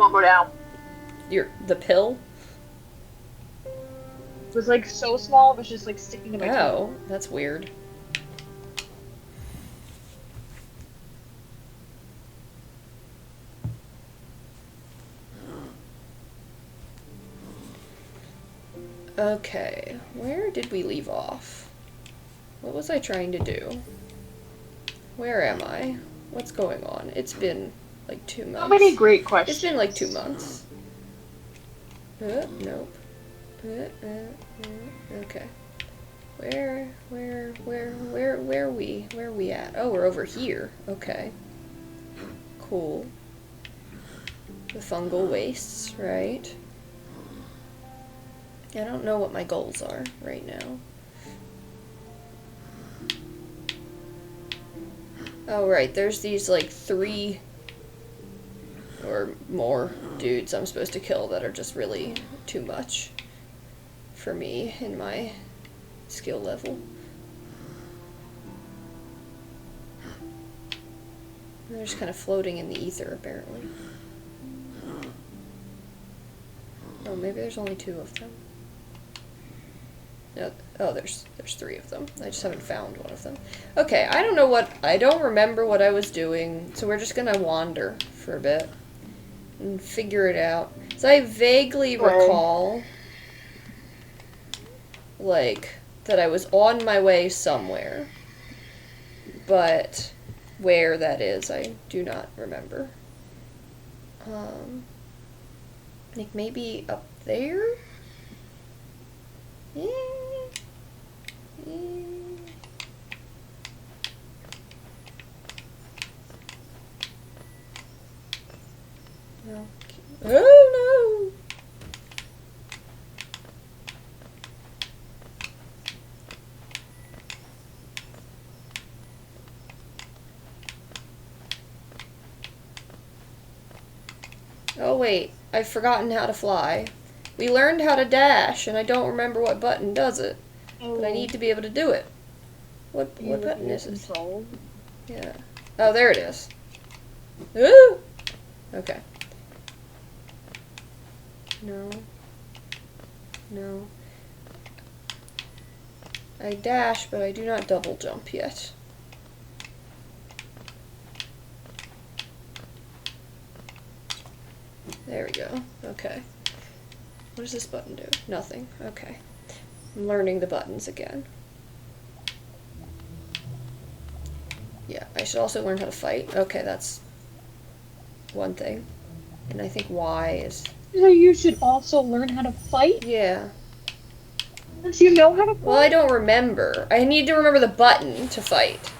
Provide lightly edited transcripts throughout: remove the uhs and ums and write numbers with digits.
won't go down. The pill? It was like so small, it was just like sticking to my teeth. Oh, that's weird. Okay, where did we leave off? What was I trying to do? Where am I? What's going on? It's been like 2 months. So many great questions. It's been like 2 months. Nope. Okay. Where are we? Where are we at? Oh, we're over here. Okay. Cool. The fungal wastes, right? I don't know what my goals are right now. Oh, right, there's these, like, 3 or more dudes I'm supposed to kill that are just really too much for me in my skill level. They're just kind of floating in the ether, apparently. Oh, maybe there's only 2 of them. No, oh, there's 3 of them. I just haven't found one of them. Okay, I don't remember what I was doing, so we're just gonna wander for a bit and figure it out. So I vaguely recall, like, that I was on my way somewhere, but where that is, I do not remember. Like maybe up there? Yeah. Okay. Oh no! Oh wait, I've forgotten how to fly. We learned how to dash, and I don't remember what button does it. But I need to be able to do it. What button is it? Yeah. Oh, there it is. Ooh! Okay. No. No. I dash, but I do not double jump yet. There we go. Okay. What does this button do? Nothing. Okay. I'm learning the buttons again. Yeah, I should also learn how to fight. Okay, that's one thing. And I think Y is... So you should also learn how to fight? Yeah. Don't you know how to fight? Well, I don't remember. I need to remember the button to fight.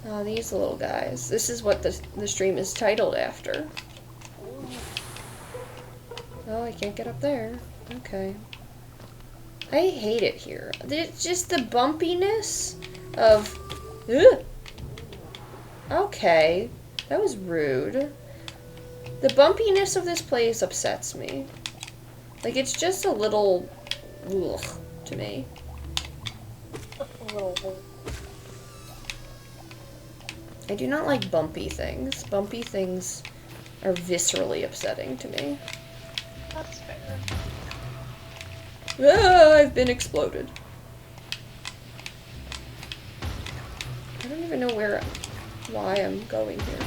Oh, these little guys. This is what the stream is titled after. Oh, I can't get up there. Okay. I hate it here. It's just the bumpiness of... Ugh. Okay. That was rude. The bumpiness of this place upsets me. Like, it's just a little... ugh, to me. I do not like bumpy things. Bumpy things are viscerally upsetting to me. That's fair. Ah, I've been exploded. I don't even know why I'm going here.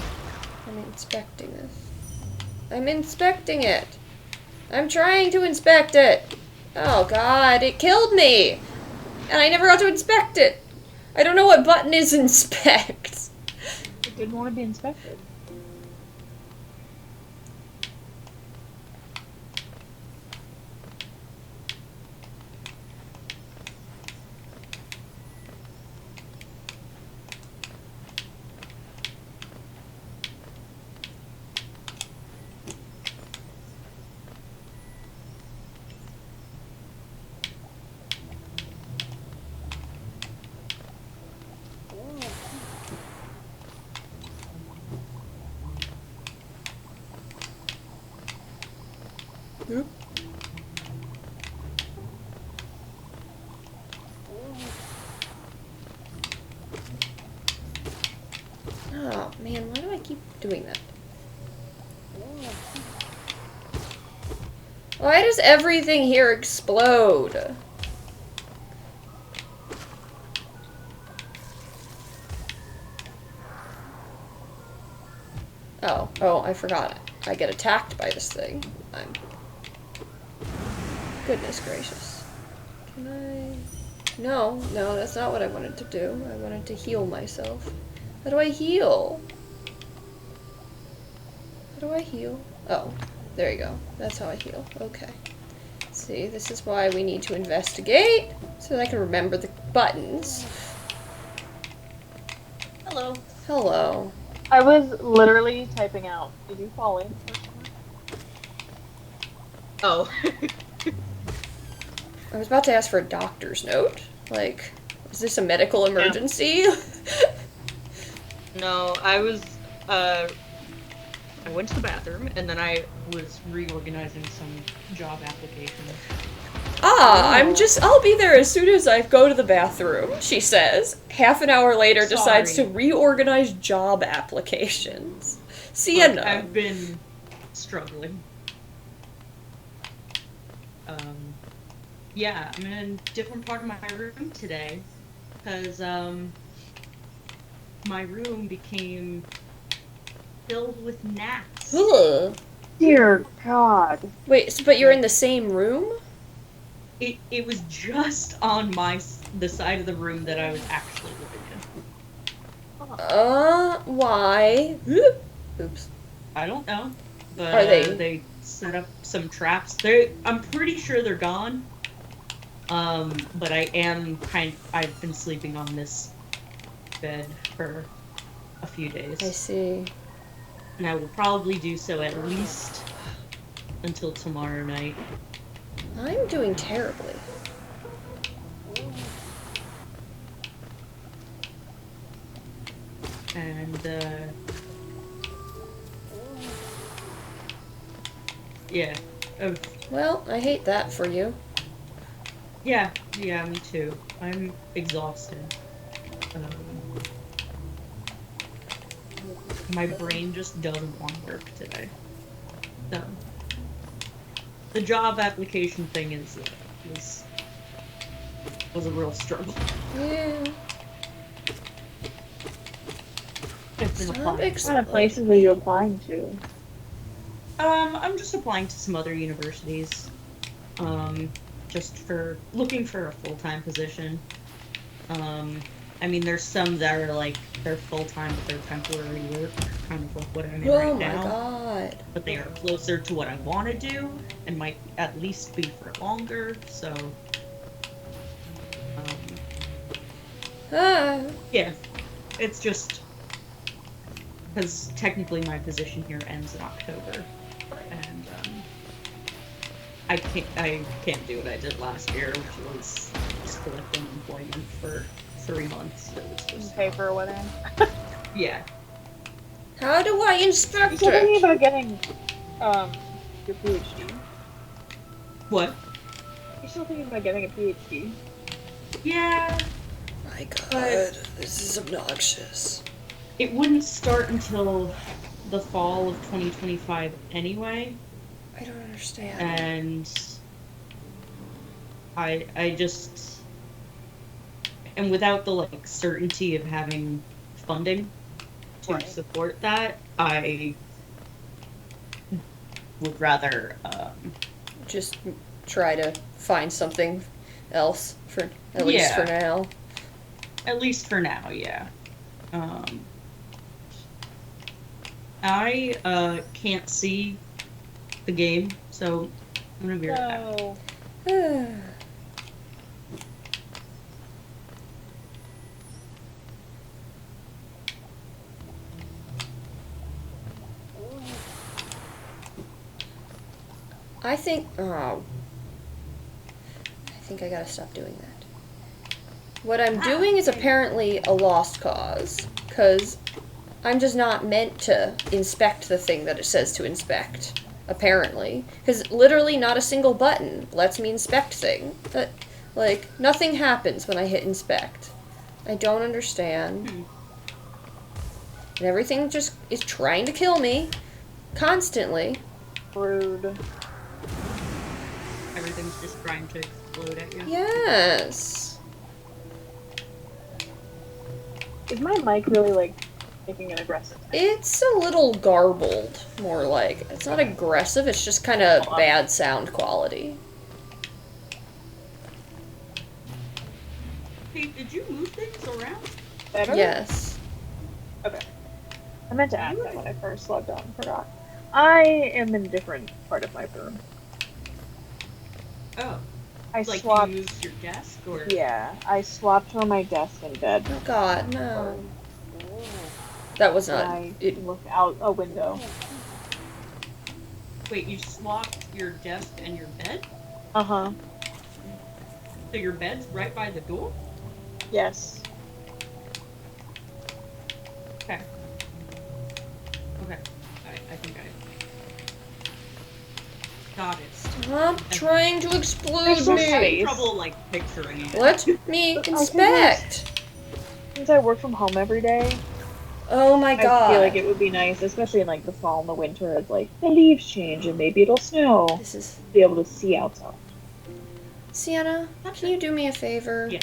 I'm inspecting this. I'm inspecting it! I'm trying to inspect it! Oh god, it killed me! And I never got to inspect it! I don't know what button is inspect. It didn't want to be inspected. doing that. Why does everything here explode? Oh, I forgot. I get attacked by this thing. Goodness gracious. Can I... No, that's not what I wanted to do. I wanted to heal myself. How do I heal? How do I heal? Oh, there you go. That's how I heal. Okay. See, this is why we need to investigate, so that I can remember the buttons. Hello. Hello. I was literally typing out. Did you fall in? Oh. I was about to ask for a doctor's note. Like, is this a medical emergency? No, I went to the bathroom and then I was reorganizing some job applications. I'll be there as soon as I go to the bathroom, she says. Half an hour later decides to reorganize job applications. Sienna. Look, I've been struggling. Yeah, I'm in a different part of my room today because my room became filled with gnats. Ugh. Dear God. Wait, but you're in the same room? It was just on the side of the room that I was actually living in. Why? Oops. I don't know, but Are they? They set up some traps. I'm pretty sure they're gone. But I've been sleeping on this bed for a few days. I see. And I will probably do so at least until tomorrow night. I'm doing terribly. And, yeah. Well, I hate that for you. Yeah, me too. I'm exhausted. My brain just doesn't want to work today. So, the job application thing was a real struggle. Yeah. It's been applying. What kind of places are you applying to? I'm just applying to some other universities. Just looking for a full-time position. I mean, there's some that are like, they're full-time, but they're temporary work, kind of like what I'm in right now. Oh my god. But they are closer to what I want to do, and might at least be for longer, so... Yeah, it's just... Because technically my position here ends in October, and, I can't do what I did last year, which was just collecting employment for 3 months. It was just... Pay for a wedding? Yeah. How do I inspect You thinking it? about getting, your PhD? What? You're still thinking about getting a PhD? Yeah, My god, But- this is obnoxious. it wouldn't start until the fall of 2025 anyway, I don't understand. and I just... And without the, like, certainty of having funding to Right. support that, I would rather, Just try to find something else for at least for now. at least for now, yeah. I can't see the game, so I'm gonna be right back. No. I think I gotta stop doing that. What I'm doing is apparently a lost cause, because I'm just not meant to inspect the thing that it says to inspect, apparently. Because literally not a single button lets me inspect thing. But, like, nothing happens when I hit inspect. I don't understand. And everything just is trying to kill me. Constantly. Rude. Everything's just trying to explode at you. Yes. Is my mic really, like, making an aggressive sound? It's a little garbled, more like. It's not aggressive, it's just kind of Hold on. bad sound quality. Hey, did you move things around? Better? Yes. Okay. I meant to ask that when I first logged on, forgot. I am in a different part of my room. Oh, I like swapped. you moved your desk, or Yeah, I swapped from my desk and bed. Oh god, no. That was And not. I It, look out a window. wait, you swapped your desk and your bed? Uh huh. So your bed's right by the door? Yes. Okay. Okay. I think I got it. stop trying to explode There's so me. I'm having space. trouble like picturing it. Let me inspect. Since I work from home every day, Oh my god. I feel like it would be nice, especially in like the fall and the winter, as like the leaves change and maybe it'll snow. This is. Be able to see outside. Sienna, can you do me a favor? Yeah.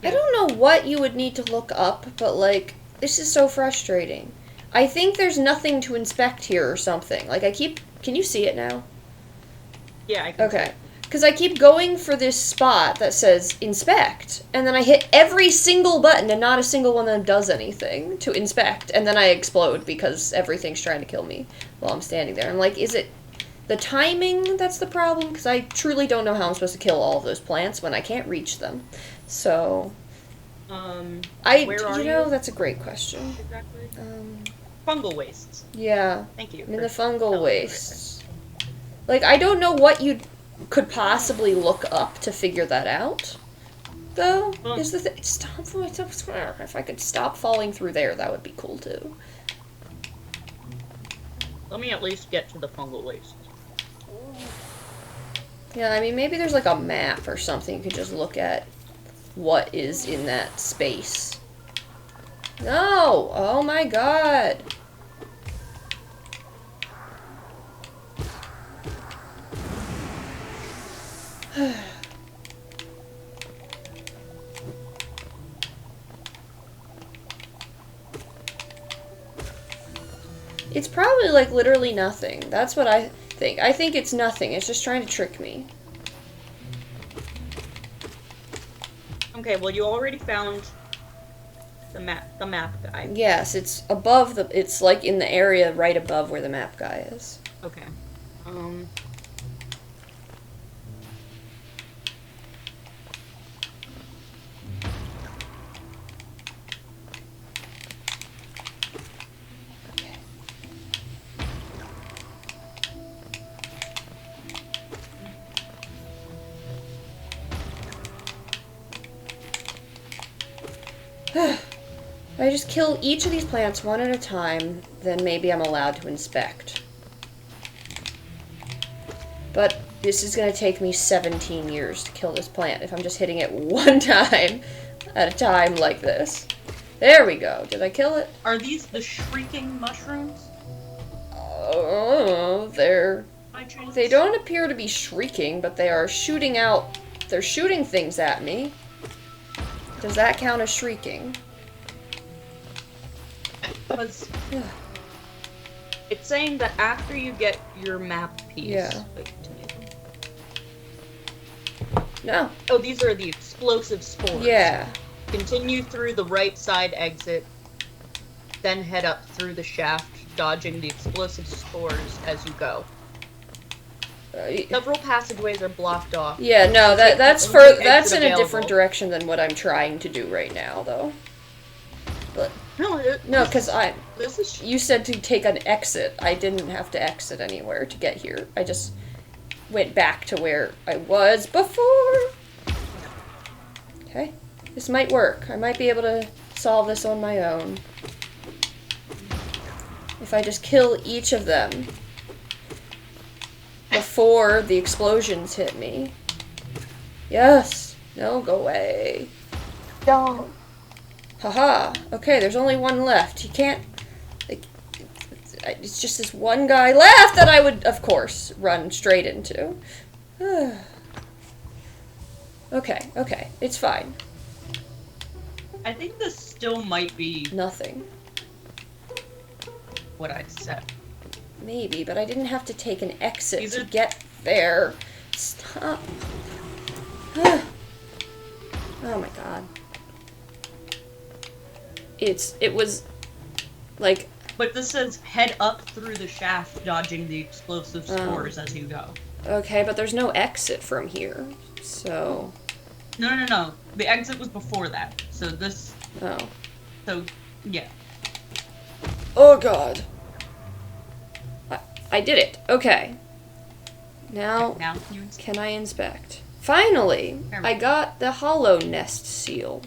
I don't know what you would need to look up, but like, this is so frustrating. I think there's nothing to inspect here or something. Like, can you see it now? Yeah, I can Okay. Because I keep going for this spot that says inspect, and then I hit every single button and not a single one of them does anything to inspect, and then I explode because everything's trying to kill me while I'm standing there. I'm like, is it the timing that's the problem? Because I truly don't know how I'm supposed to kill all of those plants when I can't reach them. So, Where are you? that's a great question. Exactly. Fungal wastes. Yeah. Thank you. I'm in for the fungal telling me wastes. Like, I don't know what you could possibly look up to figure that out, though, Well- is the thing. Stop. If I could stop falling through there, that would be cool, too. everything. Let me at least get to the fungal waste. Yeah, I mean, maybe there's like a map or something you could just look at what is in that space. No! Oh my god! It's probably like literally nothing. That's what I think. I think it's nothing. It's just trying to trick me. Okay, well you already found the map guy. Yes, it's above the. It's like in the area right above where the map guy is. Okay. If I just kill each of these plants one at a time, then maybe I'm allowed to inspect. But this is going to take me 17 years to kill this plant if I'm just hitting it one time at a time like this. There we go. Did I kill it? Are these the shrieking mushrooms? Oh, By chance? they don't appear to be shrieking, but they are shooting out. They're shooting things at me. Does that count as shrieking? Because it's saying that after you get your map piece. Yeah. Wait, tomato. No. Oh, these are the explosive spores. Yeah. Continue through the right side exit, then head up through the shaft, dodging the explosive spores as you go. Several passageways are blocked off. Yeah, no, that's the only that's exit in a available. different direction than what I'm trying to do right now, though. But no, because This is you said to take an exit. I didn't have to exit anywhere to get here. I just went back to where I was before. Okay, this might work. I might be able to solve this on my own. If I just kill each of them before the explosions hit me. Yes. No, go away. Don't. Haha. Okay, there's only one left. You can't... Like, it's just this one guy left that I would, of course, run straight into. Okay, okay. It's fine. I think this still might be Nothing. what I said. Maybe, but I didn't have to take an exit These to are- get there. Stop. Oh my god. It was like, But this says head up through the shaft, dodging the explosive spores as you go. okay, but there's no exit from here. So, No. The exit was before that. So this, oh. so yeah. Oh god. I did it. Okay. Now, Now you can I inspect? Finally, I got the hollow nest seal.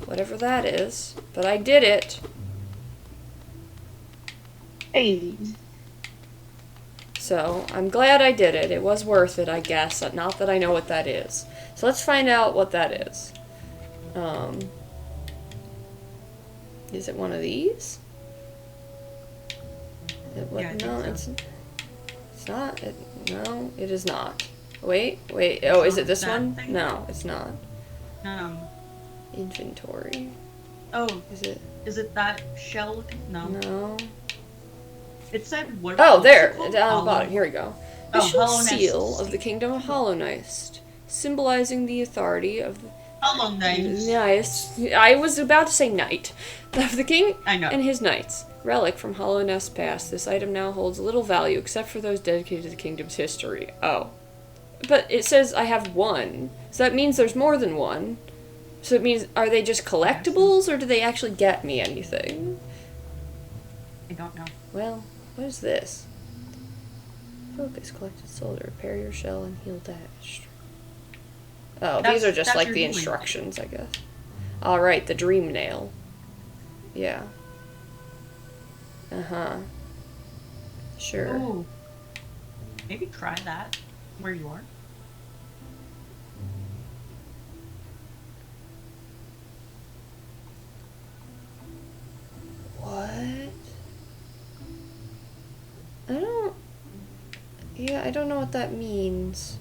Whatever that is. But I did it. Hey. So, I'm glad I did it. It was worth it, I guess. Not that I know what that is. So let's find out what that is. Is it one of these? Yeah, I no, think so. it's not. No, it is not. Wait. Oh, is it this that one? thing? No, it's not. Inventory. Inventory. Oh, Is it? is it that shell? No. No. It said what? Oh, what's there. it called? Down the Hollow- bottom. Here we go. Oh, Official Hollow Nest seal of the Kingdom of Hollow Nest, symbolizing the authority of the Hollow Knights. Nice. I was about to say knight. Of the king I know. and his knights. Relic from Hollow Nest Pass. This item now holds little value except for those dedicated to the kingdom's history. Oh. But it says I have one. So that means there's more than one. So it means, are they just collectibles or do they actually get me anything? I don't know. Well, what is this? Focus, collected soul to repair your shell and heal damage. Oh, these are just That's like your the healing. instructions, I guess. Alright, the dream nail. Yeah. Uh-huh. Sure. Ooh. Maybe try that where you are. What? I don't... Yeah, I don't know what that means.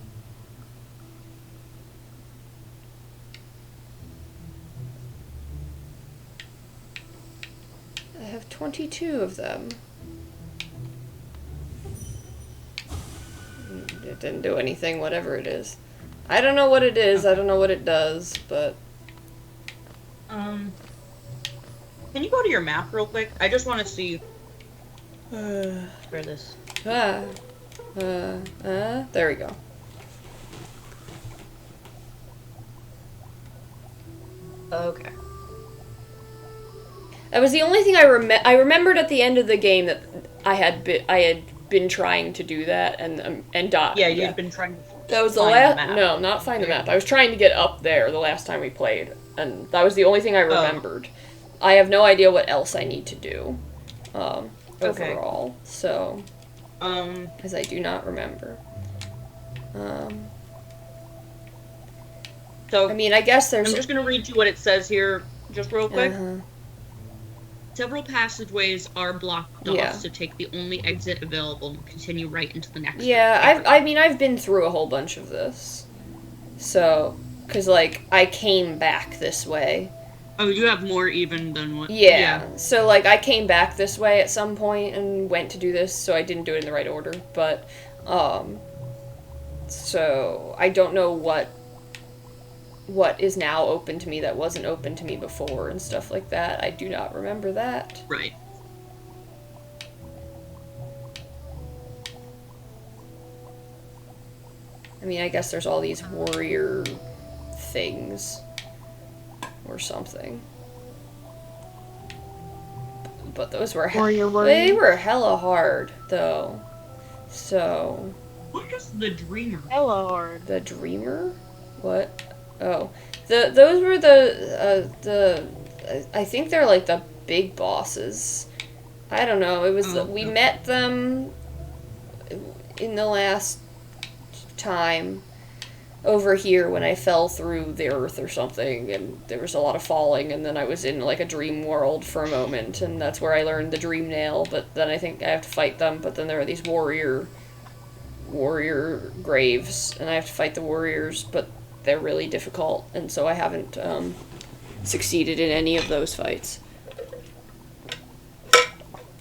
I have 22 of them. It didn't do anything, whatever it is. I don't know what it is, I don't know what it does, but... Can you go to your map real quick? I just want to see where this. there we go. Okay. That was the only thing I remembered at the end of the game that I had been trying to do that and died. Yeah, you've been trying to. That was the find last. map. No, not find the map. I was trying to get up there the last time we played, and that was the only thing I remembered. I have no idea what else I need to do, Okay. overall. So, because I do not remember. So I mean, I guess there's. I'm just gonna read you what it says here, just real quick. Uh-huh. Several passageways are blocked off, Yeah. so take the only exit available and continue right into the next. Yeah, one. I mean, I've been through a whole bunch of this, so because like I came back this way. Oh, you have more even than what? Yeah. So, like, I came back this way at some point and went to do this, so I didn't do it in the right order. But, so I don't know what is now open to me that wasn't open to me before and stuff like that. I do not remember that. Right. I mean, I guess there's all these warrior things or something. But those were they were hella hard though. So What is the Dreamer? Hello, hard. the Dreamer? What? Oh, those were the I think they're like the big bosses. I don't know. It was we met them in the last time. over here when I fell through the earth or something, and there was a lot of falling, and then I was in like a dream world for a moment, and that's where I learned the dream nail. But then I think I have to fight them. But then there are these warrior graves, and I have to fight the warriors, but they're really difficult, and so I haven't succeeded in any of those fights.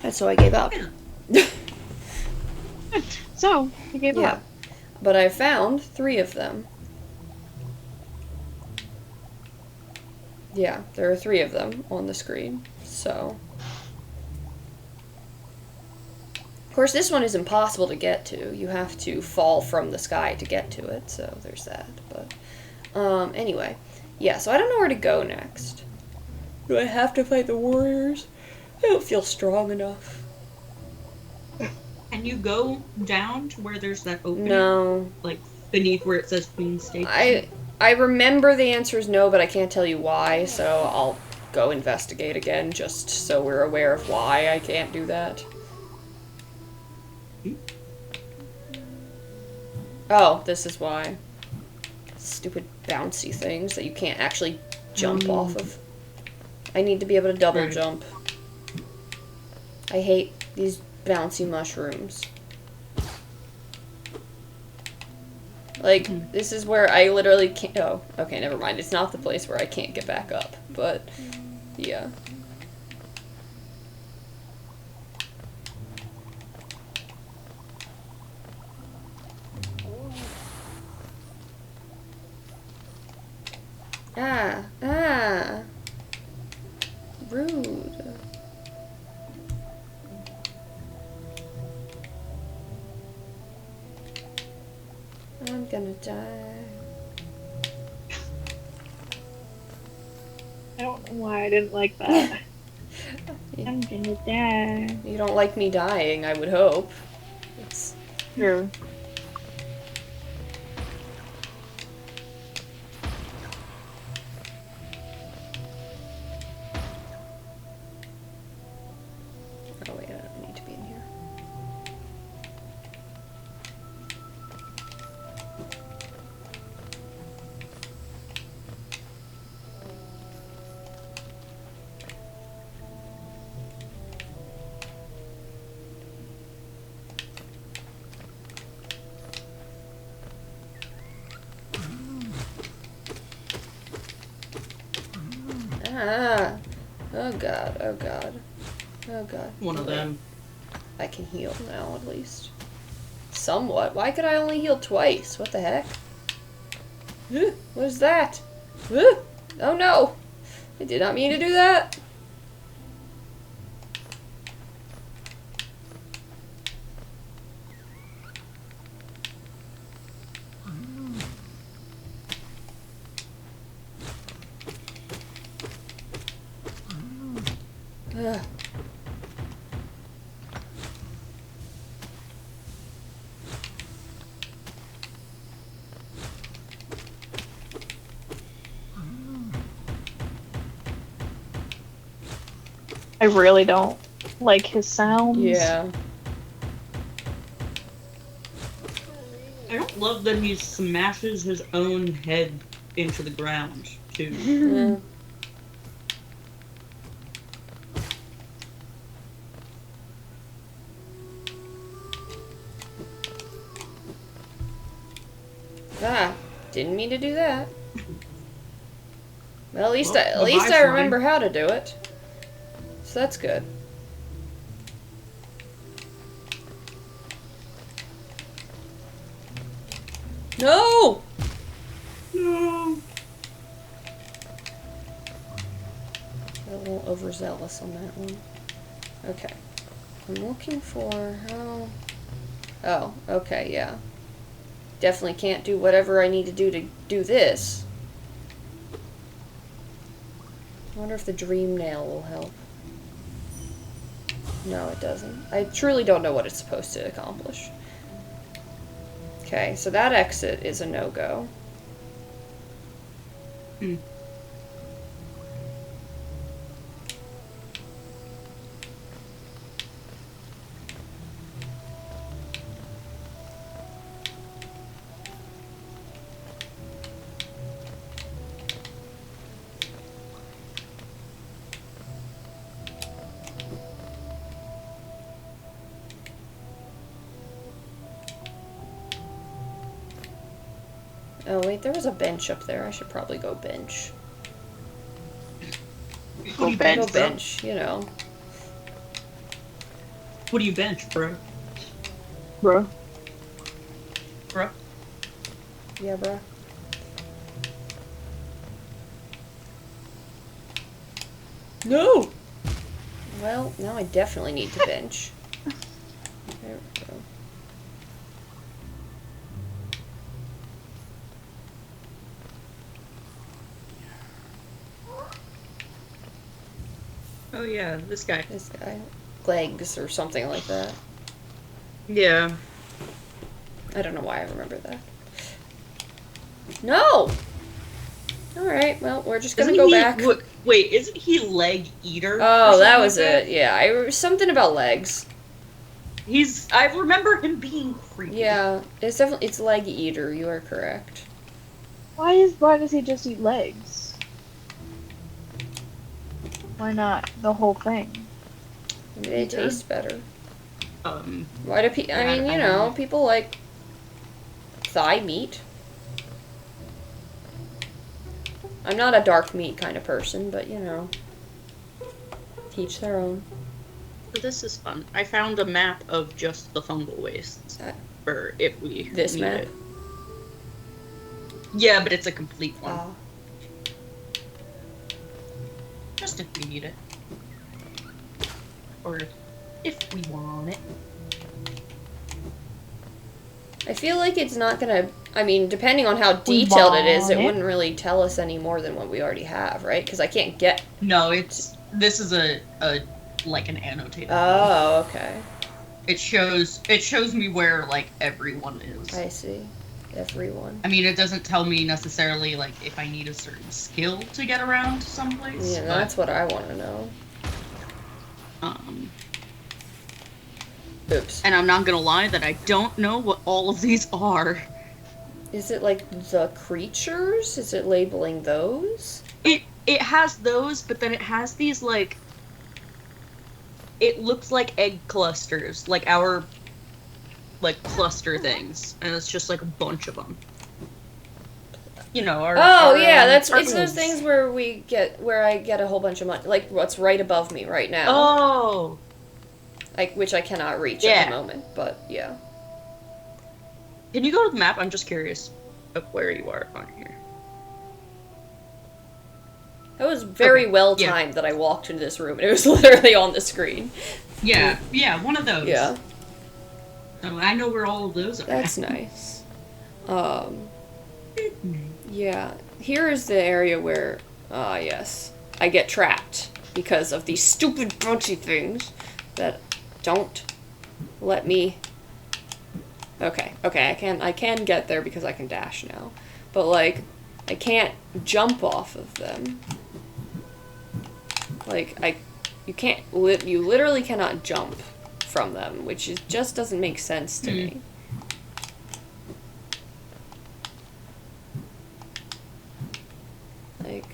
And so I gave up. So, you gave Yeah. up. But I found 3 of them. Yeah, there are 3 of them on the screen. So. Of course, this one is impossible to get to. You have to fall from the sky to get to it, so there's that. But, anyway. Yeah, so I don't know where to go next. Do I have to fight the warriors? I don't feel strong enough. Can you go down to where there's that opening? No. Like, beneath where it says Queen Station? I remember the answer is no, but I can't tell you why, so I'll go investigate again, just so we're aware of why I can't do that. Oh, this is why. Stupid bouncy things that you can't actually jump off of. I need to be able to double Right. jump. I hate these bouncy mushrooms. Like, this is where I literally can't. Oh, okay, never mind. It's not the place where I can't get back up, but yeah. Ah. Rude. I'm gonna die. I don't know why I didn't like that. I'm gonna die. You don't like me dying, I would hope. It's Sure. oh wait, I don't need to be in here. Ah! Oh god, oh god. Oh god. One of Wait. them. I can heal now, at least. Somewhat. Why could I only heal twice? What the heck? What is that? Oh no! I did not mean to do that! Ugh. I really don't like his sounds. Yeah. I don't love that he smashes his own head into the ground, too. Yeah. Ah, didn't mean to do that. Well, at least Well, at the least I vibe's remember how to do it. So that's good. No! No. A little overzealous on that one. Okay. I'm looking for how... Oh, okay, yeah. Definitely can't do whatever I need to do this. I wonder if the dream nail will help. No, it doesn't. I truly don't know what it's supposed to accomplish. Okay, so that exit is a no-go. Hmm. Oh, wait, there was a bench up there. I should probably go bench. What do you bench, Go bench, bro? bench, you know. What do you bench, bro? Bro. Bro? Yeah, bruh. No! Well, now I definitely need to bench. There we go. Oh yeah, this guy. This guy. Legs or something like that. Yeah. I don't know why I remember that. No! Alright, well, we're just gonna go back. Wait, isn't he leg eater? or Oh, that something was like it. Yeah, something about legs. I remember him being creepy. Yeah, it's leg eater. You are correct. Why does he just eat legs? Why not the whole thing? Maybe they Eater. taste better. Why I mean, you know, people like thigh meat. I'm not a dark meat kind of person, but you know, teach their own. This is fun. I found a map of just the fungal wastes. For if we This need map? it. Yeah, but it's a complete one. Ah. Just if we need it. Or if we want it. I feel like it's not gonna. I mean, depending on how detailed it is, it want it. wouldn't really tell us any more than what we already have, right? Because I can't get. No, this is a like an annotated one. Oh, okay. It shows me where like everyone is. I see. Everyone. I mean, it doesn't tell me necessarily like if I need a certain skill to get around someplace. Yeah, but, that's what I want to know. Oops. And I'm not gonna lie that I don't know what all of these are. Is it like the creatures? Is it labeling those? It has those, but then it has these like. It looks like egg clusters, like our like cluster things, and it's just like a bunch of them. You know, Oh yeah, it's our those eggs. things where I get a whole bunch of money, like what's right above me right now, Oh. like which I cannot reach at Yeah. the moment, but yeah. Can you go to the map? I'm just curious of where you are on here. It was very Okay, well yeah. timed that I walked into this room and it was literally on the screen. Yeah, one of those. Yeah, So I know where all of those are. that's nice. Yeah, here is the area where, yes, I get trapped because of these stupid bouncy things that don't let me. Okay, I can get there because I can dash now, but like, I can't jump off of them. Like you literally cannot jump from them, which just doesn't make sense to me. Like,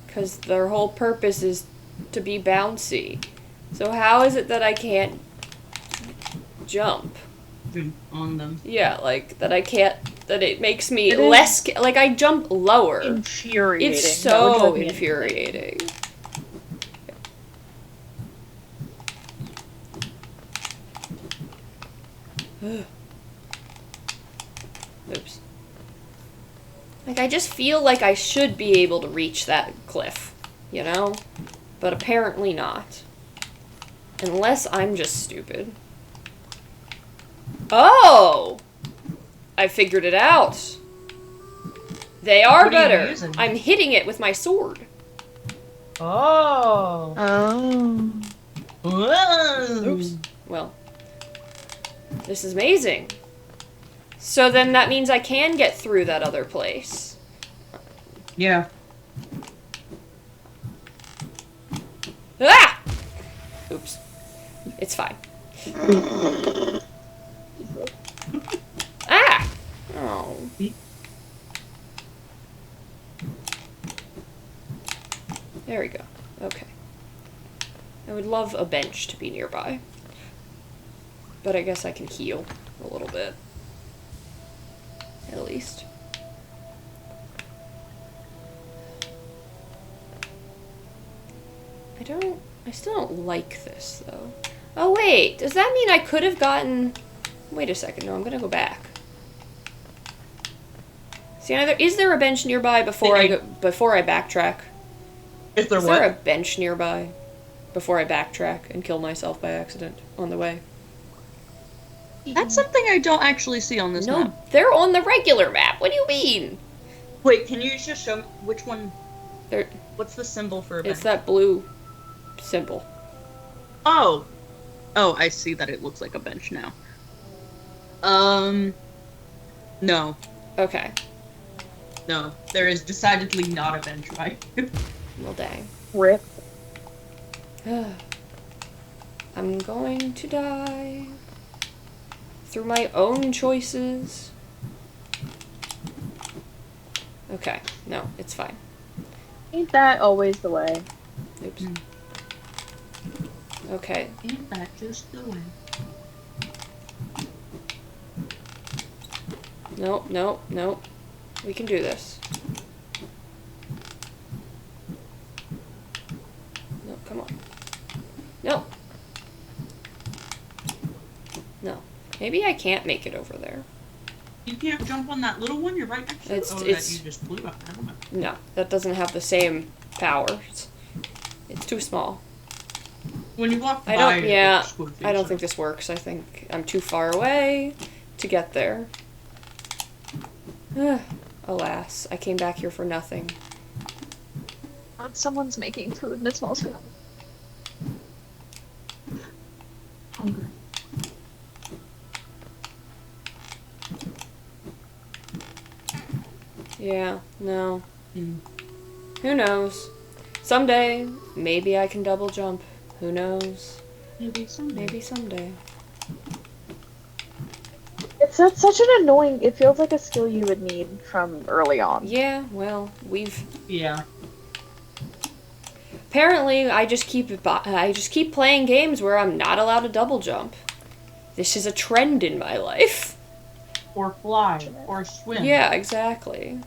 because their whole purpose is to be bouncy. So how is it that I can't jump? On them. Yeah, like, that I can't, that it makes me It is less, like, I jump lower. Infuriating. It's That would so drive me infuriating. Oops. Like, I just feel like I should be able to reach that cliff, you know? But apparently not. Unless I'm just stupid. Oh! I figured it out. They are What are you better. using? I'm hitting it with my sword. Oh. Oh. Whoa. Oops. Well, this is amazing. So then that means I can get through that other place. Yeah. Ah! Oops. It's fine. Ah! Oh. There we go. Okay. I would love a bench to be nearby. But I guess I can heal a little bit. at least. I still don't like this, though. Oh, wait, does that mean I could have gotten... Wait a second, no, I'm gonna go back. See, is there a bench nearby before I backtrack? Is there Is there a bench nearby before I backtrack and kill myself by accident on the way? That's something I don't actually see on this No, map. they're on the regular map. What do you mean? Wait, can you just show me which one? They're, What's the symbol for a bench? it's that blue symbol. Oh, I see that it looks like a bench now. No, Okay. no, there is decidedly not a bench right here. Well, dang. Rip. I'm going to die through my own choices. Okay, no, it's fine. Ain't that always the way? Oops. Okay, Ain't that just the way? no. We can do this. No, come on. No. No. Maybe I can't make it over there. You can't jump on that little one. You're right next to it. It's- That it's- you just blew up. Never mind. No, that doesn't have the same powers. It's too small. When you walk by, I don't, it yeah, looks squiggly, I don't so- think this works. I think I'm too far away to get there. Alas, I came back here for nothing. Someone's making food and it smells good. Hungry. Yeah, no. Mm. Who knows? Someday, maybe I can double jump. Who knows? Maybe someday. Maybe someday. It's such an annoying. It feels like a skill you would need from early on. Yeah, well, we've... Yeah. Apparently, I just keep playing games where I'm not allowed to double jump. This is a trend in my life. Or fly. Or swim. Yeah, exactly.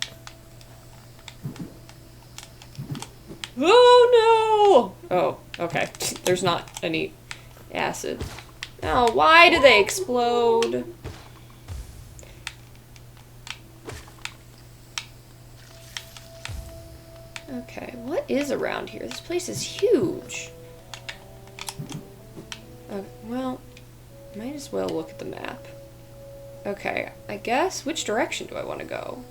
Oh no! Oh, okay. There's not any acid. Oh, why do they explode? Okay, what is around here? This place is huge. Well, might as well look at the map. Okay, I guess, which direction do I want to go?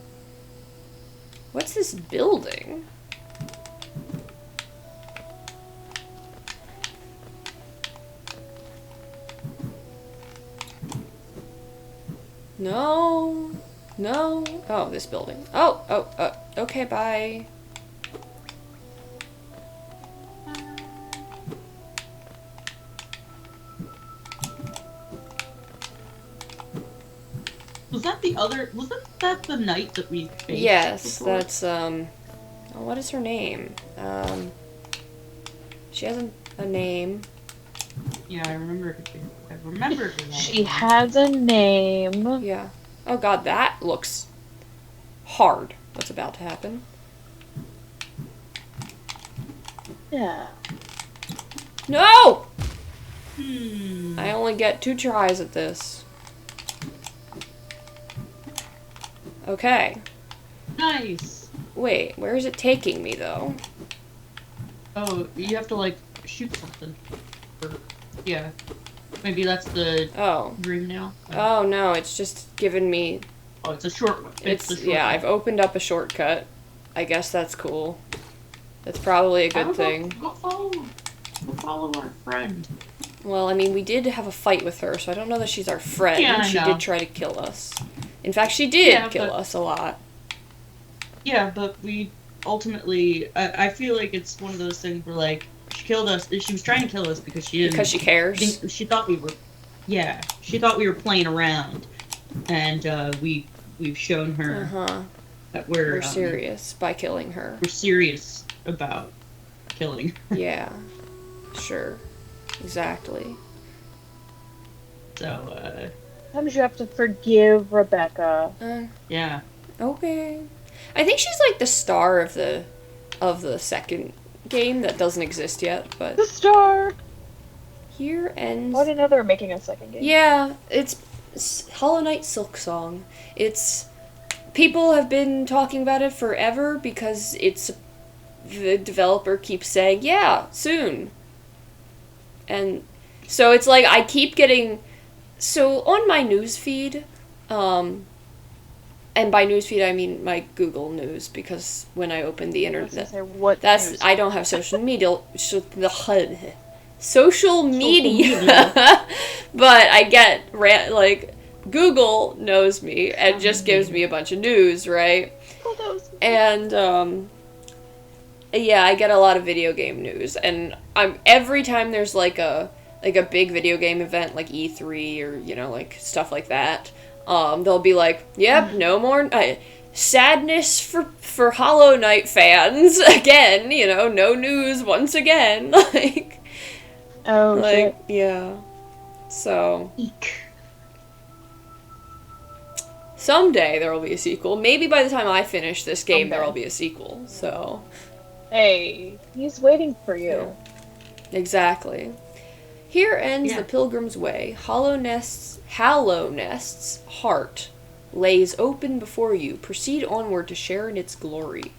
What's this building? No. No. Oh, this building. Okay, bye. Was that the knight that we faced Yes, before? that's, oh, what is her name? She has a name. Yeah, I remember it. I remember it. She has a name. Yeah. Oh god, that looks hard. What's about to happen? Yeah. No! Hmm. I only get 2 tries at this. Okay. Nice. Wait, where is it taking me, though? Oh, you have to like shoot something. Or, yeah. Maybe that's the Oh. dream now. Oh, no, it's just given me... Oh, it's a short one. It's the short yeah, one. I've opened up a shortcut. I guess that's cool. That's probably a good thing. Go follow our friend. Well, I mean, we did have a fight with her, so I don't know that she's our friend. Yeah, I She know. did try to kill us. In fact, she did Yeah, kill but- us a lot. Yeah, but we ultimately, I feel like it's one of those things where like she killed us. She was trying to kill us because she didn't. Because she cares. She thought we were. Yeah, she thought we were playing around, and we've shown her Uh-huh. that We're serious by killing her. We're serious about killing. Yeah. Sure. Exactly. So Sometimes you have to forgive Rebecca. Yeah. Okay. I think she's like the star of the second game that doesn't exist yet, but The star! here ends. Oh, I didn't know they were making a second game. Yeah, it's Hollow Knight Silk Song. People have been talking about it forever because the developer keeps saying, yeah, soon. And so it's like I keep getting, so on my newsfeed, and by newsfeed I mean my Google News, because when I open the I was gonna internet, say, what news? I don't have social media, social media, but I get Google knows me and just gives me a bunch of news, right? And yeah, I get a lot of video game news, and every time there's like a big video game event like E3 or like stuff like that, they'll be like, yep, no more sadness for Hollow Knight fans again, no news once again. Oh, shit. Yeah. So Eek. someday there will be a sequel. Maybe by the time I finish this game, there Someday. will be a sequel. So Hey, he's waiting for you. exactly. Here ends Yeah. the Pilgrim's Way. Hollow Nest's heart lays open before you. Proceed onward to share in its glory.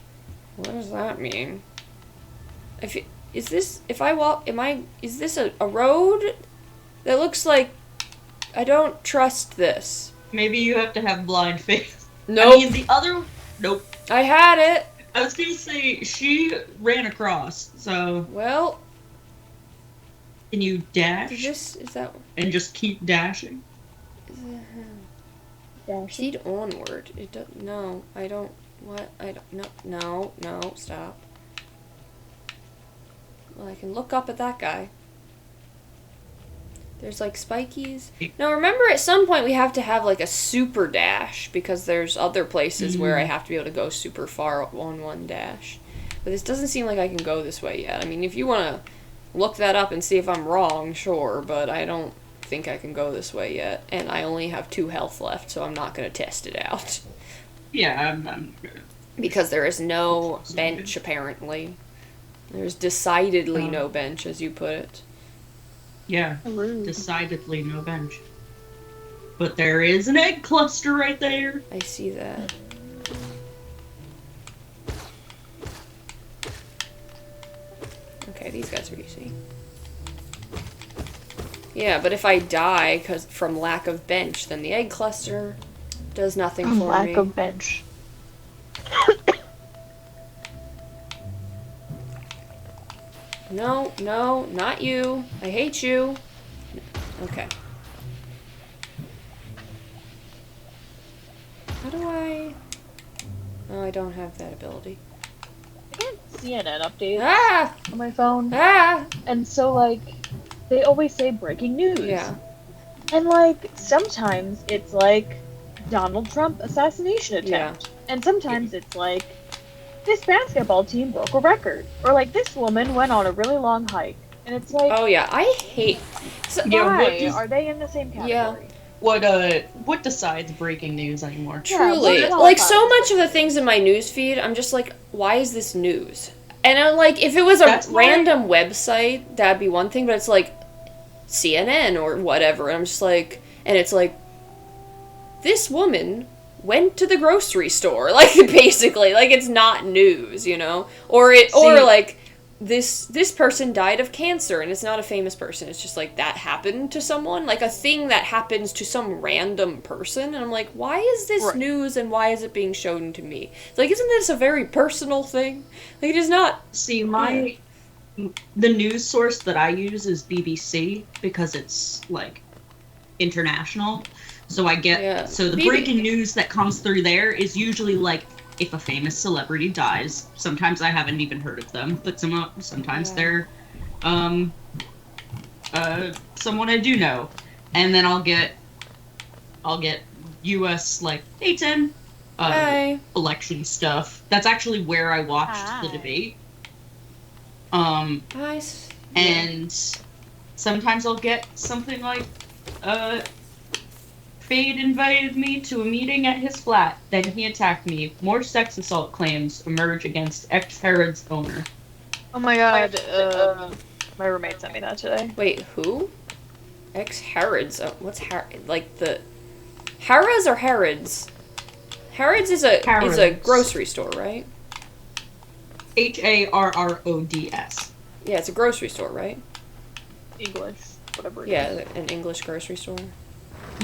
What does that mean? Is this a road? That looks like I don't trust this. Maybe you have to have blind faith. Nope. I mean, the other. Nope. I had it. I was gonna say she ran across. So Well, can you dash is that and just keep dashing? proceed onward? No, I don't. What? I don't. No, stop. Well, I can look up at that guy. There's like spikies. Now remember, at some point we have to have like a super dash because there's other places where I have to be able to go super far on one dash. But this doesn't seem like I can go this way yet. I mean, if you want to look that up and see if I'm wrong, sure, but I don't think I can go this way yet. And I only have 2 health left, so I'm not going to test it out. Yeah, I'm Because there is no bench, apparently. There's decidedly no bench, as you put it. yeah, decidedly no bench. But there is an egg cluster right there. I see that. Okay, these guys are easy. Yeah, but if I die from lack of bench, then the egg cluster does nothing for me. Lack of bench. No, not you. I hate you. Okay. How do I... Oh, I don't have that ability. I get CNN updates Ah! on my phone, Ah! and so, like, they always say breaking news. Yeah. And, like, sometimes it's like Donald Trump assassination attempt. And sometimes it's like this basketball team broke a record. Or like this woman went on a really long hike. And it's like, Oh, yeah. I hate... So, Yeah, why what does- are they in the same category? Yeah. What decides breaking news anymore? Yeah, Truly. what Like, qualifies so as much of the things in my news feed, I'm just like, why is this news? And I'm like, if it was a That's why- random website, that'd be one thing, but it's like CNN or whatever, and I'm just like, and it's like, this woman went to the grocery store, like, basically, like, it's not news, or See- like, this person died of cancer, and it's not a famous person, it's just like, that happened to someone, like, a thing that happens to some random person, and I'm like, why is this Right. news, and why is it being shown to me? It's like, isn't this a very personal thing? Like, it is not... See, the news source that I use is BBC because it's like international. So I get Yeah. so the breaking news that comes through there is usually like if a famous celebrity dies. Sometimes I haven't even heard of them, but sometimes they're someone I do know. And then I'll get US like A10 Hi. election stuff. That's actually where I watched the Hi. debate. Hi. And sometimes I'll get something like Spade invited me to a meeting at his flat. Then he attacked me. More sex assault claims emerge against ex-Harrods owner. Oh my god, my roommate sent me that today. Wait, who? Ex-Harrods. What's like the Harrods or Harrods? Harrods is a Harrods. grocery store, right? Harrods. Yeah, it's a grocery store, right? English, whatever. Yeah, an English grocery store.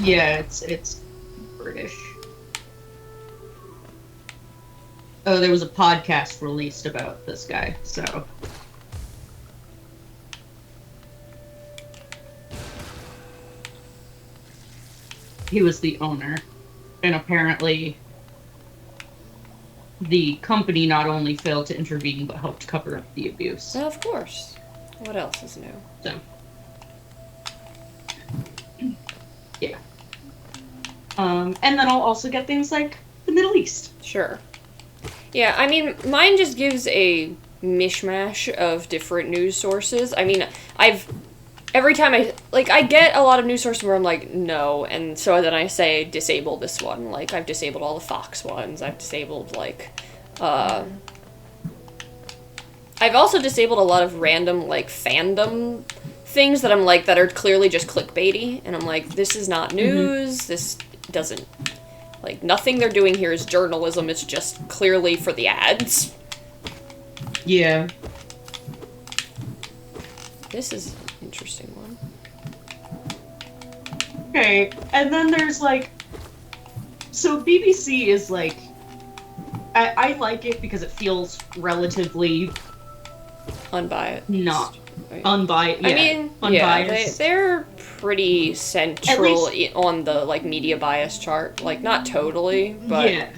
Yeah, it's British. Oh, there was a podcast released about this guy, so. He was the owner, and apparently the company not only failed to intervene, but helped cover up the abuse. Well, of course. What else is new? So. Yeah. And then I'll also get things like the Middle East. Sure. Yeah, I mean, mine just gives a mishmash of different news sources. I mean, every time I get a lot of news sources where I'm like, no, and so then I say, disable this one. Like, I've disabled all the Fox ones. I've disabled, I've also disabled a lot of random, fandom things that I'm like, that are clearly just clickbaity, and I'm like, this is not news, this doesn't, nothing they're doing here is journalism, it's just clearly for the ads. Yeah. This is an interesting one. Okay, and then there's so BBC is I like it because it feels relatively Unbiased. not Right. unbiased. Yeah, I mean, unbiased. yeah, they're pretty central At on the media bias chart. Not totally, but yeah.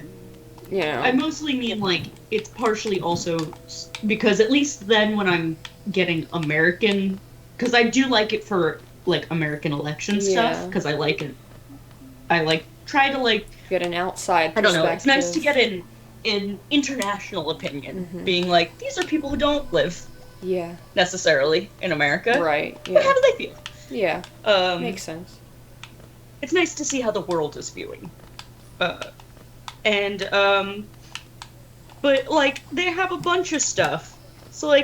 you know. I mostly mean it's partially also because at least then when I'm getting American, because I do like it for American election stuff because I like it. I try to get an outside I perspective. don't know. It's nice to get an international opinion, being these are people who don't live necessarily in America, right? But Yeah, how do they feel? yeah, makes sense. It's nice to see how the world is viewing, but they have a bunch of stuff. So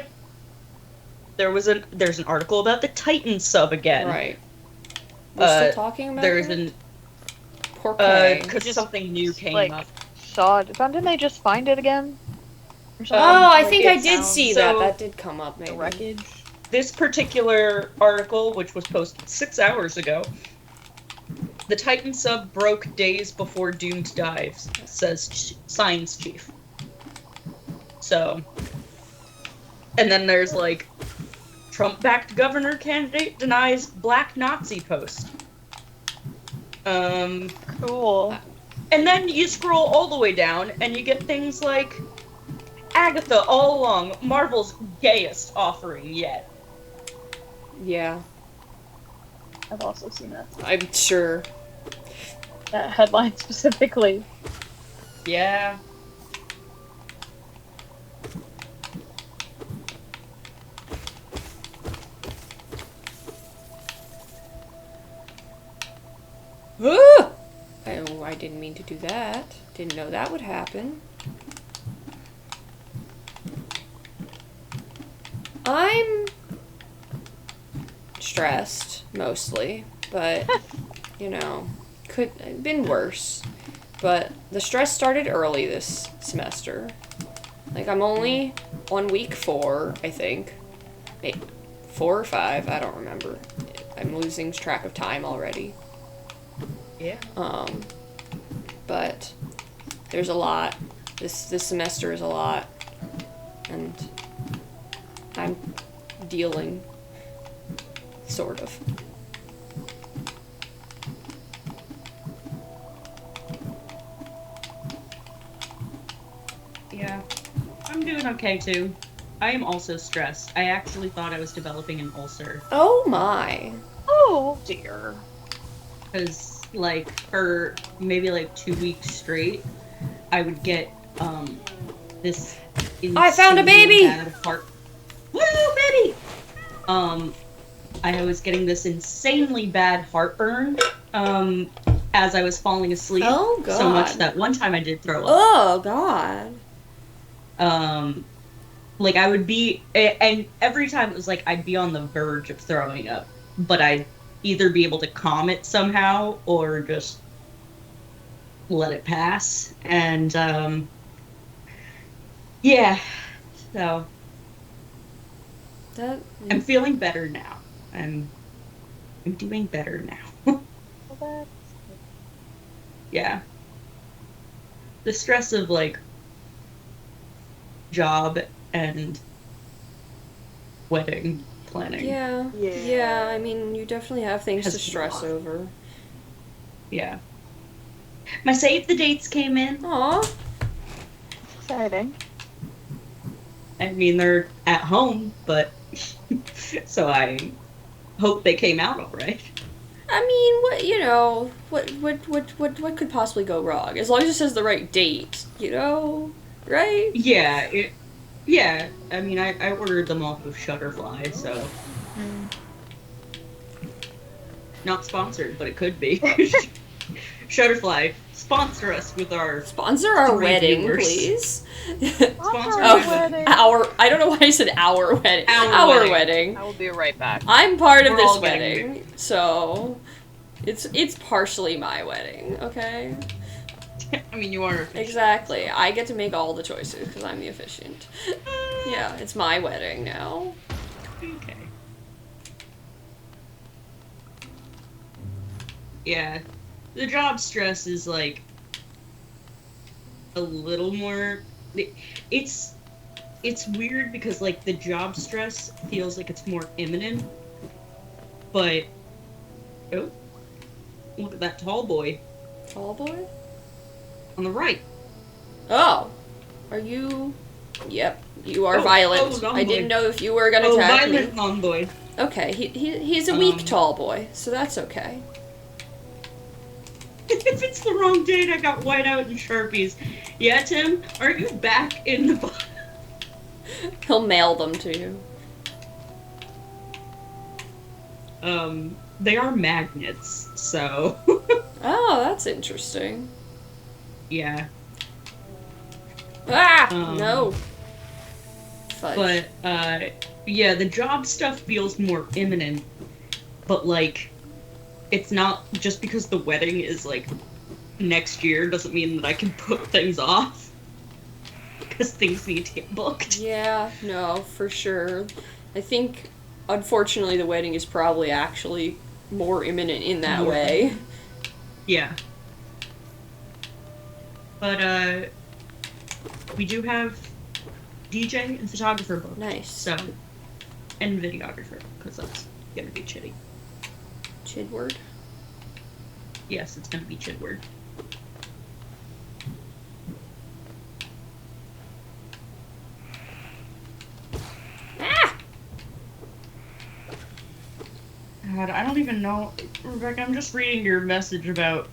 there's an article about the Titan sub again. Right. We're still talking about There's it? an Porqué. because something new came up. Saw it. Didn't they just find it again? Or something? Oh, I Like, think it I did sounds- see so- that. That did come up, maybe. The wreckage. This particular article, which was posted 6 hours ago, the Titan sub broke days before doomed dives, says science chief. So, and then there's Trump-backed governor candidate denies black Nazi post. Cool. And then you scroll all the way down, and you get things like Agatha all along, Marvel's gayest offering yet. Yeah, I've also seen that. I'm sure. That headline specifically. Yeah. Ah! Oh, I didn't mean to do that. Didn't know that would happen. I'm stressed, mostly, but, could have been worse. But the stress started early this semester. I'm only on week 4, I think. Maybe 4 or 5, I don't remember. I'm losing track of time already. Yeah. But there's a lot. This semester is a lot. And I'm dealing, sort of. Yeah. I'm doing okay too. I am also stressed. I actually thought I was developing an ulcer. Oh my. Oh dear. Because, for maybe 2 weeks straight, I would get, this I found a baby! bad heart. Woo, baby! I was getting this insanely bad heartburn, as I was falling asleep. Oh, So much God. that one time I did throw up. Oh, God. Like I would be, and every time it was like I'd be on the verge of throwing up, but I'd either be able to calm it somehow or just let it pass. And yeah, so I'm feeling better now. I'm doing better now. Well, that's Yeah. The stress of like job and wedding planning. Yeah. Yeah. Yeah, I mean, you definitely have things Has to been a stress lot. over. Yeah. My save the dates came in. Aw. exciting. I mean, they're at home, but so I hope they came out all right. I mean, what could possibly go wrong? As long as it says the right date, right? Yeah, yeah. I mean, I ordered them off of Shutterfly, so not sponsored, but it could be. Shutterfly, sponsor us with our Sponsor our 3 wedding, viewers. please. Sponsor Oh, my wedding. I don't know why I said our wedding. Our wedding. I will be right back. I'm part of We're this all getting wedding, so it's partially my wedding, okay? I mean, you are official. Exactly. I get to make all the choices because I'm the officiant. Yeah, it's my wedding now. Okay. Yeah. The job stress is like a little more it's weird because like the job stress feels like it's more imminent, but oh, look at that tall boy Tall boy? on the right. Oh. Are you... Yep, you are Oh, violent. oh, long I boy. didn't know if you were gonna Oh, attack violent me. long boy. Okay, he's a weak tall boy, so that's okay. If it's the wrong date, I got whiteout and Sharpies. Yeah, Tim, are you back in the He'll mail them to you. They are magnets, so Oh, that's interesting. yeah. Ah! Um, No. Fudge. But yeah, the job stuff feels more imminent, but like it's not just because the wedding is like next year doesn't mean that I can put things off because things need to get booked. Yeah, no, for sure. I think, unfortunately, the wedding is probably actually more imminent in that More way. Yeah. But we do have DJ and photographer booked. Nice. So, and videographer, because that's gonna be Chitty. Chidward. Yes, it's gonna be Chidward. Ah! God, I don't even know. Rebecca, I'm just reading your message about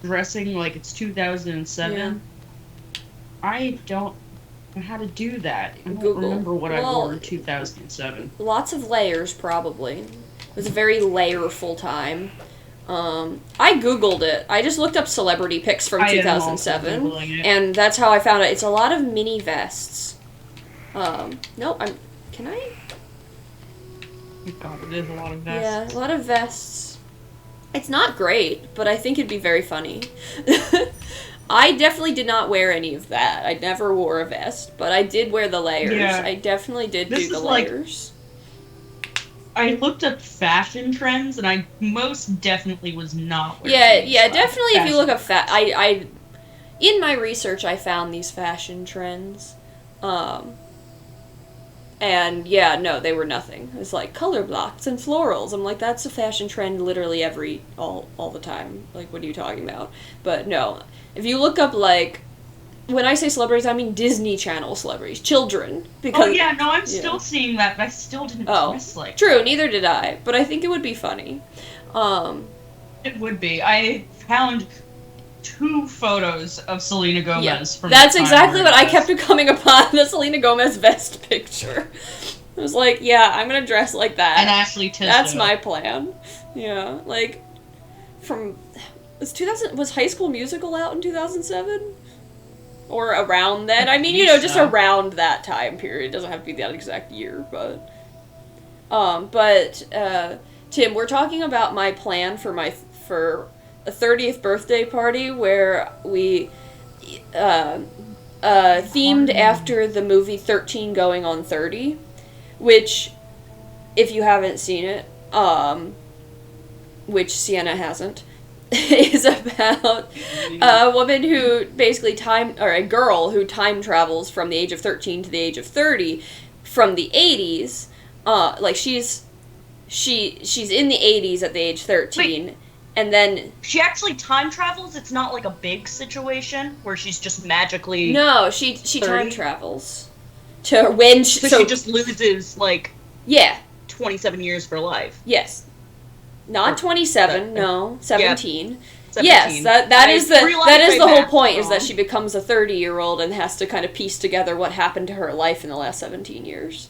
dressing like it's 2007. Yeah. I don't know how to do that. I don't Google. remember what I Well, wore in 2007. Lots of layers, probably. It was a very layerful time. I googled it. I just looked up celebrity pics from I am also 2007, Googling it. and that's how I found it. It's a lot of mini vests. Nope, can I? God, it is a lot of Yeah, vests. a lot of vests. It's not great, but I think it'd be very funny. I definitely did not wear any of that. I never wore a vest, but I did wear the layers. Yeah. I definitely did This do the is like- layers. I looked up fashion trends, and I most definitely was not wearing Yeah, these yeah, definitely. If you look fashion up I in my research, I found these fashion trends, and yeah, no, they were nothing. It's like color blocks and florals. I'm like, that's a fashion trend, literally all the time. Like, what are you talking about? But no, if you look up like, when I say celebrities, I mean Disney Channel celebrities, children, because Oh yeah, no, I'm yeah. still seeing that, but I still didn't Oh, dress like true. Neither did I, but I think it would be funny. it would be. I found 2 photos of Selena Gomez Yeah, from that's the time exactly where what I it kept was- coming upon, the Selena Gomez vest picture. I was like, yeah, I'm gonna dress like that. And Ashley Tisdale. That's my plan. Yeah, like, from... was High School Musical out in 2007? Or around then? I mean, just so. around that time period. It doesn't have to be that exact year, but Tim, we're talking about my plan for a 30th birthday party where we themed after the movie 13 Going on 30, which, if you haven't seen it, which Sienna hasn't, is about a woman who basically a girl who time travels from the age of 13 to the age of 30 from the 80s. Like she's in the 80s at the age 13. Wait. And then she actually time travels. It's not like a big situation where she's just magically. No, she time travels to when so she just loses 27 years for life. Yes, not 27. No, 17. Yeah. 17. Yes, that is the whole point. Is that she becomes a 30-year-old and has to kind of piece together what happened to her life in the last 17 years.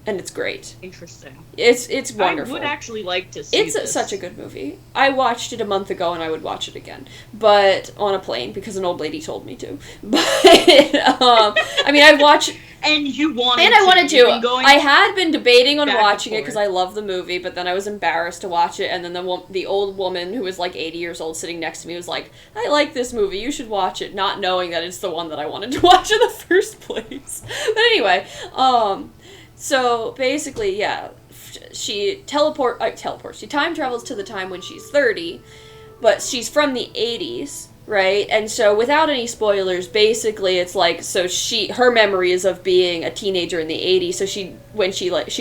And it's great. Interesting. It's wonderful. I would actually like to see this. It's such a good movie. I watched it a month ago and I would watch it again. But on a plane, because an old lady told me to. But, I mean, I'd watch... And you wanted and I wanted to. I had been debating on back watching and it because I love the movie, but then I was embarrassed to watch it, and then the old woman who was like 80 years old sitting next to me was like, I like this movie, you should watch it, not knowing that it's the one that I wanted to watch in the first place. But anyway, so basically, yeah, she teleports. She time travels to the time when she's 30, but she's from the 80s, right? And so without any spoilers, basically it's like, so her memory is of being a teenager in the 80s, so she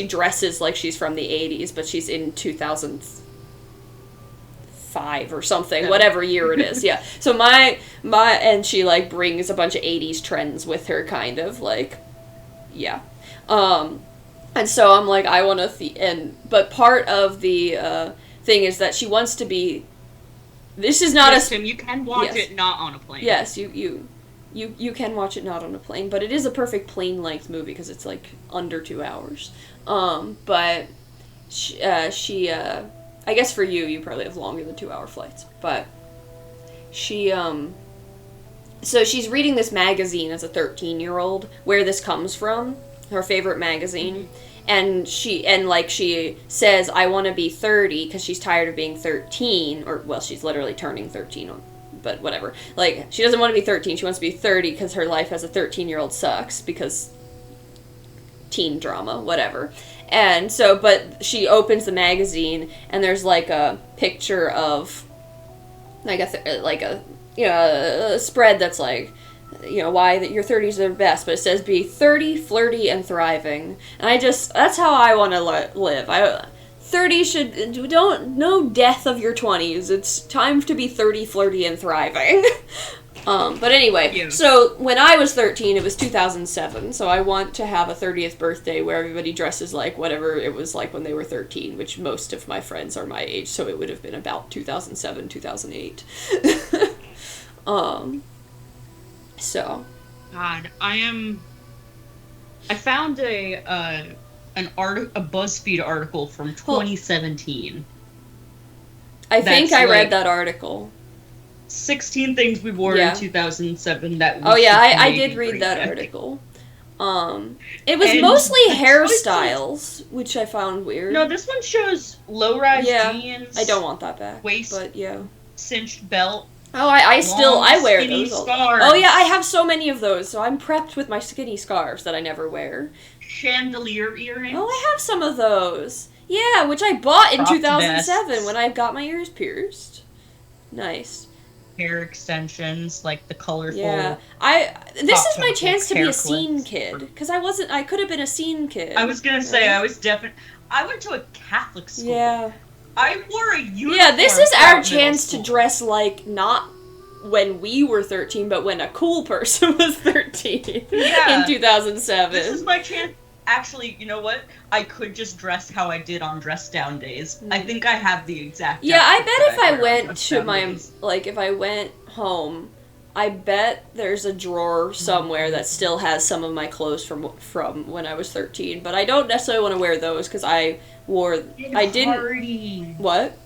dresses like she's from the 80s, but she's in 2005 or something, whatever year it is, yeah. So and she like brings a bunch of 80s trends with her, kind of, like, yeah. And so I'm like, I want to, but part of the thing is that she wants to be. This is not Tim, you can watch it not on a plane. Yes, you can watch it not on a plane, but it is a perfect plane length movie because it's like under 2 hours. But she I guess for you probably have longer than 2 hour flights, but she so she's reading this magazine as a 13-year-old, where this comes from, her favorite magazine. Mm-hmm. And she says, I want to be 30 because she's tired of being 13, or, well, she's literally turning 13, but whatever. Like, she doesn't want to be 13, she wants to be 30 because her life as a 13-year-old sucks, because teen drama, whatever. And so, but she opens the magazine, and there's, like, a picture of, like, a spread that's, like, why that your 30s are the best, but it says be 30, flirty, and thriving. And that's how I want to live. 30 no death of your 20s. It's time to be 30, flirty, and thriving. But anyway, yeah. So when I was 13, it was 2007, so I want to have a 30th birthday where everybody dresses like whatever it was like when they were 13, which most of my friends are my age, so it would have been about 2007, 2008. So, God, I found a BuzzFeed article from 2017. I think I read that article. 16 things we wore in 2007 that we I did read that article. It was mostly hairstyles, which I found weird. No, this one shows low-rise jeans. I don't want that back. Waist, but yeah. Cinched belt. Oh, I wear those. Scarves. Oh yeah, I have so many of those, so I'm prepped with my skinny scarves that I never wear. Chandelier earrings. Oh, I have some of those. Yeah, which I bought in 2007 when I got my ears pierced. Nice. Hair extensions, like the colorful. Yeah, this is my chance to be a scene kid, because I could have been a scene kid. I was gonna say, I went to a Catholic school. Yeah. I wore a uniform. Yeah, this is our chance to dress like, not when we were 13, but when a cool person was 13 in 2007. This is my chance. Actually, you know what? I could just dress how I did on dress down days. I think I have the exact. Yeah, I bet if I went to if I went home, I bet there's a drawer somewhere that still has some of my clothes from when I was 13, but I don't necessarily want to wear those because I didn't. Hardy. What?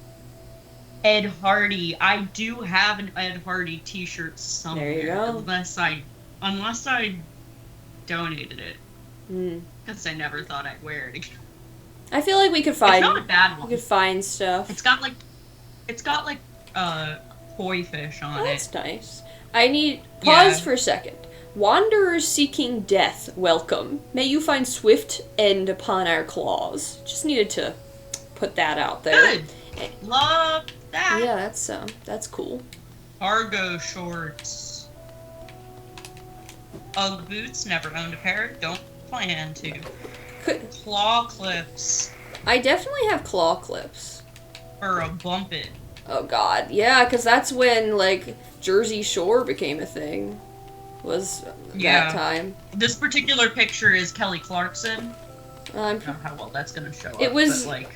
Ed Hardy. I do have an Ed Hardy T-shirt somewhere. There you go. Unless I donated it, Mm. because I never thought I'd wear it again. I feel like we could It's not a find bad we one. could find stuff. It's got like koi fish on Oh, it. that's nice. I need pause Yeah. for a second. Wanderers seeking death, welcome. May you find swift end upon our claws. Just needed to put that out there. Good. Love that. Yeah, that's cool. Cargo shorts. Ugg boots. Never owned a pair. Don't plan to. Could, Claw clips I definitely have claw clips. for a bump it. Oh god, yeah, because that's when like Jersey Shore became a thing. Was Yeah. that time? This particular picture is Kelly Clarkson. I'm I don't know how well that's gonna show up. It was- but, like,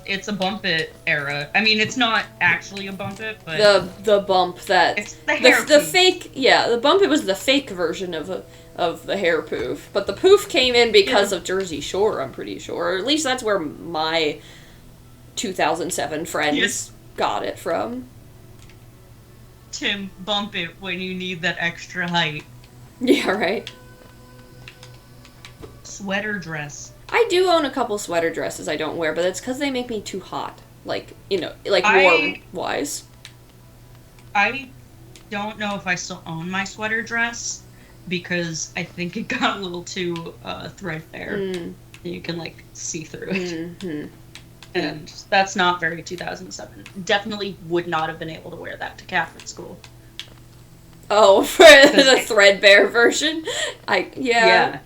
it's a bump it era. I mean, it's not actually a bump it, but the bump that it's the hair. the poof. fake, yeah, the bump, it was the fake version of the hair poof, but the poof came in because of Jersey Shore, I'm pretty sure, or at least that's where my 2007 friends Yes. got it from. Tim, bump it when you need that extra height. Yeah, right. Sweater dress. I do own a couple sweater dresses I don't wear, but it's because they make me too hot, like, like I- warm wise. I don't know if I still own my sweater dress because I think it got a little too threadbare. Mm, You can like see through it. mhm. And that's not very 2007. Definitely would not have been able to wear that to Catholic school. Oh, for the threadbare version? Yeah.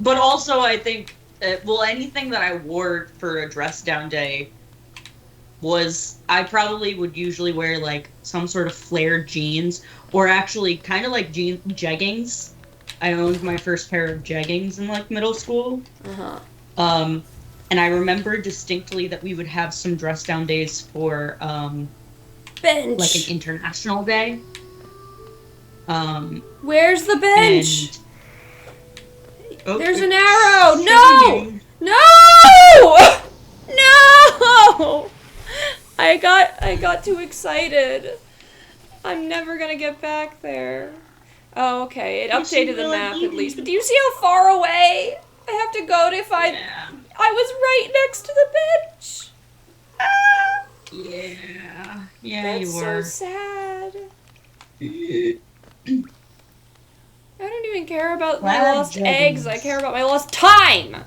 But also, I think, anything that I wore for a dress down day was, I probably would usually wear, like, some sort of flared jeans, or actually kind of like jeggings. I owned my first pair of jeggings in, like, middle school. Uh-huh. And I remember distinctly that we would have some dress down days for, Bench. like an international day. Where's the bench? And oh, There's an it's arrow! showing No! you. No! No! I got too excited. I'm never gonna get back there. Oh, okay. It You should updated the really map leave. at least. But do you see how far away I have to go to find? Yeah. I was right next to the bench. Ah, Yeah. Yeah, that's you so were. sad. I don't even care about my Glad lost jeggings. eggs. I care about my lost time.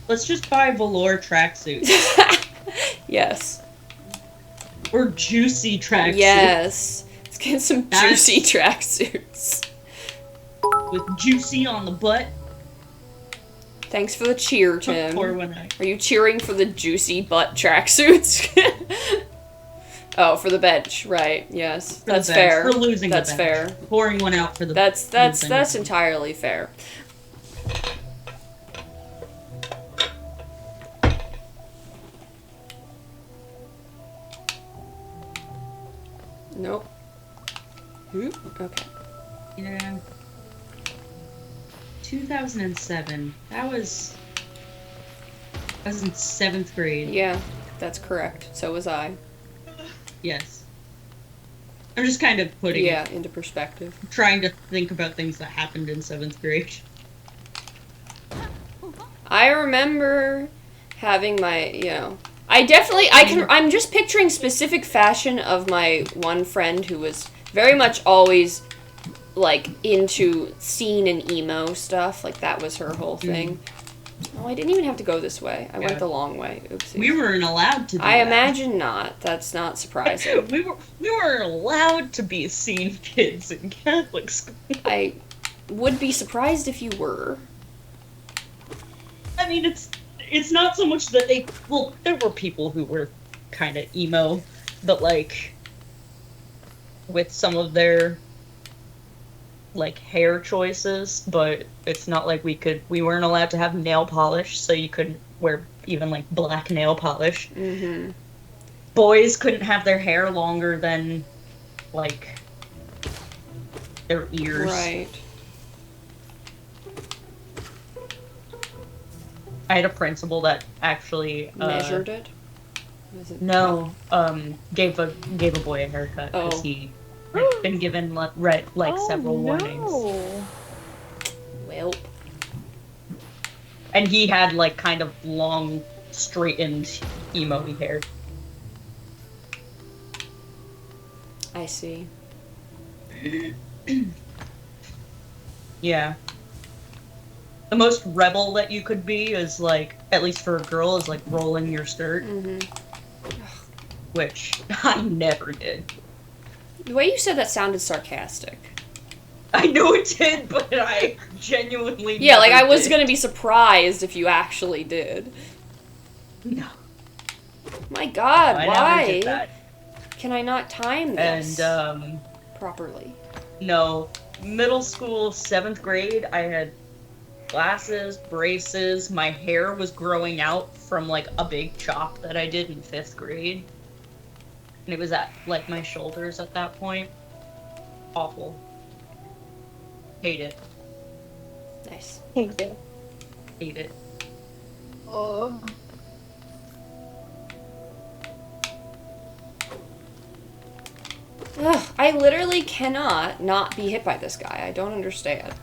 Let's just buy velour tracksuits. Yes. Or juicy tracksuits. Yes. Let's get some That's- juicy tracksuits. With juicy on the butt. Thanks for the cheer, Tim. Or when I... Are you cheering for the juicy butt tracksuits? Oh, for the bench, right? Yes, for the that's bench, fair. For losing That's the bench. fair. Pouring one out for the That's losing. entirely fair. Nope. Okay. Yeah. 2007. I was in 7th grade. Yeah, that's correct. So was I. Yes. I'm just kind of putting Yeah, into perspective. trying to think about things that happened in 7th grade. I remember having my, I'm just picturing specific fashion of my one friend who was very much always, like, into scene and emo stuff. Like, that was her whole thing. Oh, I didn't even have to go this way. I Yeah. went the long way. Oopsie. We weren't allowed to do I that. imagine not. That's not surprising. we weren't allowed to be scene kids in Catholic school. I would be surprised if you were. I mean, it's not so much that there were people who were kind of emo, but like with some of their like hair choices, but it's not like we weren't allowed to have nail polish, so you couldn't wear even like black nail polish. Mm-hmm. Boys couldn't have their hair longer than like their ears. Right. I had a principal that actually Measured it? Was it? No, gave a boy a haircut because Oh. he had been given several warnings, No. Well. and he had like kind of long, straightened, emo-y hair. I see. Yeah. The most rebel that you could be is like, at least for a girl, is like rolling your skirt, Mm-hmm. which I never did. The way you said that sounded sarcastic. I know it did, but I genuinely Yeah, like I never was did. gonna be surprised if you actually did. No, My God, I why? never did that. Can I not time this And properly? no, middle school, 7th grade, I had glasses, braces, my hair was growing out from like a big chop that I did in 5th grade. And it was at like my shoulders at that point. Awful. Hate it. Nice. Thank you. Hate it. Oh. Ugh, I literally cannot not be hit by this guy. I don't understand.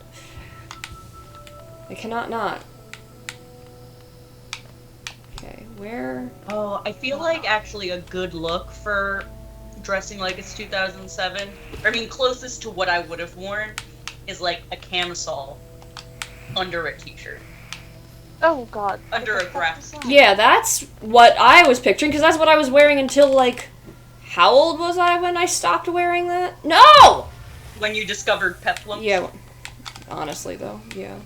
I cannot not. Okay, where? Oh, I feel like actually a good look for dressing like it's 2007. I mean, closest to what I would have worn is like a camisole under a t-shirt. Oh God. Under a graphic. Yeah, that's what I was picturing, because that's what I was wearing until, like, how old was I when I stopped wearing that? No! When you discovered peplum. Yeah, honestly, though, yeah.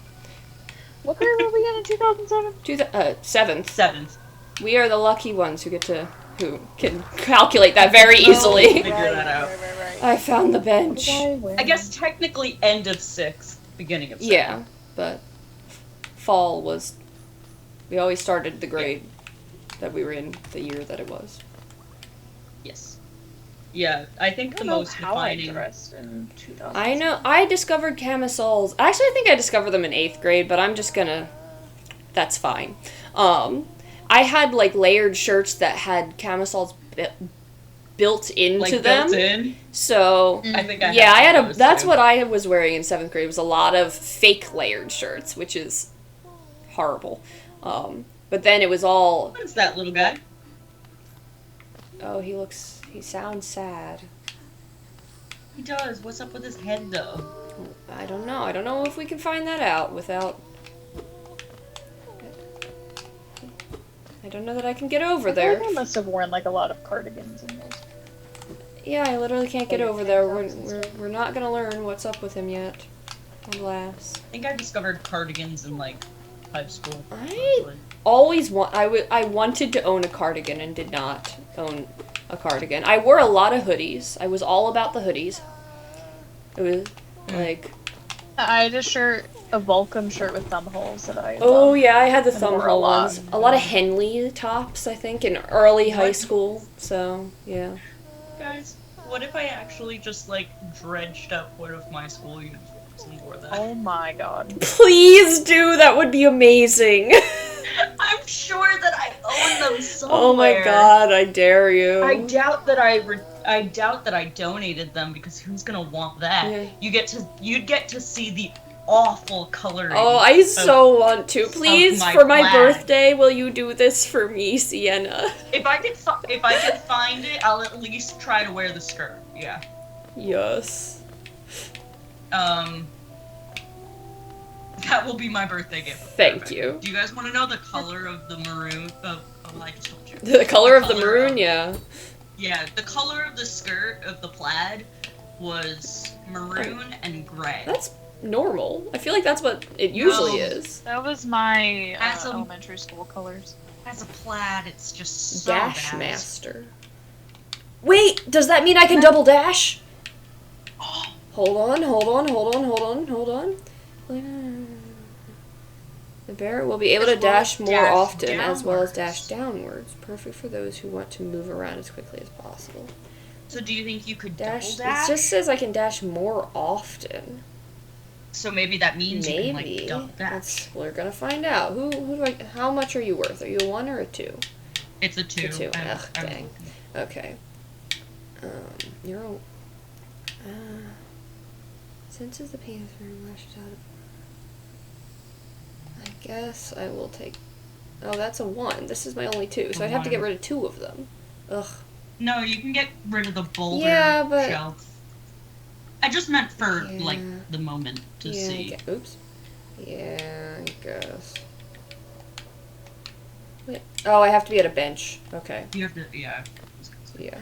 What grade were we in 2007? 7th. 7th. We are the lucky ones who can calculate that very Oh, easily. figure that out. Right. I found the bench. I guess technically end of 6th, beginning of 7th. Yeah, but fall was. We always started the grade that we were in the year that it was. Yes. Yeah, I think I the don't know most how I defining. dressed in 2000. I know. I discovered camisoles. Actually, I think I discovered them in 8th grade, but I'm just gonna. That's fine. I had like layered shirts that had camisoles built into Like them. built in. So I think I yeah, I had those that's too. what I was wearing in 7th grade. Was a lot of fake layered shirts, which is horrible. But then it was all. What is that little guy? Oh, he sounds sad. He does. What's up with his head though? I don't know. I don't know if we can find that out without. I don't know that I can get over I feel there. like I must have worn like a lot of cardigans in those. Yeah, I literally can't get over there. We're not gonna learn what's up with him yet. Alas. I think I discovered cardigans in like high school. I always I wanted to own a cardigan and did not own a cardigan. I wore a lot of hoodies. I was all about the hoodies. It was like, I had a shirt, a Vulcan shirt with thumb holes that I. oh loved. yeah, I had the I thumb wore a hole lot. ones. A lot of Henley tops, I think, in early high school. So yeah. Guys, what if I actually just like dredged up one of my school uniforms and wore that? Oh my God. Please do. That would be amazing. I'm sure that I own them somewhere. Oh my god, I dare you. I doubt that I doubt that I donated them because who's gonna want that? Yeah. You'd get to see the awful coloring. Oh, I so want to. Please, my for my flag. birthday, will you do this for me, Sienna? If I can find it, I'll at least try to wear the skirt. Yeah. Yes. That will be my birthday gift. Thank Perfect. you. Do you guys want to know the color of the maroon? Oh, I just told you. The color of the color maroon, of- yeah. Yeah, the color of the skirt of the plaid was maroon and gray. That's normal. I feel like that's what it usually No. is. That was my As a- elementary school colors. As a plaid, it's just so Dash bad. Master. Wait, does that mean I can double dash? Hold on. The bear will be able to As well dash as more dash often, as well as dash downwards. downwards. Perfect for those who want to move around as quickly as possible. So do you think you could Dash. double dash? It just says I can dash more often. So maybe that means you can, Maybe. like, double dash. We're gonna find out. Who do I? How much are you worth? Are you a 1 or a 2? It's a 2. A 2. I Ugh, was dang. Okay. You're a. Since the pants are lashed out of. I guess I will take. Oh, that's a 1. This is my only 2, so I'd have to get rid of 2 of them. Ugh. No, you can get rid of the boulder Yeah, but- shelf. I just meant for, Yeah. like, the moment to Yeah, see. oops. Yeah, I guess. Wait. Oh, I have to be at a bench. Okay. You have to, yeah. Yeah.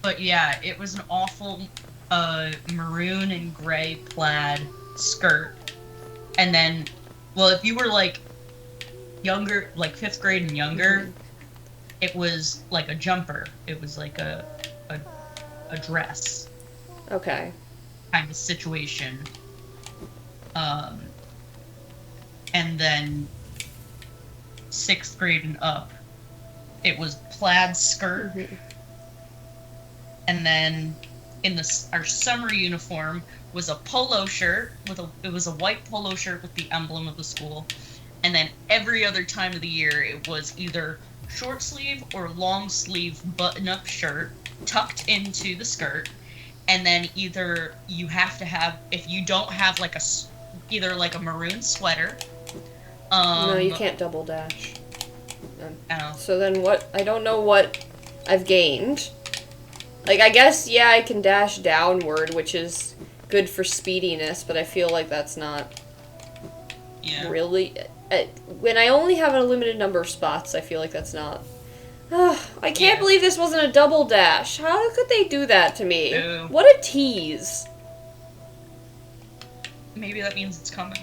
But yeah, it was an awful, maroon and gray plaid skirt. And then, well, if you were, like, younger, like 5th grade and younger, it was like a jumper. It was like a dress Okay. kind of situation. And then 6th grade and up, it was plaid skirt. And then in our summer uniform was a polo shirt it was a white polo shirt with the emblem of the school. And then every other time of the year, it was either short sleeve or long sleeve button-up shirt tucked into the skirt. And then either you have to have, if you don't have like either like a maroon sweater. No, you can't double dash. Oh. So then what? I don't know what I've gained. Like, I guess, yeah, I can dash downward, which is good for speediness, but I feel like that's not really... when I only have a limited number of spots, I feel like that's not... I can't believe this wasn't a double dash. How could they do that to me? Ew. What a tease. Maybe that means it's coming.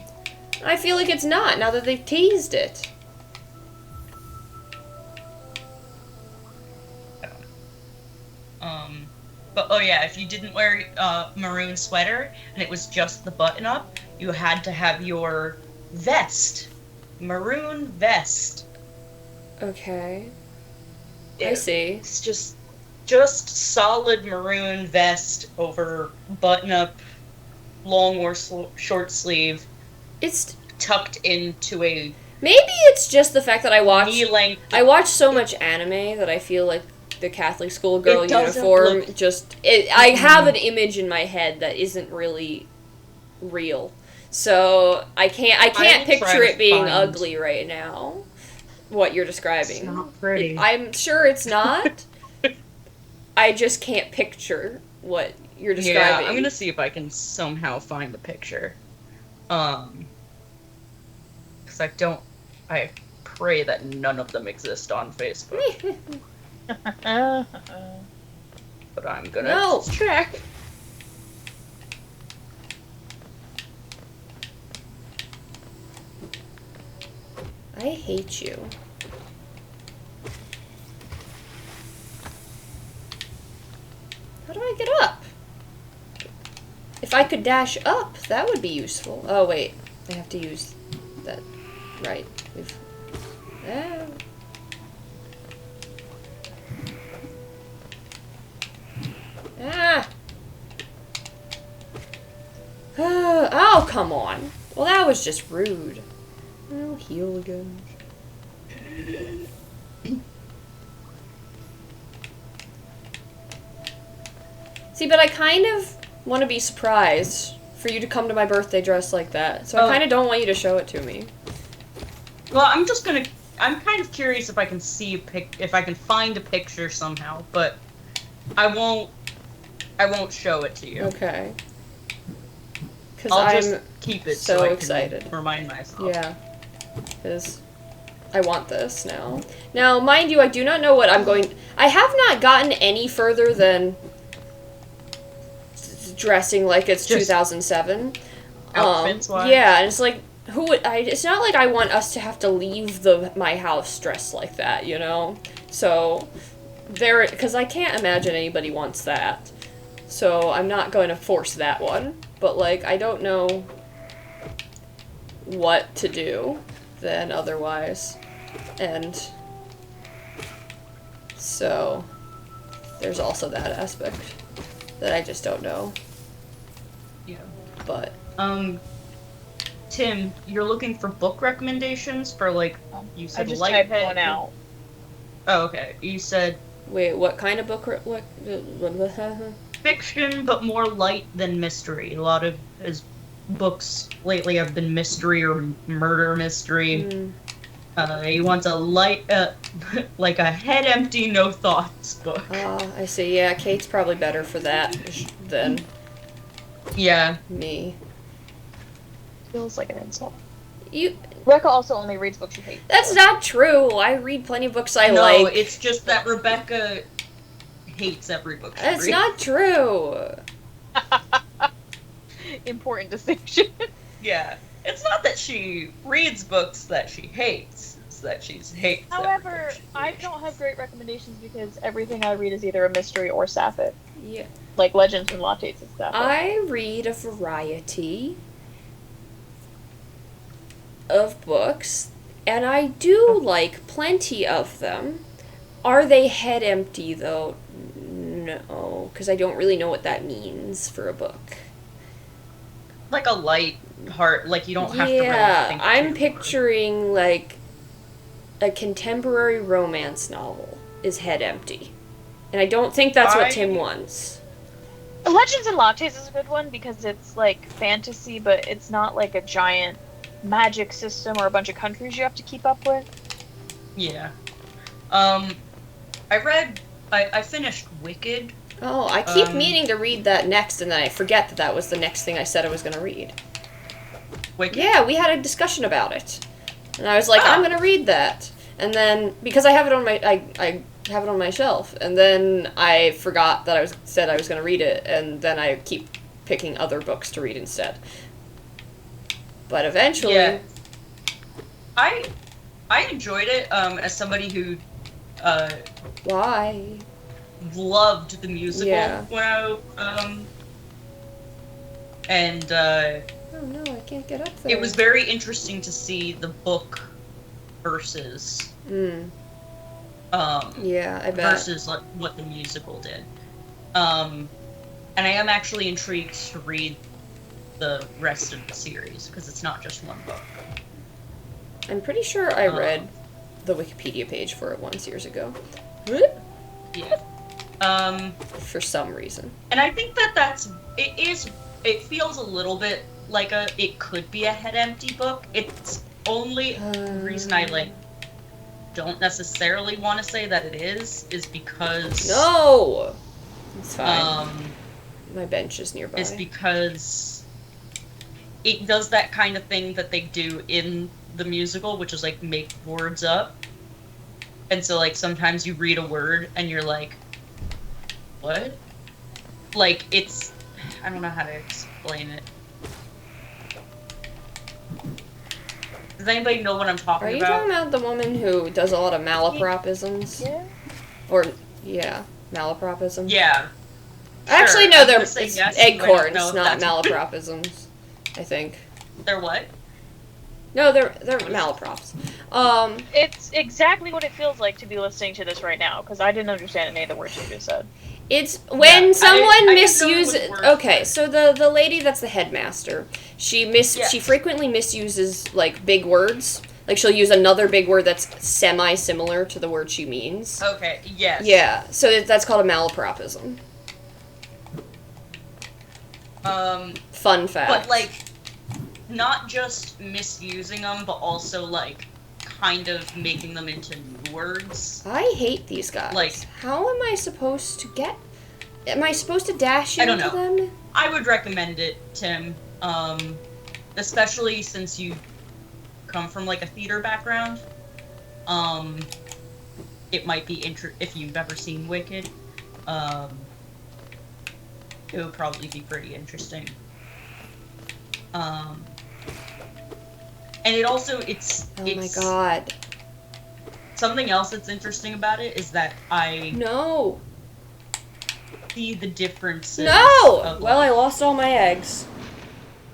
I feel like it's not, now that they've teased it. But oh yeah, if you didn't wear a maroon sweater and it was just the button up, you had to have your vest. Maroon vest. Okay. I see. It's just solid maroon vest over button up, long or short sleeve, It's... tucked into a Maybe it's just the fact that I watch... knee-length. I watch so much anime that I feel like the Catholic schoolgirl It doesn't uniform look- just... I have an image in my head that isn't really real. So I can't will try picture to it being find- ugly right now. What you're It's describing. not pretty. I'm sure it's not. I just can't picture what you're describing. Yeah, I'm gonna see if I can somehow find the picture. Because I pray that none of them exist on Facebook. But I'm gonna No. check. I hate you. How do I get up? If I could dash up, that would be useful. Oh, wait. I have to use that. Right. We've... Ah. Ah! Oh, come on. Well, that was just rude. I'll heal again. See, but I kind of want to be surprised for you to come to my birthday dressed like that. So I Oh. kind of don't want you to show it to me. Well, I'm kind of curious if I can if I can find a picture somehow, but I won't show it to you. Okay. Because I'll I'm... just keep it so I can excited. remind myself. Yeah. Because I want this now. Now, mind you, I do not know what I'm going... I have not gotten any further than dressing like it's Just 2007. outfits-wise? Yeah, and it's like, who would... it's not like I want us to have to leave my house dressed like that, you know? So, because I can't imagine anybody wants that. So, I'm not going to force that one. But, like, I don't know what to do then otherwise. And so there's also that aspect that I just don't know. But Tim, you're looking for book recommendations for like you I said just light typed one out. Oh, okay. You said wait, what kind of book? What? fiction, but more light than mystery. A lot of his books lately have been mystery or murder mystery. He wants a light, like a head empty, no thoughts book. I see. Yeah, Kate's probably better for that than Yeah. me. Feels like an insult. You. Rebecca also only reads books she hates. That's not true. I read plenty of books I No, like. it's just that Rebecca hates every book she That's reads. not true. Important distinction. Yeah. It's not that she reads books that she hates. It's that she hates every However, book she I reads. don't have great recommendations because everything I read is either a mystery or sapphic. Yeah. Like Legends and Lattes is sapphic. I read a variety of books, and I do like plenty of them. Are they head empty, though? No, because I don't really know what that means for a book. Like a light heart, like you don't have to really Yeah, think I'm too hard. picturing, like, a contemporary romance novel is head empty. And I don't think that's what Tim wants. Legends and Lattes is a good one because it's like fantasy, but it's not like a giant magic system or a bunch of countries you have to keep up with. Yeah. I finished Wicked. Oh, I keep meaning to read that next, and then I forget that that was the next thing I said I was going to read. Wicked? Yeah, we had a discussion about it. And I was like, I'm going to read that. And then, because I have it on my, I have it on my shelf, and then I forgot that said I was going to read it, and then I keep picking other books to read instead. But eventually... Yeah. I enjoyed it, as somebody who, Why? loved the musical Yeah. when I, and, Oh no, I can't get up there. it was very interesting to see the book versus, Yeah, I bet. versus like, what the musical did. And I am actually intrigued to read the rest of the series, because it's not just one book. I'm pretty sure I read the Wikipedia page for it once years ago. Yeah. For some reason. And I think that it feels a little bit like it could be a head empty book. It's only reason I don't necessarily want to say that it is because No! It's fine. My bench is nearby. is because it does that kind of thing that they do in the musical, which is like make words up. And so like sometimes you read a word and you're like, what? Like it's, I don't know how to explain it. Does anybody know what I'm talking Are you about? talking about the woman who does a lot of malapropisms? Yeah. Or, yeah, malapropisms? Yeah. Actually, Sure, no, I'm they're gonna say it's yes, but I don't acorns, know if not that's- malapropisms. I think. They're what? No, they're malaprops. It's exactly what it feels like to be listening to this right now, because I didn't understand any of the words you just said. It's when Yeah, someone I didn't know it misuses. was words, Okay, but- so the lady that's the headmaster, she Yes. frequently misuses like big words. Like she'll use another big word that's semi-similar to the word she means. Okay, yes. Yeah, so that's called a malapropism. Fun fact. But like, not just misusing them, but also like, kind of making them into new words. I hate these guys. Like- how am I supposed to get? Am I supposed to dash I don't into know. them? I would recommend it, Tim. Especially since you come from like a theater background. It might be if you've ever seen Wicked. It would probably be pretty interesting. And it also it's Oh my it's god. something else that's interesting about it is that I No. see the differences. No! of, Well, I like- lost all my eggs.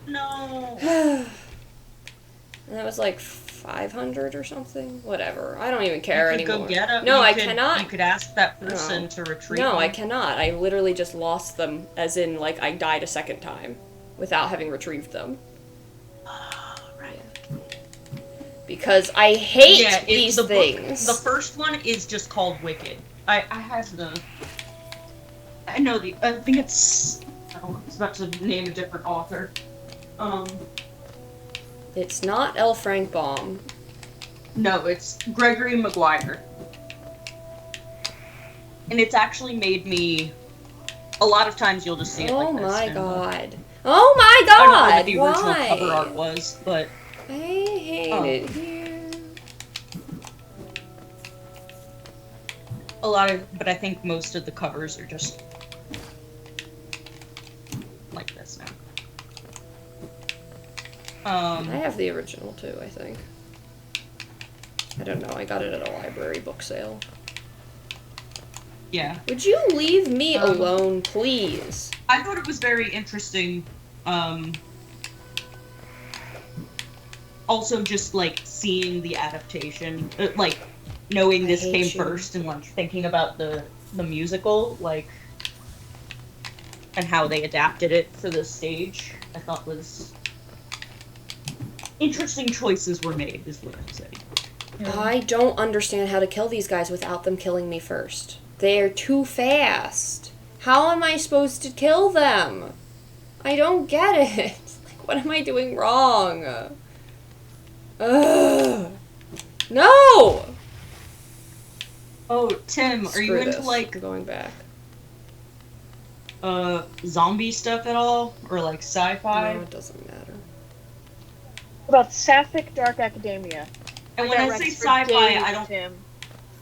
No. And that was like 500 or something. Whatever. I don't even care You could anymore. go get 'em. No, You I could- cannot. You could ask that person No. to retrieve No, them. I cannot. I literally just lost them, as in, like, I died a second time. without having retrieved them. Right. Because I hate Yeah, these the things. Book, the first one is just called Wicked. I have the. I know the. I think it's. I don't know. It's about to name a different author. It's not L. Frank Baum. No, it's Gregory Maguire. And it's actually made me. A lot of times you'll just see it Oh like this. my and, god. Oh my I don't know god! what the original Why? cover art was, but I hate Oh. it here. but I think most of the covers are just like this now. I have the original too, I think. I don't know, I got it at a library book sale. Yeah. Would you leave me Um, alone, please? I thought it was very interesting. Also, just like seeing the adaptation, like knowing I this hate came you. first, and like thinking about the musical, like, and how they adapted it for the stage. I thought was interesting choices were made. Is what I'm saying. I don't understand how to kill these guys without them killing me first. They're too fast. How am I supposed to kill them? I don't get it. Like, what am I doing wrong? Ugh. No! Oh, Tim, are you Screw into this. like I'm going back. zombie stuff at all, or like sci-fi? No, it doesn't matter. About Sapphic Dark Academia. And when got I Rex say for sci-fi, days, I don't. Tim.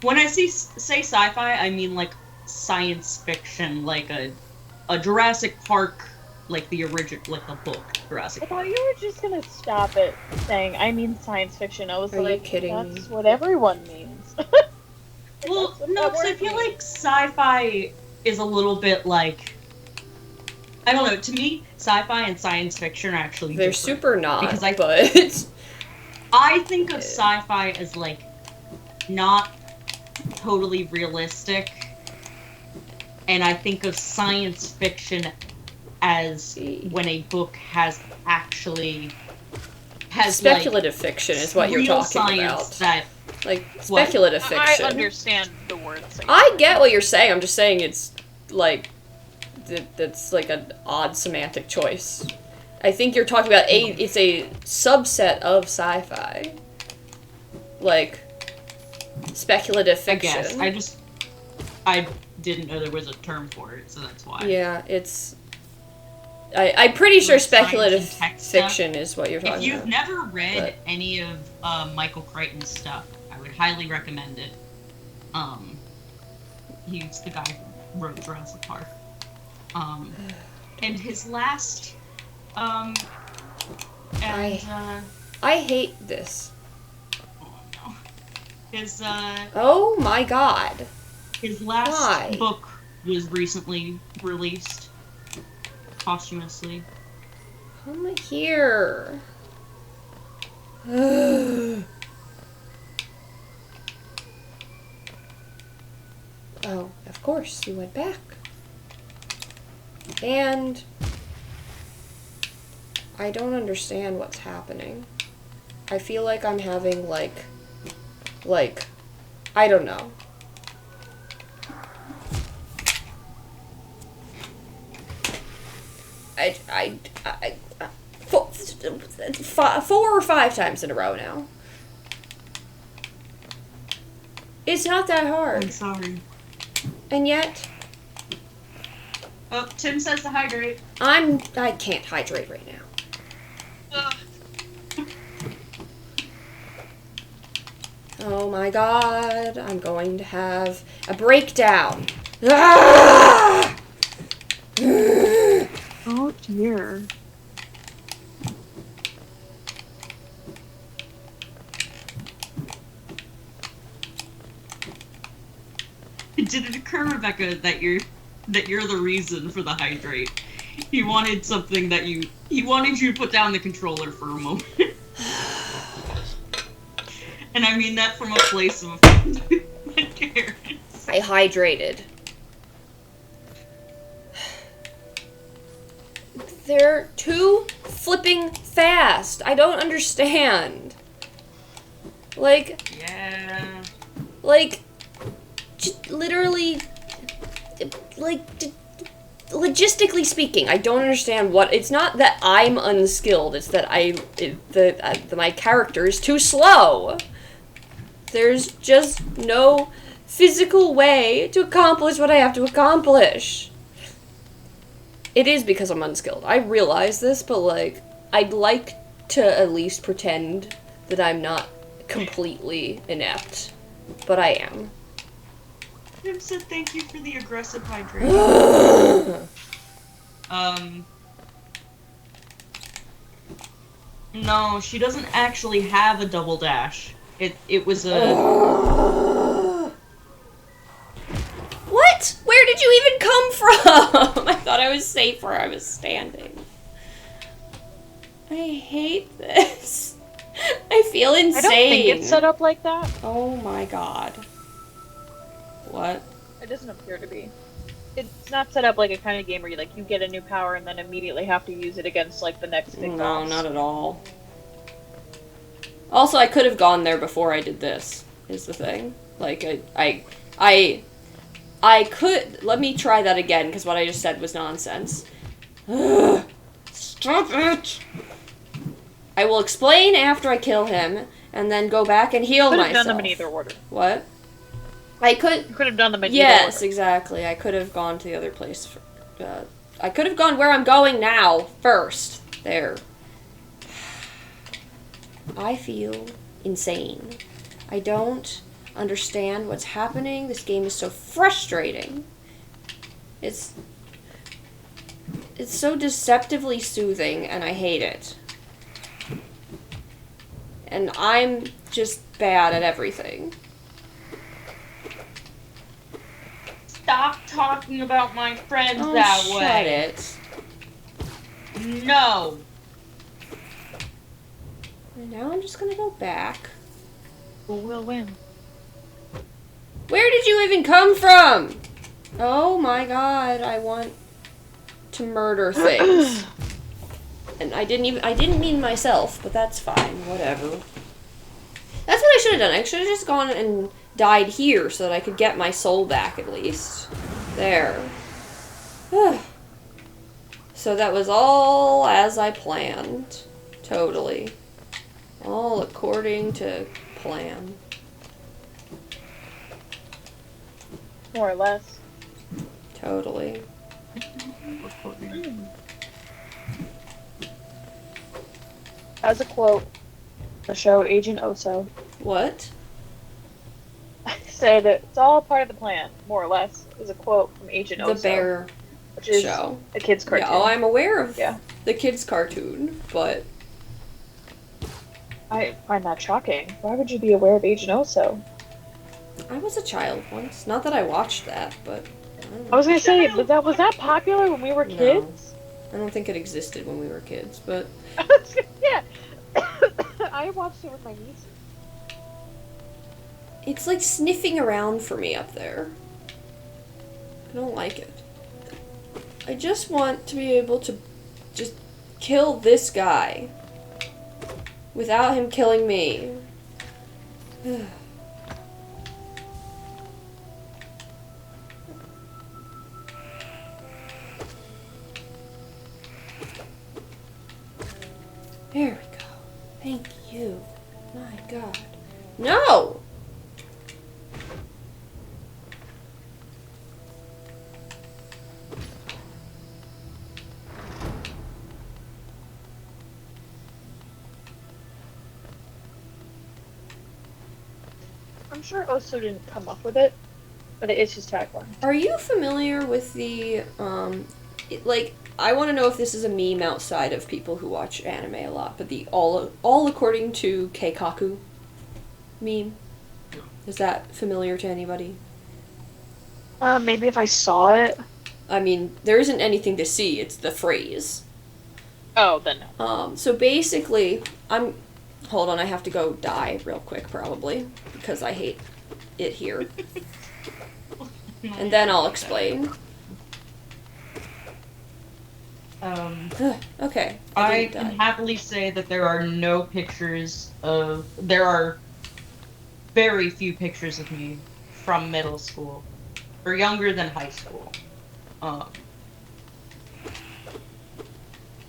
When I say sci-fi, I mean like science fiction, like a Jurassic Park, like the original, like the book Jurassic I Park. thought you were just gonna stop it saying, I mean science fiction. I was Are you like, kidding that's me? what everyone means. Well, That's what no, that because I word feel means. like sci-fi is a little bit like, I don't know. To me, sci-fi and science fiction are actually They're different. super not, Because I- but... I think of sci-fi as like not totally realistic, and I think of science fiction as when a book has actually Speculative fiction is what you're real talking science about. that Like, speculative fiction. I understand the word. I get what you're saying, I'm just saying it's, like, that's like an odd semantic choice. I think you're talking about it's a subset of sci-fi. Like, speculative I fiction. guess I didn't know there was a term for it, so that's why. Yeah, it's... I'm pretty sure Like science speculative and tech stuff. fiction is what you're If talking you've about. never read But- any of Michael Crichton's stuff, I would highly recommend it. He's the guy who wrote Jurassic Park. And his last, I hate this. oh no, his Oh my god. his last Why? book was recently released posthumously. Come here. Oh, of course, you went back. And I don't understand what's happening. I feel like I'm having like, I don't know. Four or five times in a row now. It's not that I'm hard. sorry. And yet, Oh, Tim says to hydrate. I can't hydrate right now. Oh my god, I'm going to have a breakdown. Ah! Oh dear. Did it occur, Rebecca, that you're the reason for the hydrate? He wanted something that he wanted you to put down the controller for a moment. And I mean that from a place of care. I hydrated. They're too flipping fast. I don't understand. Like, Yeah. like, literally, logistically speaking, I don't understand what. It's not that I'm unskilled. It's that my character is too slow. There's just no physical way to accomplish what I have to accomplish. It is because I'm unskilled. I realize this, but like, I'd like to at least pretend that I'm not completely inept, but I am. Tim said thank you for the aggressive hydration. No, she doesn't actually have a double dash. It was a... What? Where did you even come from? I thought I was safe where I was standing. I hate this. I feel insane. I don't think it's set up like that. Oh my god. What? It doesn't appear to be. It's not set up like a kind of game where you get a new power and then immediately have to use it against like the next big No, boss. not at all. Also, I could have gone there before I did this, is the thing. Like, I could... Let me try that again, because what I just said was nonsense. Ugh, stop it! I will explain after I kill him, and then go back and heal Could myself. have done them in either order. What? I could... You could have done them in Yes, either order. exactly. I could have gone to the other place. I could have gone where I'm going now, first. There. I feel insane. I don't understand what's happening. This game is so frustrating. It's so deceptively soothing, and I hate it. And I'm just bad at everything. Stop talking about my friends Oh, that shut way. it. No. And now I'm just gonna go back. Who will win? Where did you even come from? Oh my god, I want to murder things. And I didn't mean myself, but that's fine, whatever. That's what I should have done. I should have just gone and died here so that I could get my soul back at least. There. So that was all as I planned. Totally. All according to plan. More or less. Totally. As a quote, the show Agent Oso What? said it's all part of the plan, more or less, is a quote from Agent The Oso. bear which is show. a kid's cartoon. Yeah, oh, I'm aware of Yeah. the kids' cartoon, but I find that shocking. Why would you be aware of Agent Oso? I was a child once. Not that I watched that, but I was gonna say, was that popular when we were No. kids? I don't think it existed when we were kids, but Yeah. I watched it with my niece. it's like sniffing around for me up there. I don't like it. I just want to be able to just kill this guy without him killing me. There we go. Thank you. My God. No! I'm sure Oso didn't come up with it, but it is his tagline. Are you familiar with the, I want to know if this is a meme outside of people who watch anime a lot, but the all according to Keikaku meme? Is that familiar to anybody? Maybe if I saw it. I mean, there isn't anything to see, it's the phrase. Oh, then no. So basically, hold on, I have to go die real quick, probably, because I hate it here. And then I'll explain. Okay. I didn't can die. happily say that there are no pictures of. There are very few pictures of me from middle school, or younger than high school, on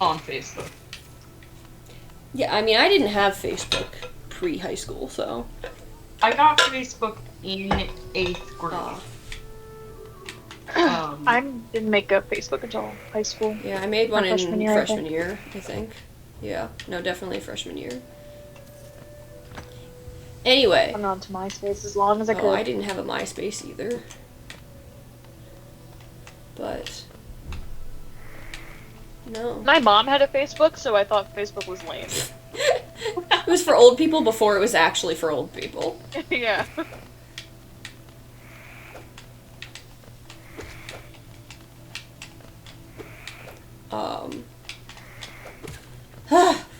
Facebook. Yeah, I mean, I didn't have Facebook pre-high school, so. I got Facebook in 8th grade. Ah. I didn't make a Facebook until high school. Yeah, I made one in freshman year, I freshman think. year, I think. Yeah, no, definitely freshman year. Anyway. Hung on to MySpace as long as I could. Oh, I didn't have a MySpace either. But. No. My mom had a Facebook, so I thought Facebook was lame. It was for old people before it was actually for old people. Yeah.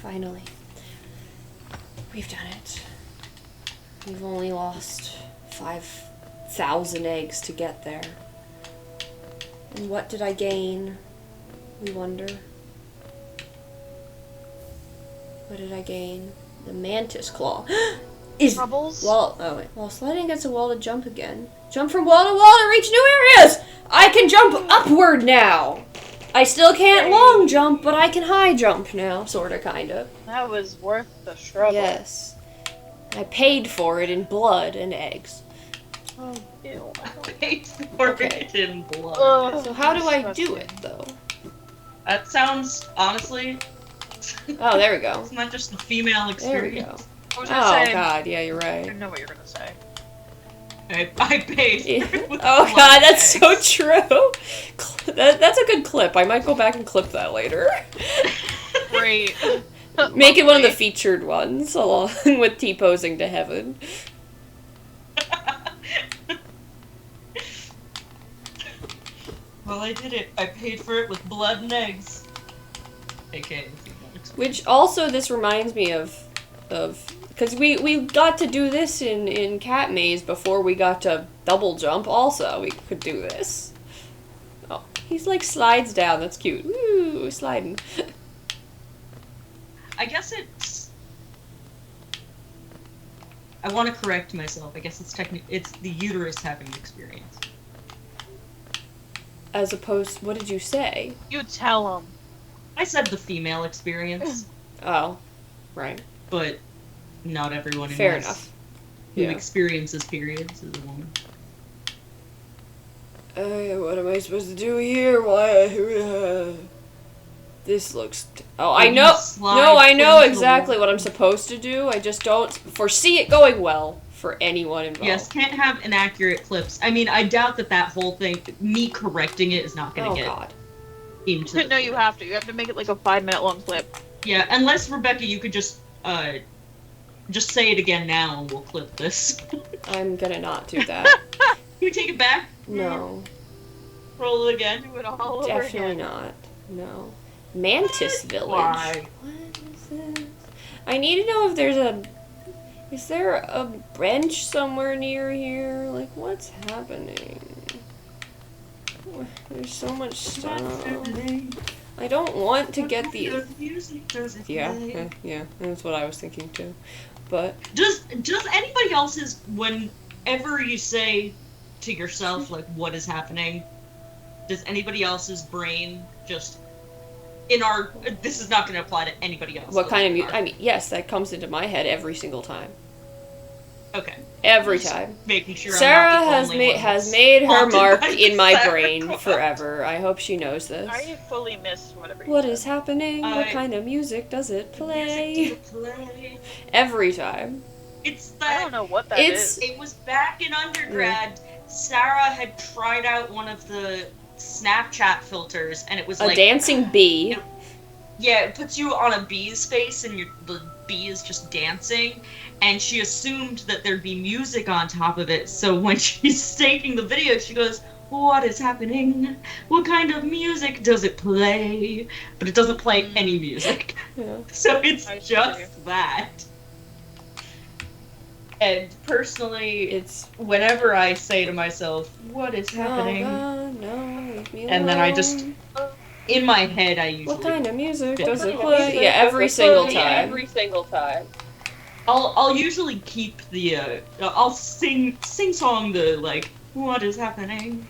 Finally. We've done it. We've only lost 5,000 eggs to get there. And what did I gain? We wonder. What did I gain? The mantis claw. Is Troubles? wall. Oh wait. While sliding against a wall to jump again. Jump from wall to wall to reach new areas. I can jump upward now. I still can't long jump, but I can high jump now, sorta, kinda. That was worth the struggle. Yes. I paid for it in blood and eggs. Oh, ew. Paid for Okay. it in blood. Ugh, So how do I do disgusting. it though? That sounds, honestly, Oh, there we go. isn't that just the female There we experience? go. I was Oh gonna say, god, yeah, you're I right. didn't know what you were gonna say. I paid for it with Oh blood god, that's eggs. so true. That's a good clip. I might go back and clip that later. Great. Make it one of the featured ones, along with T-posing to heaven. Well, I did it. I paid for it with blood and eggs. AKA the female experience. Which also this reminds me of because we got to do this in Cat Maze before we got to double jump. Also, we could do this. Oh, he's like slides down. That's cute. Woo, sliding. I guess it's. I want to correct myself. I guess it's the uterus having the experience. As opposed, what did you say? You tell him. I said the female experience, Oh, right. but not everyone Fair in this enough. who Yeah. experiences periods is a woman. What am I supposed to do here? Why? This looks. Oh, I Maybe know. slide No, I know towards the exactly wall. what I'm supposed to do. I just don't foresee it going well for anyone involved. Yes, can't have inaccurate clips. I mean, I doubt that whole thing, me correcting it, is not going Oh to get god. into. The No, you have to. You have to make it like a 5-minute long clip. Yeah, unless Rebecca, you could just say it again now, and we'll clip this. Can I'm gonna not do that. we take it back? No, Roll it again. Do it all over definitely again. not. No. Mantis Village. Why? What is this? I need to know if there's a. Is there a bench somewhere near here? Like, what's happening? There's so much stuff. I don't want to get the. Yeah, yeah, that's what I was thinking too. But Does anybody else's, whenever you say to yourself, like, what is happening, does anybody else's brain just, this is not going to apply to anybody else. what kind of music? I mean, yes, that comes into my head every single time. Okay. Every Just time. Making sure Sarah I'm not the has only made one has that's made her haunted mark by in the my Sarah brain quote. forever. I hope she knows this. I fully missed whatever you What said. is happening? What kind of music does it play? Music to play. Every time. It's I that. don't know what that It's- is. It was back in undergrad. Sarah had tried out one of the Snapchat filters, and it was A like dancing bee. yeah, it puts you on a bee's face, and the bee is just dancing. And she assumed that there'd be music on top of it. So when she's taking the video, she goes, "What is happening? What kind of music does it play?" But it doesn't play any music. Yeah. So it's I see. just that. And personally, It's whenever I say to myself, "What is happening?" Oh, God, no, leave me And then I just- alone. in my head, I usually What kind of music What does it kind of play? music Yeah, does every it single play? time. Every single time. I'll usually keep the I'll sing song the like what is happening,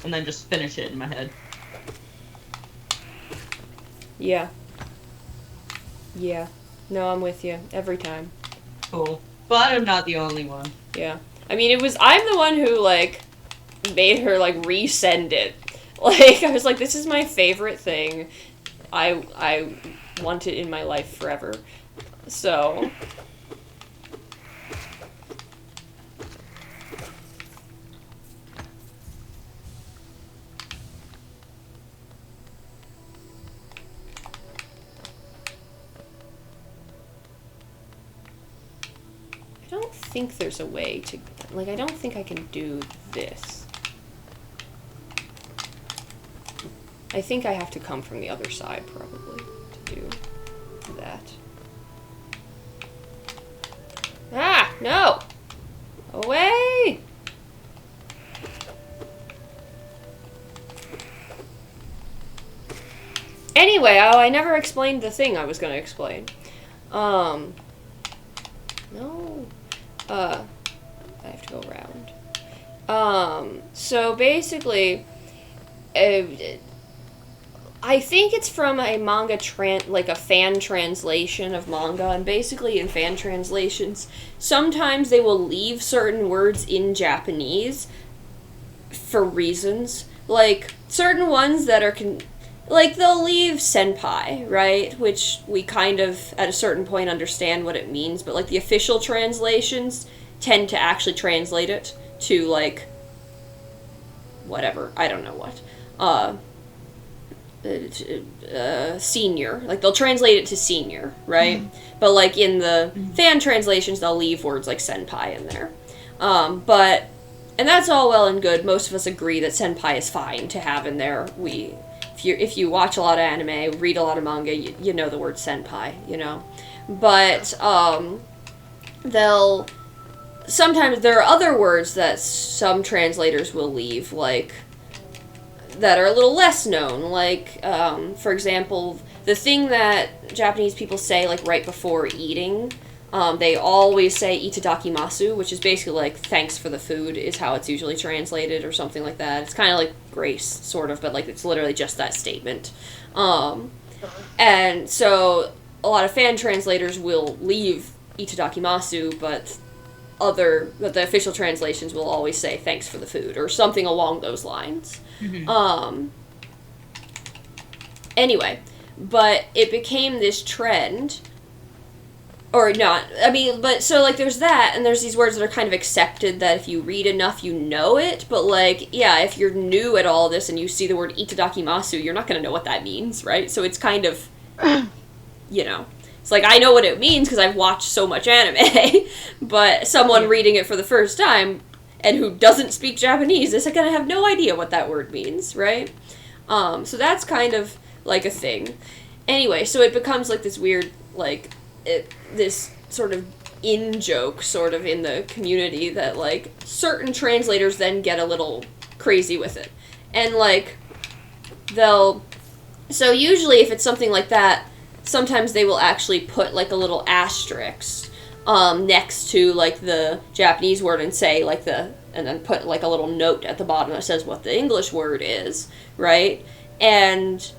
and then just finish it in my head. Yeah. Yeah. No, I'm with you. Every time. Cool, but I'm not the only one. Yeah. I mean, I'm the one who, like, made her, like, resend it. Like, I was like, this is my favorite thing. I want it in my life forever. So... I don't think there's a way to, like, I don't think I can do this. I think I have to come from the other side, probably, to do that. Ah, no! Away! Anyway, I never explained the thing I was gonna explain. No. I have to go around. So basically, I think it's from a manga like a fan translation of manga, and basically in fan translations, sometimes they will leave certain words in Japanese for reasons. Like, certain ones that are like, they'll leave senpai, right? Which we kind of, at a certain point, understand what it means, but, like, the official translations tend to actually translate it to, like, whatever, I don't know what. Senior. Like, they'll translate it to senior, right? But, like, in the fan translations, they'll leave words like senpai in there. And that's all well and good. Most of us agree that senpai is fine to have in there. If you watch a lot of anime, read a lot of manga, you know the word senpai, you know? But, sometimes there are other words that some translators will leave, like, that are a little less known, like, for example, the thing that Japanese people say, like, right before eating, they always say itadakimasu, which is basically like, thanks for the food, is how it's usually translated, or something like that. It's kind of like grace, sort of, but, like, it's literally just that statement. And so, a lot of fan translators will leave itadakimasu, but the official translations will always say thanks for the food, or something along those lines. Mm-hmm. Anyway, but it became this trend, or not, I mean, but, so, like, there's that, and there's these words that are kind of accepted that if you read enough, you know it, but, like, yeah, if you're new at all this and you see the word itadakimasu, you're not gonna know what that means, right? So it's kind of, you know, it's like, I know what it means because I've watched so much anime, but someone reading it for the first time, and who doesn't speak Japanese, is gonna have no idea what that word means, right? So that's kind of, like, a thing. Anyway, so it becomes, like, this weird, like, this sort of in-joke, sort of, in the community that, like, certain translators then get a little crazy with it. And, like, so usually if it's something like that, sometimes they will actually put, like, a little asterisk next to, like, the Japanese word and say, like, and then put, like, a little note at the bottom that says what the English word is, right? And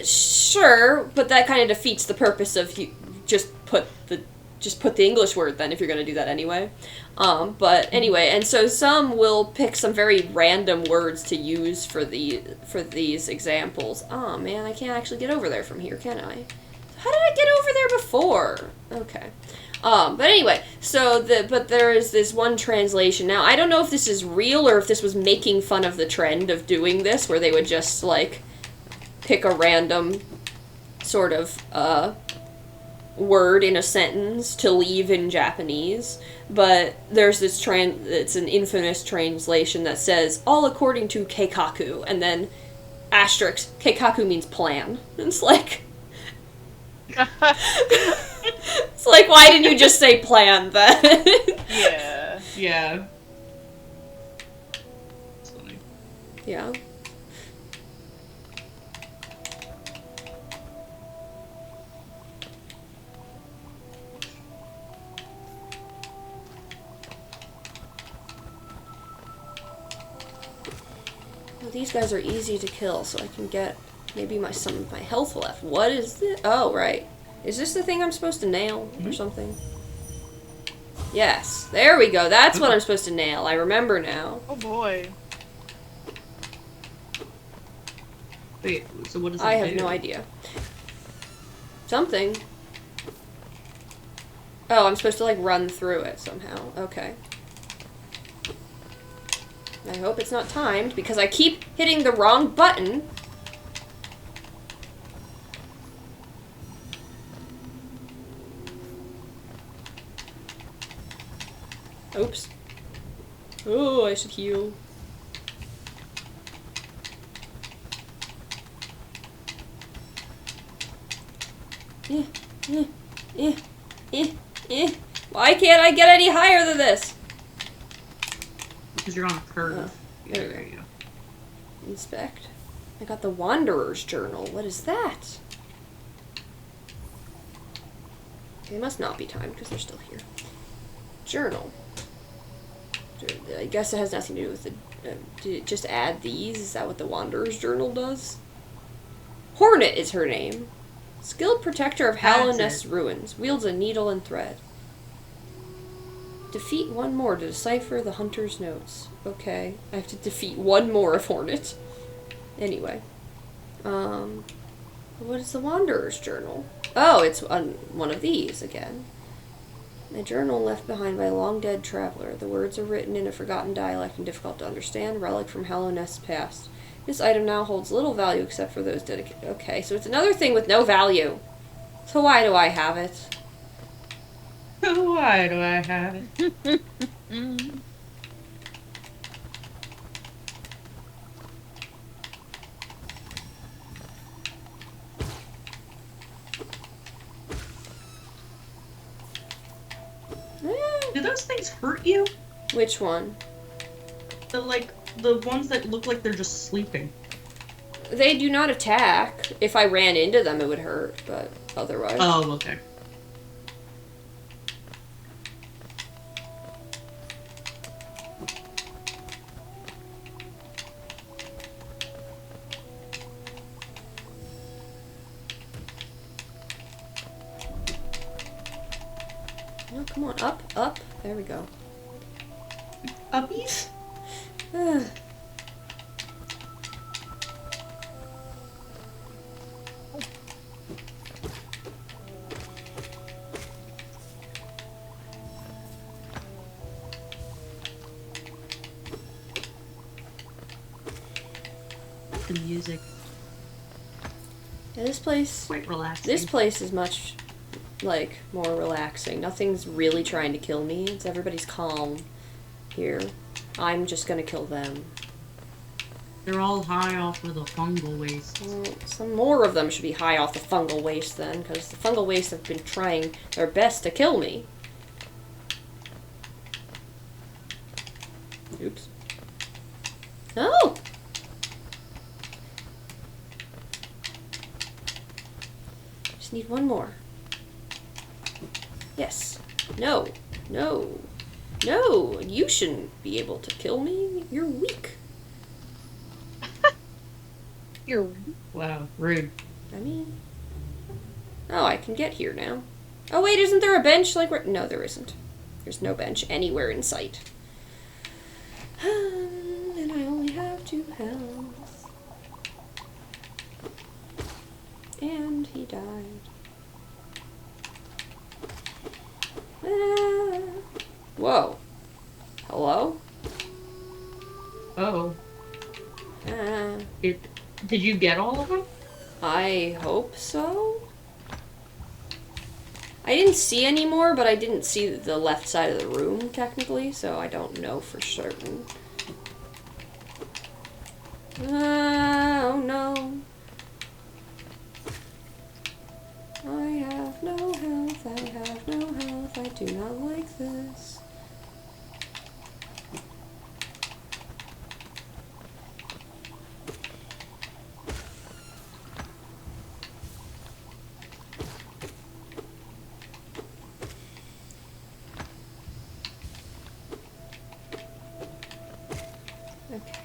sure, but that kind of defeats the purpose of just put the English word then, if you're going to do that anyway. But anyway, and so some will pick some very random words to use for these examples. Oh man, I can't actually get over there from here, can I? How did I get over there before? Okay. But anyway, but there is this one translation. Now, I don't know if this is real or if this was making fun of the trend of doing this, where they would just, like, pick a random sort of, word in a sentence to leave in Japanese, but there's this it's an infamous translation that says, all according to keikaku, and then asterisk, keikaku means plan. It's like, it's like, why didn't you just say plan then? Yeah. That's funny. Yeah. Well, these guys are easy to kill, so I can get maybe some of my health left. What is this? Oh, right. Is this the thing I'm supposed to nail or something? Yes. There we go. That's what I'm supposed to nail. I remember now. Oh boy. Wait, so what does it I have do? no idea. Something. Oh, I'm supposed to, like, run through it somehow. Okay. I hope it's not timed, because I keep hitting the wrong button. Oops. Oh, I should heal. Why can't I get any higher than this? Because you're on a curve. Oh, there we you go. Inspect. I got the Wanderer's Journal. What is that? They must not be timed because they're still here. Journal. I guess it has nothing to do with the... did it just add these? Is that what the Wanderer's Journal does? Hornet is her name. Skilled protector of Hallownest ruins. Wields a needle and thread. Defeat one more to decipher the hunter's notes. Okay. I have to defeat one more of Hornet. Anyway. What is the Wanderer's Journal? Oh, it's one of these again. A journal left behind by a long-dead traveler. The words are written in a forgotten dialect and difficult to understand. Relic from Hallownest's past. This item now holds little value except for those dedicated... Okay, so it's another thing with no value. So why do I have it? Why do I have it? Do those things hurt you? Which one? The ones that look like they're just sleeping. They do not attack. If I ran into them, it would hurt, but otherwise... Oh, okay. No, come on, up, up. There we go. Uppies? The music. Yeah, this place... Quite relaxing. This place is much, like, more relaxing. Nothing's really trying to kill me. It's everybody's calm here. I'm just gonna kill them. They're all high off of the fungal waste. Well, some more of them should be high off the fungal waste then, because the fungal waste have been trying their best to kill me. Oops. No! Just need one more. Yes. No. No. No! You shouldn't be able to kill me. You're weak. You're Wow, rude. I mean... Oh, I can get here now. Oh wait, isn't there a bench like where... No, there isn't. There's no bench anywhere in sight. And I only have 2 health. And he died. Ah. Whoa. Hello? Oh. Ah. Did you get all of them? I hope so. I didn't see any more, but I didn't see the left side of the room, technically, so I don't know for certain. Oh no. I have no health, I have no health, I do not like this. Okay.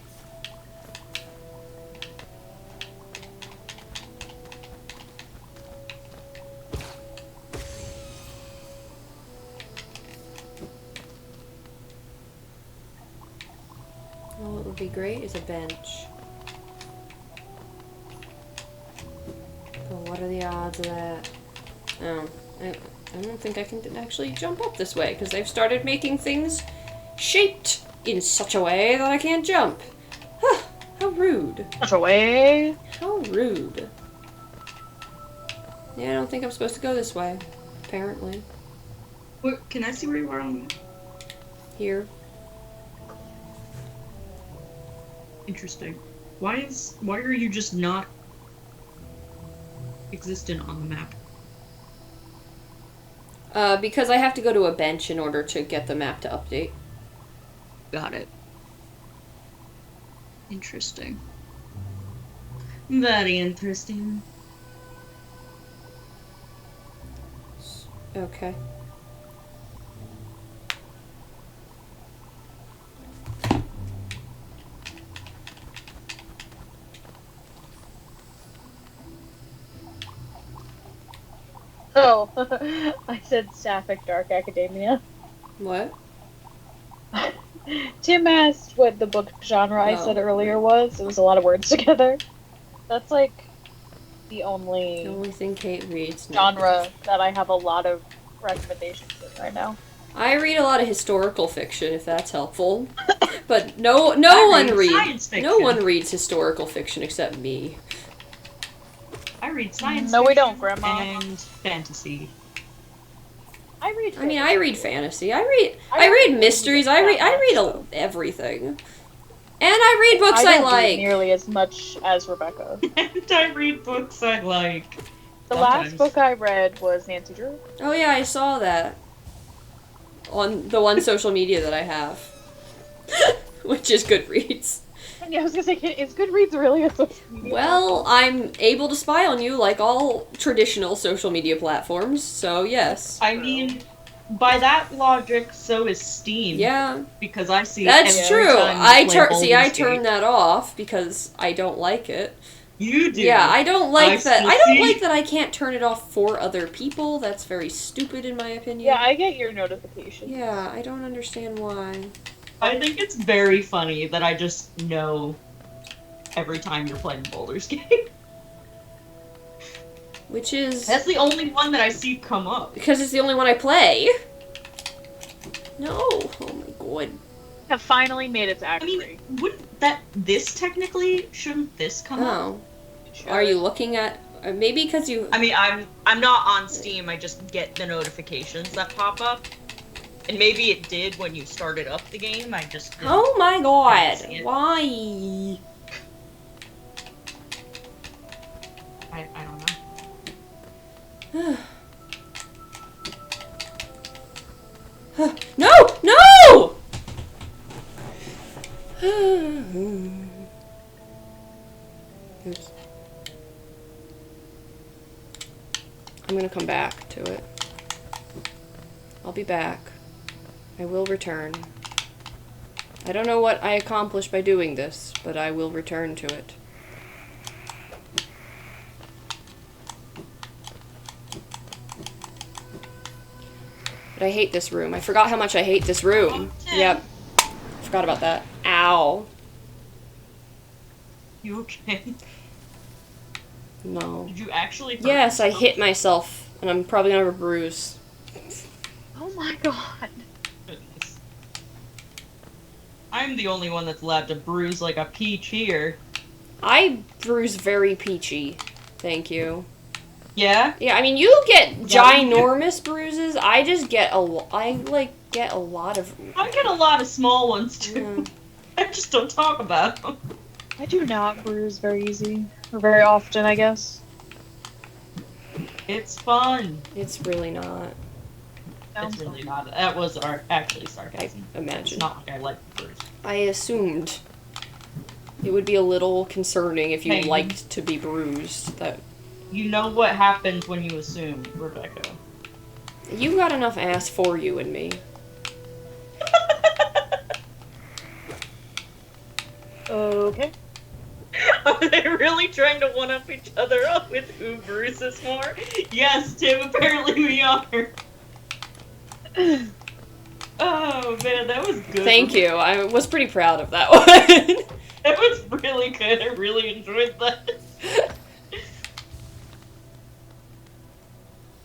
Oh, what would be great is a bench. But what are the odds of that? Oh, I don't think I can actually jump up this way, because they've started making things shaped in such a way that I can't jump. Huh, how rude. Such a way. How rude. Yeah, I don't think I'm supposed to go this way, apparently. What, can I see where you are on the map? Here. Interesting. Why are you just not existent on the map? Because I have to go to a bench in order to get the map to update. Got it. Interesting. Very interesting. Okay. Oh, I said Sapphic Dark Academia. What? Tim asked what the book genre I said earlier was. It was a lot of words together. That's like the The only only thing Kate reads now. genre that I have a lot of recommendations in right now. I read a lot of historical fiction, if that's helpful. But no one science fiction. no one reads historical fiction except me. I read science No, we fiction don't, Grandma. and fantasy. I read. I mean, I read fantasy. I read mysteries. I read everything. And I read books I don't like. read nearly as much as Rebecca. And I read books I like. The Sometimes. last book I read was Nancy Drew. Oh yeah, I saw that. On the one social media that I have. Which is Goodreads. Yeah, I was gonna say, is Goodreads really a social media? Well, I'm able to spy on you like all traditional social media platforms, so yes. I mean, by that logic, so is Steam. Yeah, Because I see. that's every true. time you I play I Baldur's turn Gate. that off because I don't like it. You do. Yeah, I don't like I that. still I don't see- like that I can't turn it off for other people. That's very stupid in my opinion. Yeah, I get your notifications. Yeah, I don't understand why. I think it's very funny that I just know every time you're playing Baldur's Gate. Which is That's the only one that I see come up. because it's the only one I play. No, oh my god. Have finally made it to Act I mean, 3. wouldn't this technically, shouldn't this come up? Oh, are you looking at? Maybe because you. I mean, I'm not on Steam. I just get the notifications that pop up, and maybe it did when you started up the game. I just didn't. Oh my god! see it. Why? I don't know. No! No! Oops. I'm gonna come back to it. I'll be back. I will return. I don't know what I accomplished by doing this, but I will return to it. But I hate this room. I forgot how much I hate this room. Okay. Yep. Forgot about that. Ow. You okay? No. Did you actually? hurt Yes, I yourself? hit myself, and I'm probably gonna have a bruise. Oh my god. Goodness. I'm the only one that's allowed to bruise like a peach here. I bruise very peachy. Thank you. Yeah? Yeah, I mean, you get Is that what you do? ginormous bruises. I just get get a lot of. I get a lot of small ones too. Yeah. I just don't talk about them. I do not bruise very easy. Or very often, I guess. It's fun. It's really not. It's really not. That was actually I sarcasm. It's imagine. not like I like the bruise. I assumed it would be a little concerning if you Hey. liked to be bruised. That You know what happens when you assume, Rebecca. you got enough ass for you and me. Okay. Are they really trying to one up each other up with who bruises more? Yes, Tim, apparently we are. Oh man, that was good. Thank you. I was pretty proud of that one. That was really good. I really enjoyed that.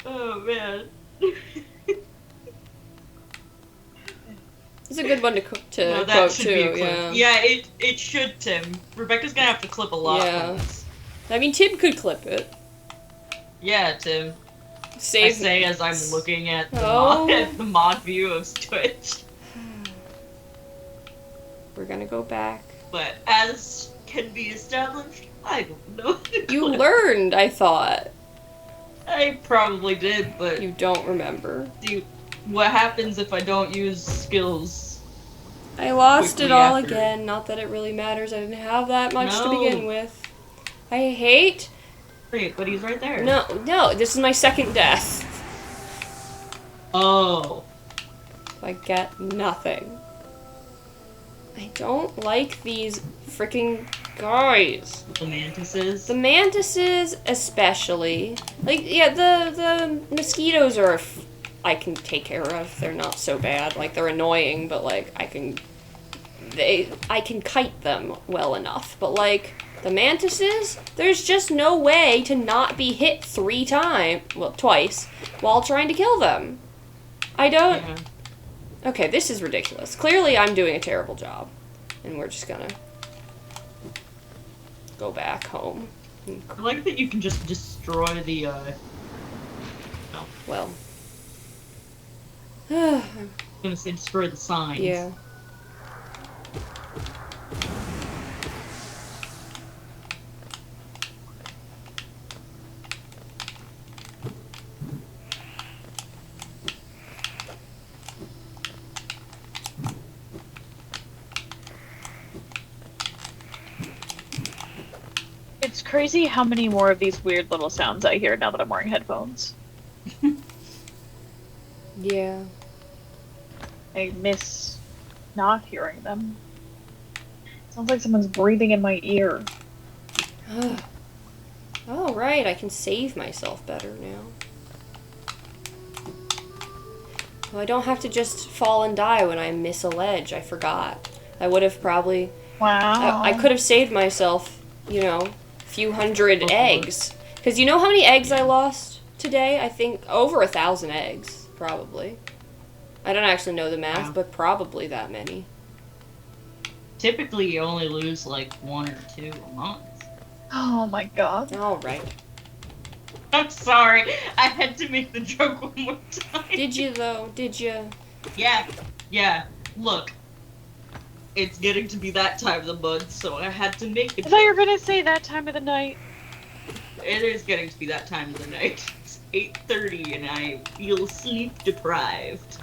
Oh man. It's a good one to No, that quote should too. be a clip. Yeah. Yeah, it should, Tim. Rebecca's gonna have to clip a lot Yeah. from this. I mean, Tim could clip it. Yeah, Tim. I Save. say as I'm looking at the, Oh. mod, at the mod view of Twitch. We're gonna go back. But as can be established, I don't know. You learned, I thought. I probably did, but You don't remember. what happens if I don't use skills? I lost it Quickly all after. again. Not that it really matters. I didn't have that much to No. begin with. I hate. Wait, but he's right there. No, this is my second death. Oh. I get nothing. I don't like these freaking guys. The mantises. The mantises, especially. Like, yeah, the mosquitoes are. I can take care of. They're not so bad. Like, they're annoying, but like I can kite them well enough. But like the mantises, there's just no way to not be hit twice while trying to kill them. I don't. Yeah. Okay, this is ridiculous. Clearly, I'm doing a terrible job, and we're just gonna go back home. I like that you can just destroy the, Well. I'm gonna say destroy the signs. Yeah. It's crazy how many more of these weird little sounds I hear now that I'm wearing headphones. Yeah. I miss not hearing them. Sounds like someone's breathing in my ear. Oh, right, I can save myself better now. Well, I don't have to just fall and die when I miss a ledge. I forgot. I would have probably... Wow. I could have saved myself, a few hundred eggs. Because you know how many eggs I lost today? I think over 1,000 eggs, probably. I don't actually know the math, Wow. but probably that many. Typically, you only lose like 1 or 2 a month. Oh my god. All right. I'm sorry. I had to make the joke one more time. Did you, though? Did you? Yeah. Look, it's getting to be that time of the month, so I had to make a I thought you joke. were gonna say that time of the night. It is getting to be that time of the night. It's 8:30 and I feel sleep deprived.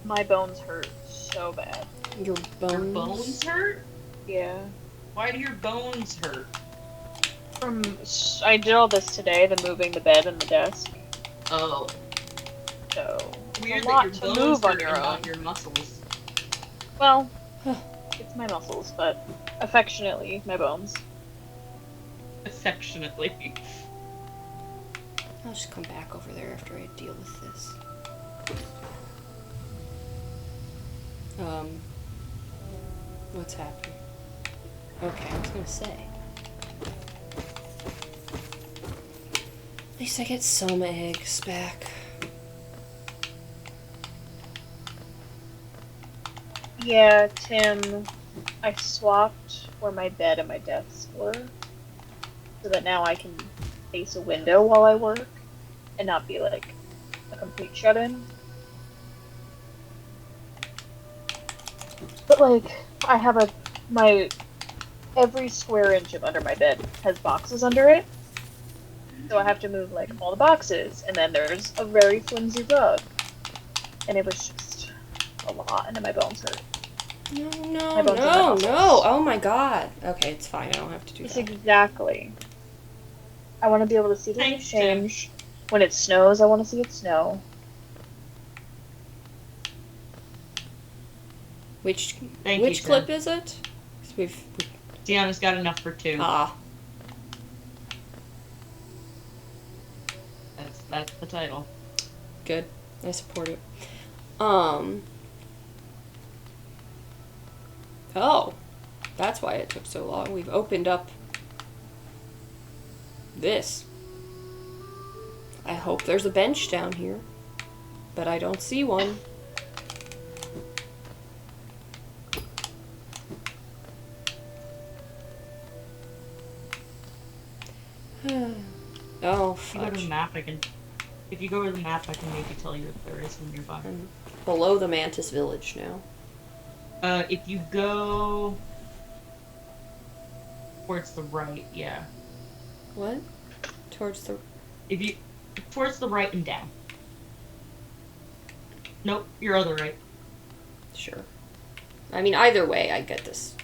My bones hurt so bad. Your bones? Your bones hurt? Yeah. Why do your bones hurt? I did all this today, the moving the bed and the desk. Oh, So weird a lot that to your bones move on hurt your and own. not your muscles. Well, it's my muscles, but affectionately my bones. Affectionately. I'll just come back over there after I deal with this. What's happening? Okay, I was gonna say. At least I get some eggs back. Yeah, Tim, I swapped where my bed and my desk were, so that now I can face a window while I work, and not be like a complete shut-in. But like, I have every square inch of under my bed has boxes under it, so I have to move like all the boxes, and then there's a very flimsy rug, and it was just a lot, and then my bones hurt. No, My bones are my muscles. Oh my god. Okay, it's fine. I don't have to do It's that. exactly. I want to be able to see the Thanks, change. When it snows, I want to see it snow. Which Thank which you, clip Tim. is it? 'Cause Deanna's got enough for 2. Ah. That's the title. Good. I support it. Oh. That's why it took so long. We've opened up this. I hope there's a bench down here. But I don't see one. Oh, If you go to the fudge. map, if you go to the map, I can maybe tell you if there is one nearby. I'm below the Mantis Village now. If you go towards the right, yeah. What? Towards the... If you towards the right and down. Nope, your other right. Sure. I mean, either way, I get this.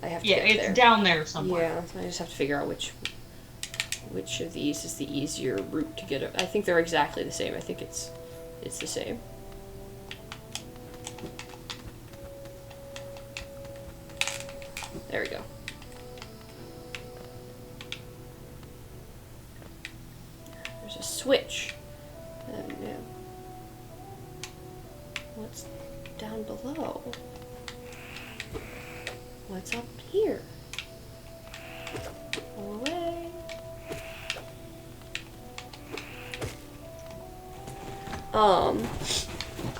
I have to Yeah, get it's there. down there somewhere. Yeah, I just have to figure out which of these is the easier route to get it. I think they're exactly the same. I think it's the same. There we go. There's a switch. Oh no. What's down below? What's up here? Go away.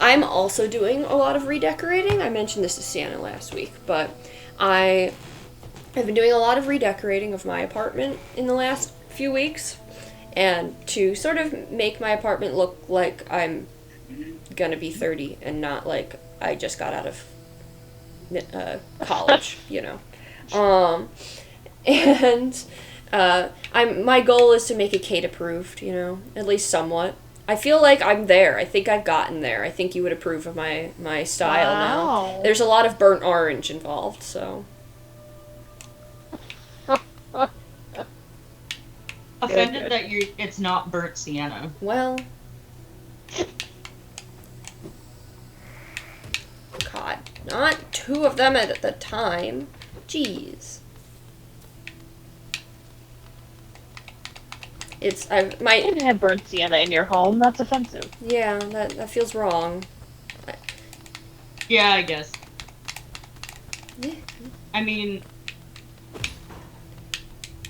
I'm also doing a lot of redecorating. I mentioned this to Santa last week, but I have been doing a lot of redecorating of my apartment in the last few weeks, and to sort of make my apartment look like I'm gonna be 30 and not like I just got out of college, you know. And my goal is to make it Kate approved, you know, at least somewhat. I feel like I'm there. I think I've gotten there. I think you would approve of my style now. Wow. There's a lot of burnt orange involved, so. Offended Good. that it's not burnt sienna. Well. God, not two of them at the time. Jeez. You can have burnt sienna in your home. That's offensive. Yeah, that feels wrong. Yeah, I guess. Yeah. I mean,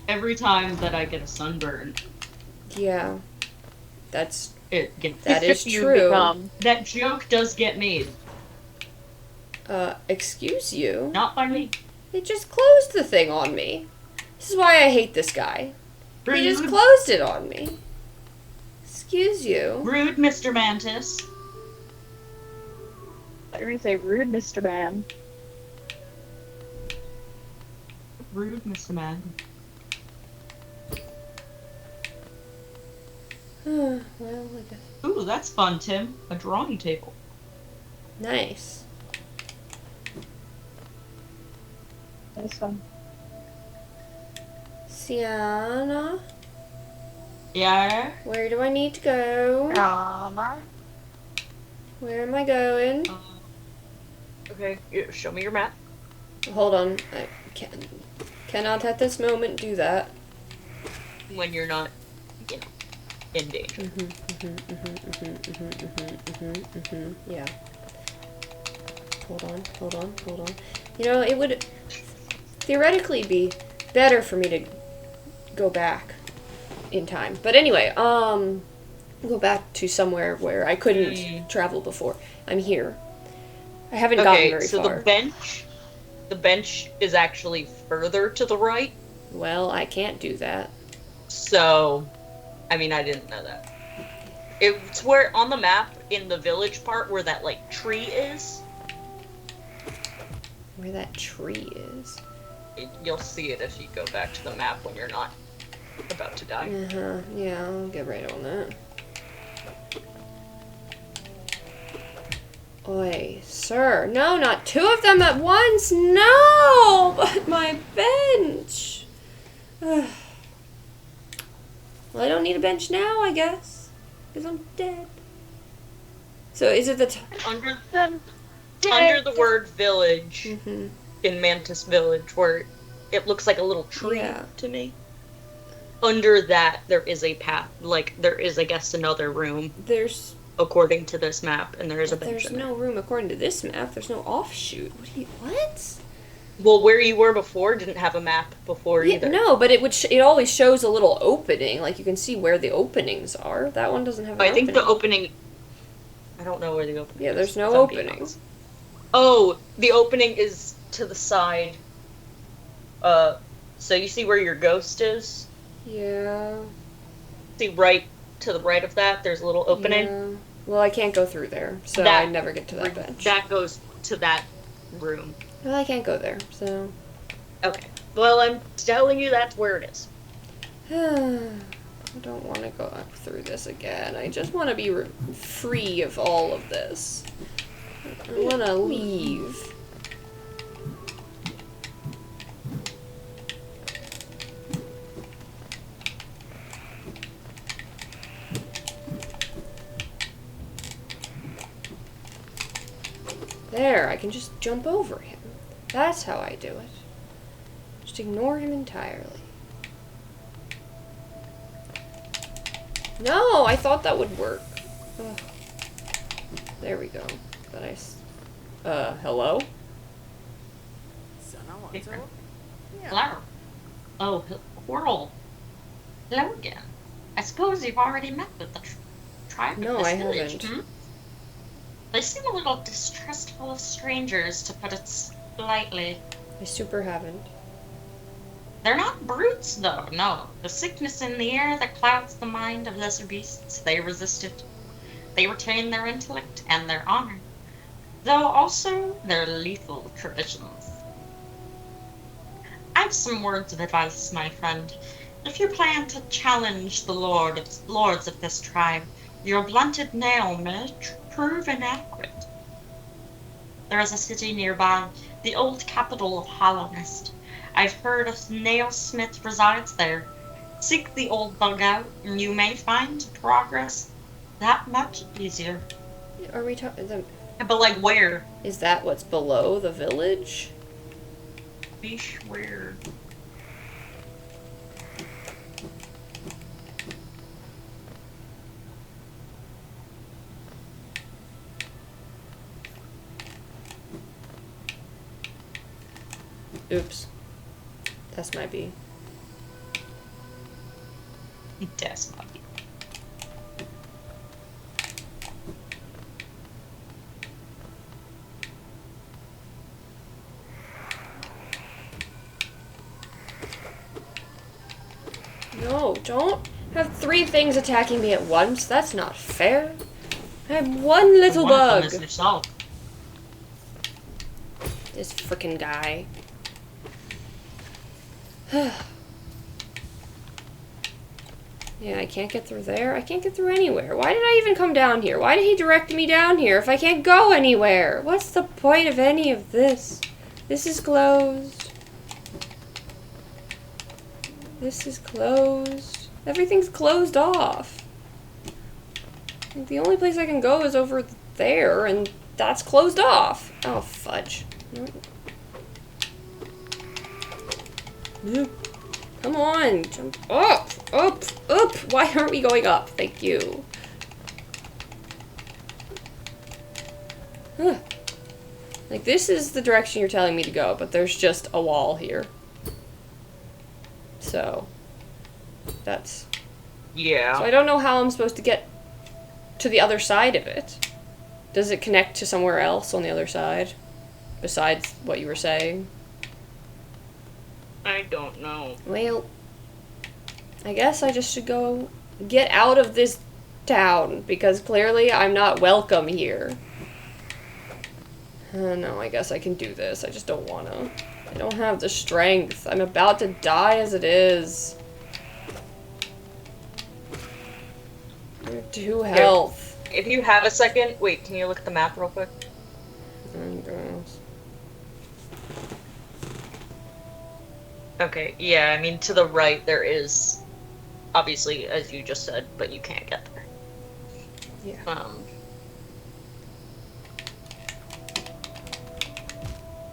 every time that I get a sunburn, Yeah. That's, it gets that is You true. become- that joke does get made. Excuse you? Not by me. They just closed the thing on me. This is why I hate this guy. He just Rude, closed it on me. Excuse you. rude, Mr. Mantis. You're gonna say rude, Mr. Man. Rude, Mr. Man. Well, I guess. Ooh, that's fun, Tim. A drawing table. Nice. That's fun. Sienna, Yeah. where do I need to go? Where am I going? Okay, show me your map. Hold on. I cannot at this moment do that. When you're not, you know, in danger. Yeah. Hold on. You know, it would theoretically be better for me to go back in time. But anyway, go back to somewhere where I couldn't travel before. I'm here. I haven't gotten Okay, very so far. the bench is actually further to the right. Well, I can't do that. So, I mean, I didn't know that. It's where on the map in the village part where that like tree is. Where that tree is. You'll see it if you go back to the map when you're not about to die. Uh-huh. Yeah, I'll get right on that. Oi, sir. No, not two of them at once. No! But my bench. Well, I don't need a bench now, I guess. Because I'm dead. So is it the Under Then under the word village Mm-hmm. in Mantis Village, where it looks like a little tree Yeah. to me. under that there is a path. Like, there is, I guess, another room There's according to this map, and there is a bench there's in there. no room according to this map. There's no offshoot. What? Well, where you were before didn't have a map before Yeah, either. no, but it always shows a little opening. Like you can see where the openings are. That one doesn't have an I think the opening. opening. I don't know where the opening. Yeah, is, there's no if I'm being opening. honest. Oh, the opening is to the side. So you see where your ghost is? Yeah. See right to the right of that, there's a little opening. Yeah. Well, I can't go through there, so That- I never get to that bench. That goes to that room. Well, I can't go there, so. Okay. Well, I'm telling you that's where it is. I don't want to go up through this again. I just want to be free of all of this. I want to leave. There, I can just jump over him. That's how I do it. Just ignore him entirely. No, I thought that would work. Ugh. There we go. But hello? Hello. Oh, Quirrell. Hello again. I suppose you've already met with the tribe No, of this I village, haven't. They seem a little distrustful of strangers, to put it lightly. I super haven't. They're not brutes, though, no. The sickness in the air that clouds the mind of lesser beasts, they resist it. They retain their intellect and their honor, though also their lethal traditions. I've some words of advice, my friend. If you plan to challenge the lords of this tribe, your blunted nail may prove inadequate. There is a city nearby, the old capital of Hollownest. I've heard a nailsmith resides there. Seek the old bug out, and you may find progress that much easier. Are we talking? But like where? Is that what's below the village? Bish where? Oops. That's my B. That's not it. No, don't have 3 things attacking me at once. That's not fair. I have one little One of bug. them is yourself. This frickin' guy. Yeah, I can't get through there. I can't get through anywhere. Why did I even come down here? Why did he direct me down here if I can't go anywhere? What's the point of any of this? This is closed. This is closed. Everything's closed off. The only place I can go is over there, and that's closed off. Oh, fudge. Come on, jump up, up, up. Why aren't we going up? Thank you. Huh. Like, this is the direction you're telling me to go, but there's just a wall here. So, that's... Yeah. So I don't know how I'm supposed to get to the other side of it. Does it connect to somewhere else on the other side? Besides what you were saying? I don't know. Well, I guess I just should go get out of this town, because clearly I'm not welcome here. No, I guess I can do this. I just don't wanna. I don't have the strength. I'm about to die as it is. I have 2 health. If you have a second, wait, can you look at the map real quick? Oh, gross. Okay, yeah, I mean, to the right there is, obviously, as you just said, but you can't get there. Yeah.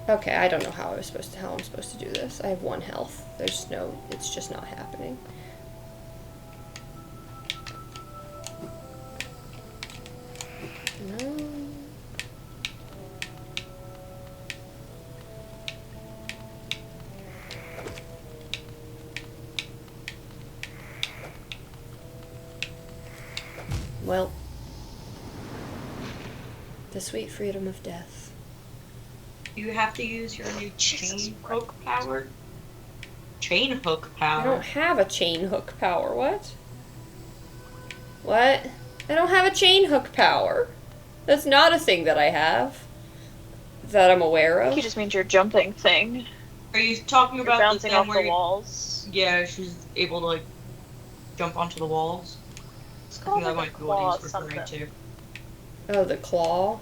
Okay, I don't know how I'm supposed to do this. I have 1 health. It's just not happening. Well, the sweet freedom of death. You have to use your new chain hook power. Chain hook I don't power. have a chain hook power. What? What? I don't have a chain hook power. That's not a thing that I have. That I'm aware I think of. he just means your jumping thing. Are you talking You're about the bouncing thing off where the walls. yeah, she's able to like jump onto the walls? It's I called think that like a might be what claw he's referring something. to. Oh, the claw.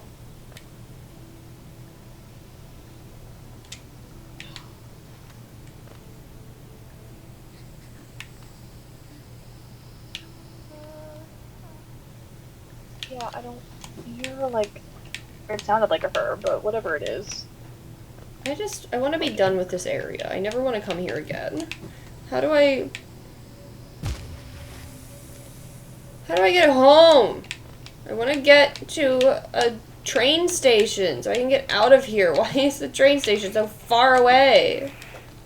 Yeah, I don't hear like. It sounded like a her, but whatever it is. I want to be done with this area. I never want to come here again. How do I get home? I want to get to a train station so I can get out of here. Why is the train station so far away?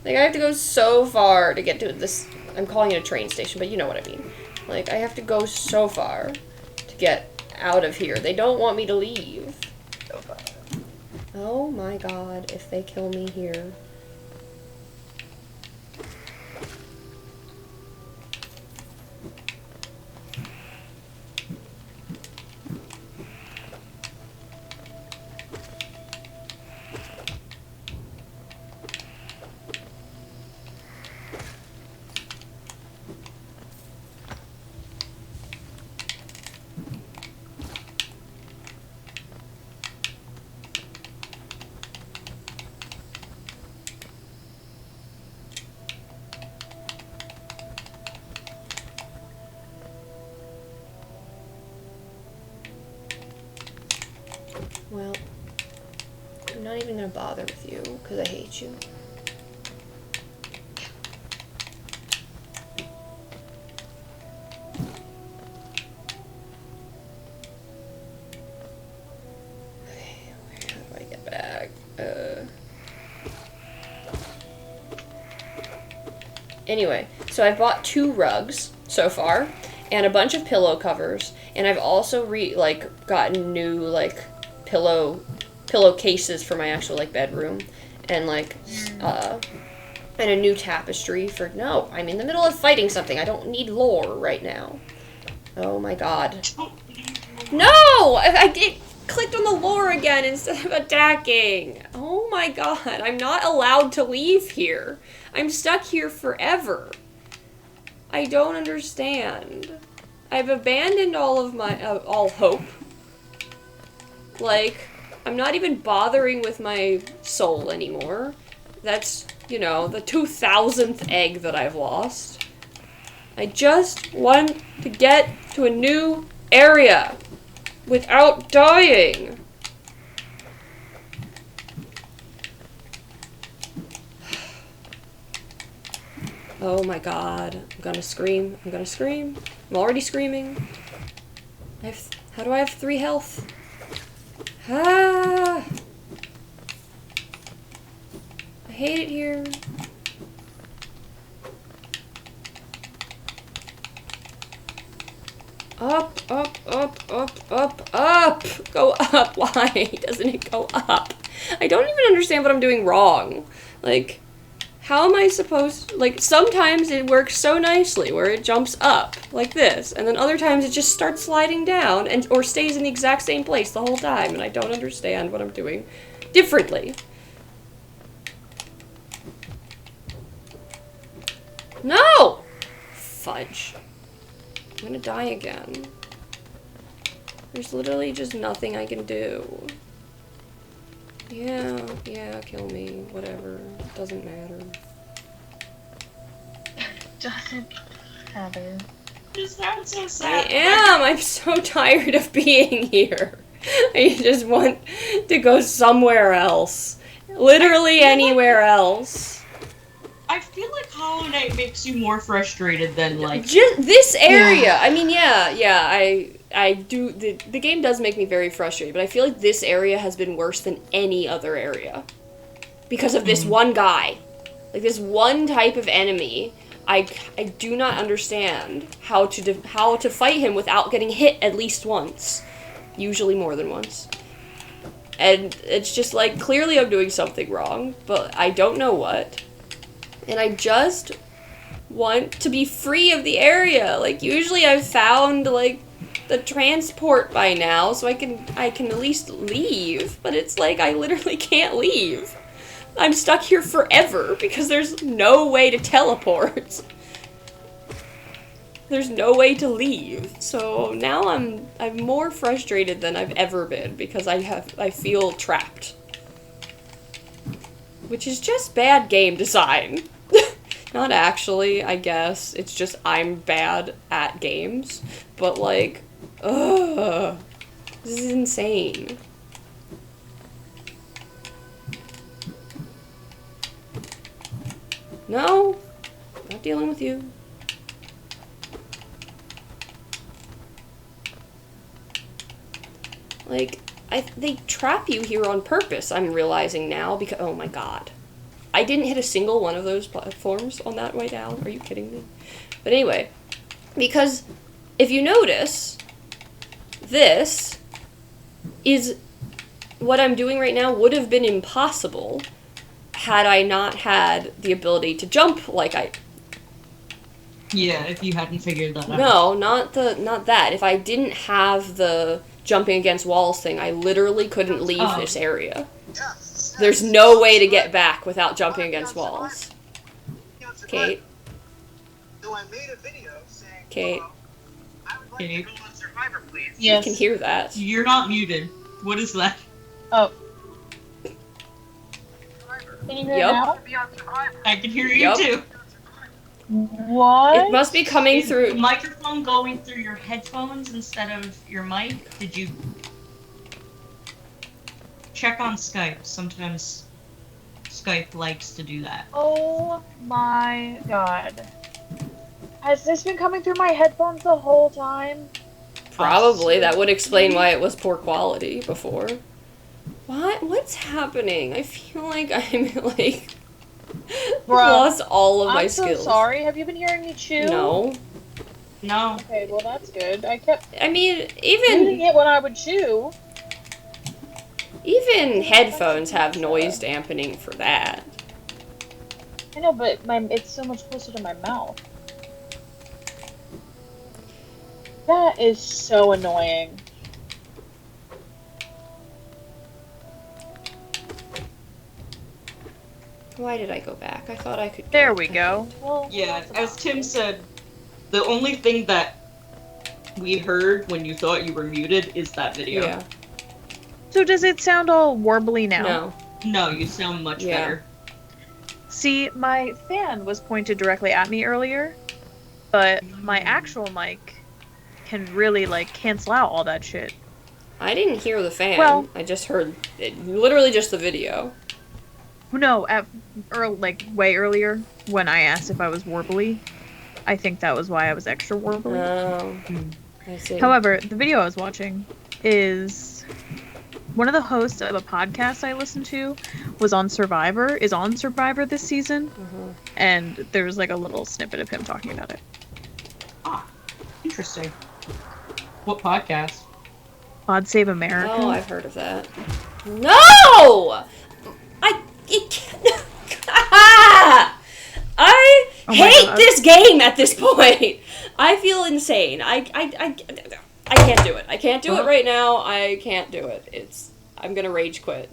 Like, I have to go so far to get to this. I'm calling it a train station, but you know what I mean. Like, I have to go so far to get out of here. They don't want me to leave. Oh my god, if they kill me here. Well, I'm not even gonna bother with you, because I hate you. Okay, how do I get back? Anyway, so I bought 2 rugs so far, and a bunch of pillow covers, and I've also gotten new pillow cases for my actual bedroom, and and a new tapestry for no. I'm in the middle of fighting something. I don't need lore right now. Oh my god. No! I clicked on the lore again instead of attacking. Oh my god. I'm not allowed to leave here. I'm stuck here forever. I don't understand. I've abandoned all of my all hope. I'm not even bothering with my soul anymore. That's, the 2000th egg that I've lost. I just want to get to a new area without dying. Oh my god. I'm gonna scream. I'm gonna scream. I'm already screaming. How do I have 3 health? Ah! I hate it here. Up, up, up, up, up, up! Go up! Why doesn't it go up? I don't even understand what I'm doing wrong. How am I supposed... sometimes it works so nicely where it jumps up, like this, and then other times it just starts sliding down or stays in the exact same place the whole time, and I don't understand what I'm doing differently. No! Fudge. I'm gonna die again. There's literally just nothing I can do. Yeah, kill me. Whatever. Doesn't matter. Doesn't matter. You sound so I sad. am! I'm so tired of being here. I just want to go somewhere else. Literally anywhere else. I feel like Hollow Knight makes you more frustrated than Just this area. I mean, I do. The game does make me very frustrated, but I feel like this area has been worse than any other area because of this one guy, this one type of enemy I do not understand how to fight him without getting hit at least once. Usually more than once. And it's just like, clearly I'm doing something wrong, but I don't know what. And I just want to be free of the area. Like, usually I've found, like, the transport by now, so I can at least leave. But it's like, I literally can't leave. I'm stuck here forever because there's no way to teleport. There's no way to leave. So now I'm more frustrated than I've ever been because I feel trapped. Which is just bad game design. Not actually, I guess. It's just I'm bad at games. But like, ugh. This is insane. No, not dealing with you. Like, they trap you here on purpose, I'm realizing now, because, oh my god. I didn't hit a single one of those platforms on that way down. Are you kidding me? But anyway, because if you notice, this is what I'm doing right now would have been impossible had I not had the ability to jump like I... Yeah, if you hadn't figured that out. No, not that. If I didn't have the jumping against walls thing, I literally couldn't leave this area. There's no way to get back without jumping against walls. Kate? So I made a video saying, Kate? I would like to go on Survivor, please. Yes. You can hear that. You're not muted. What is that? Oh. Survivor. Can you hear Yep. now? To be on Survivor. I can hear you Yup. too. What? It must be coming Is the through... microphone going through your headphones instead of your mic? Did you check on Skype? Sometimes Skype likes to do that. Oh my god. Has this been coming through my headphones the whole time? Probably. That would explain why it was poor quality before. What? What's happening? I feel like I'm, like... Bruh, lost all of my I'm skills. so sorry. Have you been hearing me chew? No. No. Okay, well that's good. I kept I mean, using even it when I would chew. headphones have noise dampening for that. I know, but it's so much closer to my mouth. That is so annoying. Why did I go back? I thought I could. There we go. Well, Yeah, that's as about Tim it. said, the only thing that we heard when you thought you were muted is that video. Yeah. So does it sound all warbly now? No. No, you sound much Yeah. better. See, my fan was pointed directly at me earlier, but my actual mic can really, like, cancel out all that shit. I didn't hear the fan. Well- I just heard it, literally just the video. No, way earlier, when I asked if I was warbly. I think that was why I was extra warbly. Oh. I see. However, the video I was watching is one of the hosts of a podcast I listen to is on Survivor this season, and there was like a little snippet of him talking about it. Ah, interesting. What podcast? Pod Save America. Oh, I've heard of that. No! I Oh my hate God. this game at this point. I feel insane. I can't do it. I can't do it right now. I can't do it. I'm gonna rage quit.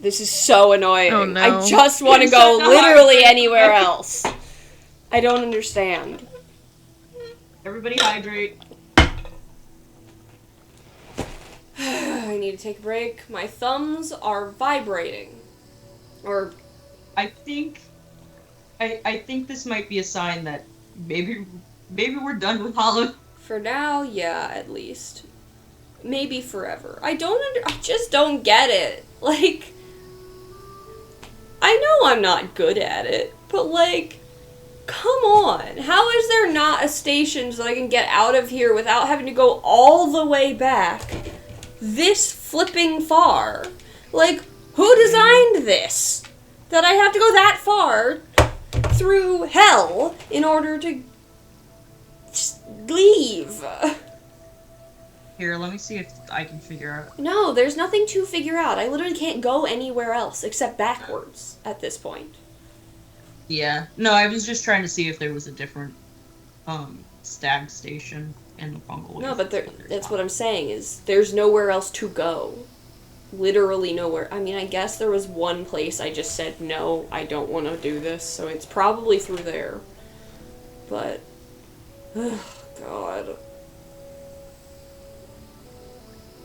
This is so annoying. Oh, no. I just want to You go said no, literally anywhere else. I don't understand. Everybody hydrate. I need to take a break. My thumbs are vibrating. Or I think this might be a sign that maybe we're done with Hollow. for now, yeah, at least. Maybe forever. I just don't get it. Like, I know I'm not good at it, but like, come on. How is there not a station so that I can get out of here without having to go all the way back this flipping far? Like, who designed this? That I have to go that far through hell in order to just leave. Here, let me see if I can figure out. No, there's nothing to figure out. I literally can't go anywhere else except backwards at this point. Yeah. No, I was just trying to see if there was a different stag station in the Fungal Waste. No, but that's what I'm saying is there's nowhere else to go. Literally nowhere. I mean, I guess there was one place I just said, no, I don't want to do this, so it's probably through there. But, God.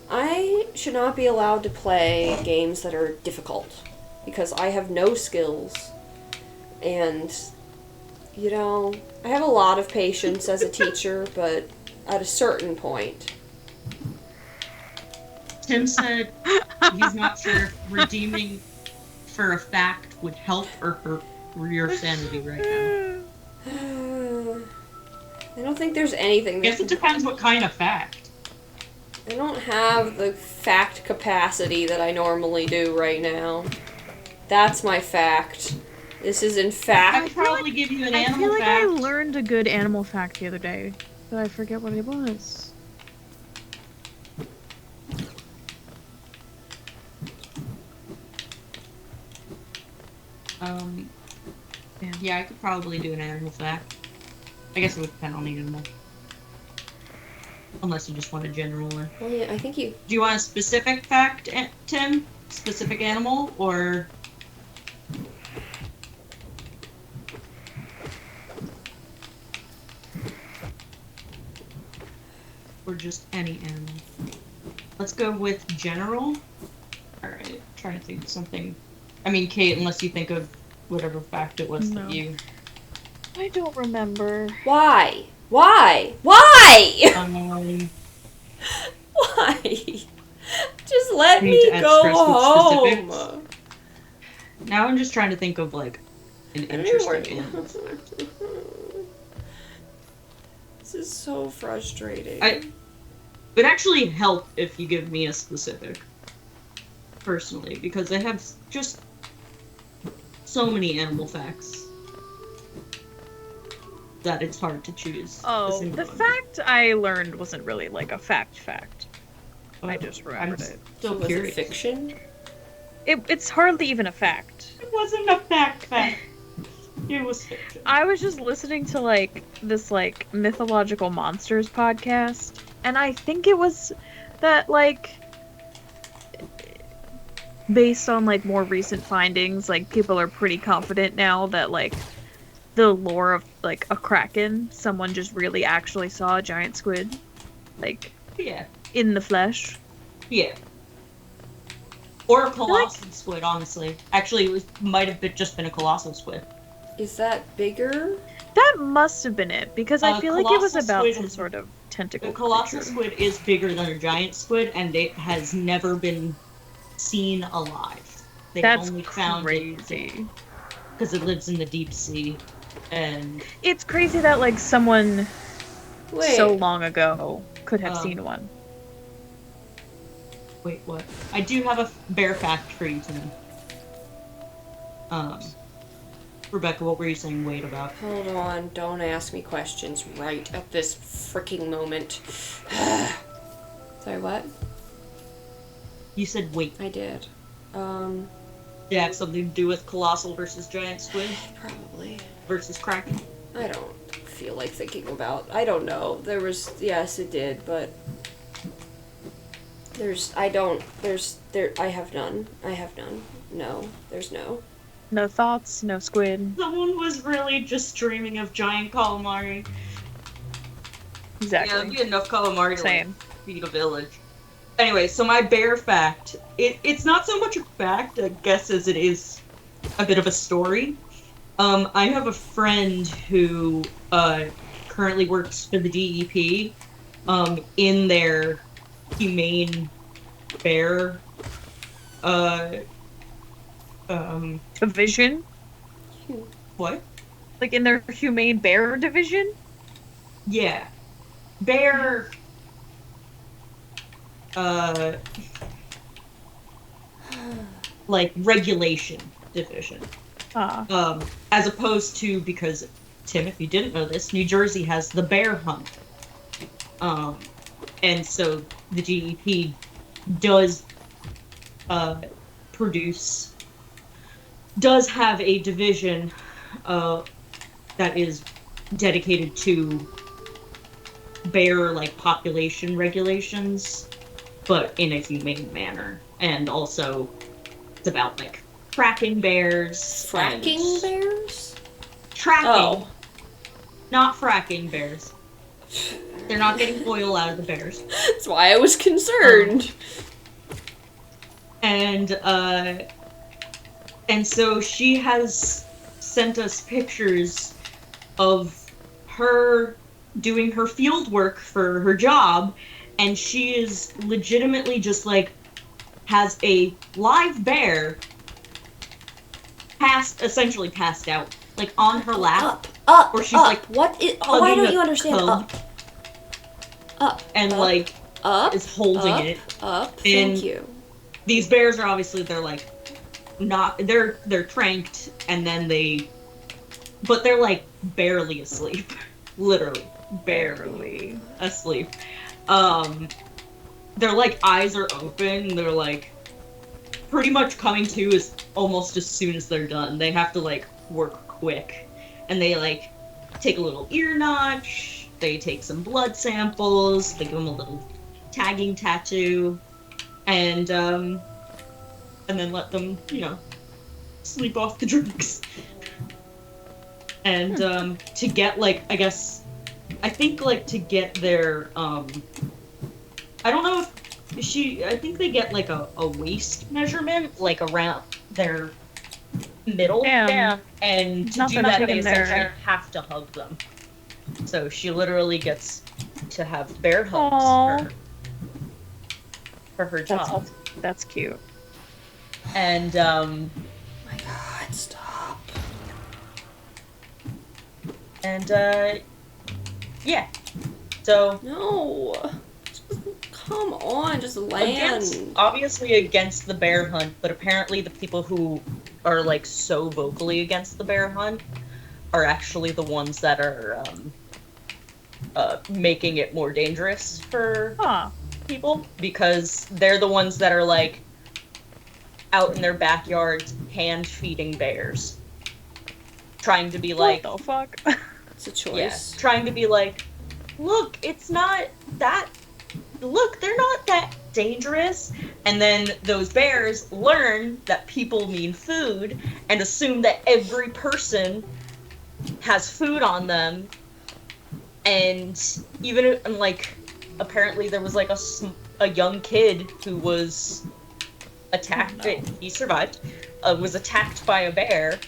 I should not be allowed to play games that are difficult, because I have no skills, and, you know, I have a lot of patience as a teacher, but at a certain point... Tim said he's not sure if redeeming for a fact would help or hurt your sanity right now. I don't think there's anything I guess it depends what kind of fact. I don't have the fact capacity that I normally do right now. That's my fact. This is in I fact... could probably give you an I animal feel like fact. I learned a good animal fact the other day, but I forget what it was. Yeah, I could probably do an animal fact. I guess it would depend on the animal. Unless you just want a general one. Well, yeah, I think you... Do you want a specific fact, Tim? Specific animal, or... Or just any animal? Let's go with general. Alright, trying to think of something. I mean, Kate, unless you think of whatever fact it was that you... I don't remember. Why? Why? Why? Why? Just let You need me to add go stress with home. specifics. Now I'm just trying to think of, like, an I don't even interesting animal. This is so frustrating. It would actually help if you give me a specific. Personally, because I have just so many animal facts that it's hard to choose. a Oh, single the one. fact I learned wasn't really like a fact. I just remembered I'm it. so was it curious. fiction? It's hardly even a fact. It wasn't a fact. It was fiction. I was just listening to like this like mythological monsters podcast, and I think it was that like based on like more recent findings, like people are pretty confident now that like the lore of like a kraken, someone just really actually saw a giant squid, like Yeah. in the flesh. Yeah. Or a colossal squid, honestly. Actually, might have just been a colossal squid. Is that bigger? That must have been it, because I feel like it was colossal about squid some is- sort of tentacle The colossal creature. squid is bigger than a giant squid, and it has never been seen alive. They've That's only found it crazy. because it lives in the deep sea, and It's crazy that like someone Wait. so long ago could have Um, seen one. wait, what? I do have a bear fact for you tonight. Rebecca, what were you saying? Wait about? Hold on, don't ask me questions right at this freaking moment. Sorry, what? You said wait. I did. Did it have something to do with colossal versus giant squid Probably. versus kraken? I don't feel like thinking about. I don't know. There was. Yes, it did, but. I have none. I have none. No, there's no. No thoughts, no squid. Someone was really just dreaming of giant calamari. Exactly. Yeah, that'd be enough calamari to Same. like, feed a village. Anyway, so my bear fact, it's not so much a fact, I guess, as it is a bit of a story. I have a friend who currently works for the DEP in their humane bear Division? what? Like in their humane bear division? Yeah. Bear like regulation division. As opposed to, because, Tim, if you didn't know this, New Jersey has the bear hunt. And so the GEP does does have a division that is dedicated to bear, like, population regulations, but in a humane manner. And also, it's about, like, tracking bears. Fracking bears? Tracking. Oh. Not fracking bears. They're not getting oil out of the bears. That's why I was concerned. And so she has sent us pictures of her doing her field work for her job, and she is legitimately just, like, has a live bear essentially passed out, like, on her lap. Up, or she's up. like, What is? Oh, why hugging don't you a understand? cub. Up. And, up, like, up, is holding up, it. Up. And Thank you. These bears are obviously, they're, like, not, they're tranked, and then but they're, like, barely asleep. Literally. Barely asleep. Their, like, eyes are open, they're, like, pretty much coming to is almost as soon as they're done. They have to, like, work quick. And they, like, take a little ear notch, they take some blood samples, they give them a little tagging tattoo, and then let them, you know, sleep off the drugs. And, to get, like, I think, like, to get their, I don't know if I think they get, like, a waist measurement, like, around their middle. Damn. And to Nothing do that, they in there. essentially have to hug them. So she literally gets to have bear hugs for her job. That's cute. And, My God, stop. And, yeah. So, No. Come on, just land. obviously against the bear hunt, but apparently the people who are, like, so vocally against the bear hunt are actually the ones that are, making it more dangerous for people, because they're the ones that are, like, out in their backyards hand-feeding bears. Trying to be like... What the fuck? It's a choice. Yeah, trying to be like, look, it's not that... Look, they're not that dangerous. And then those bears learn that people mean food and assume that every person has food on them. And even, like, apparently there was, like, a young kid who was attacked. Oh, no. He survived. Was attacked by a bear.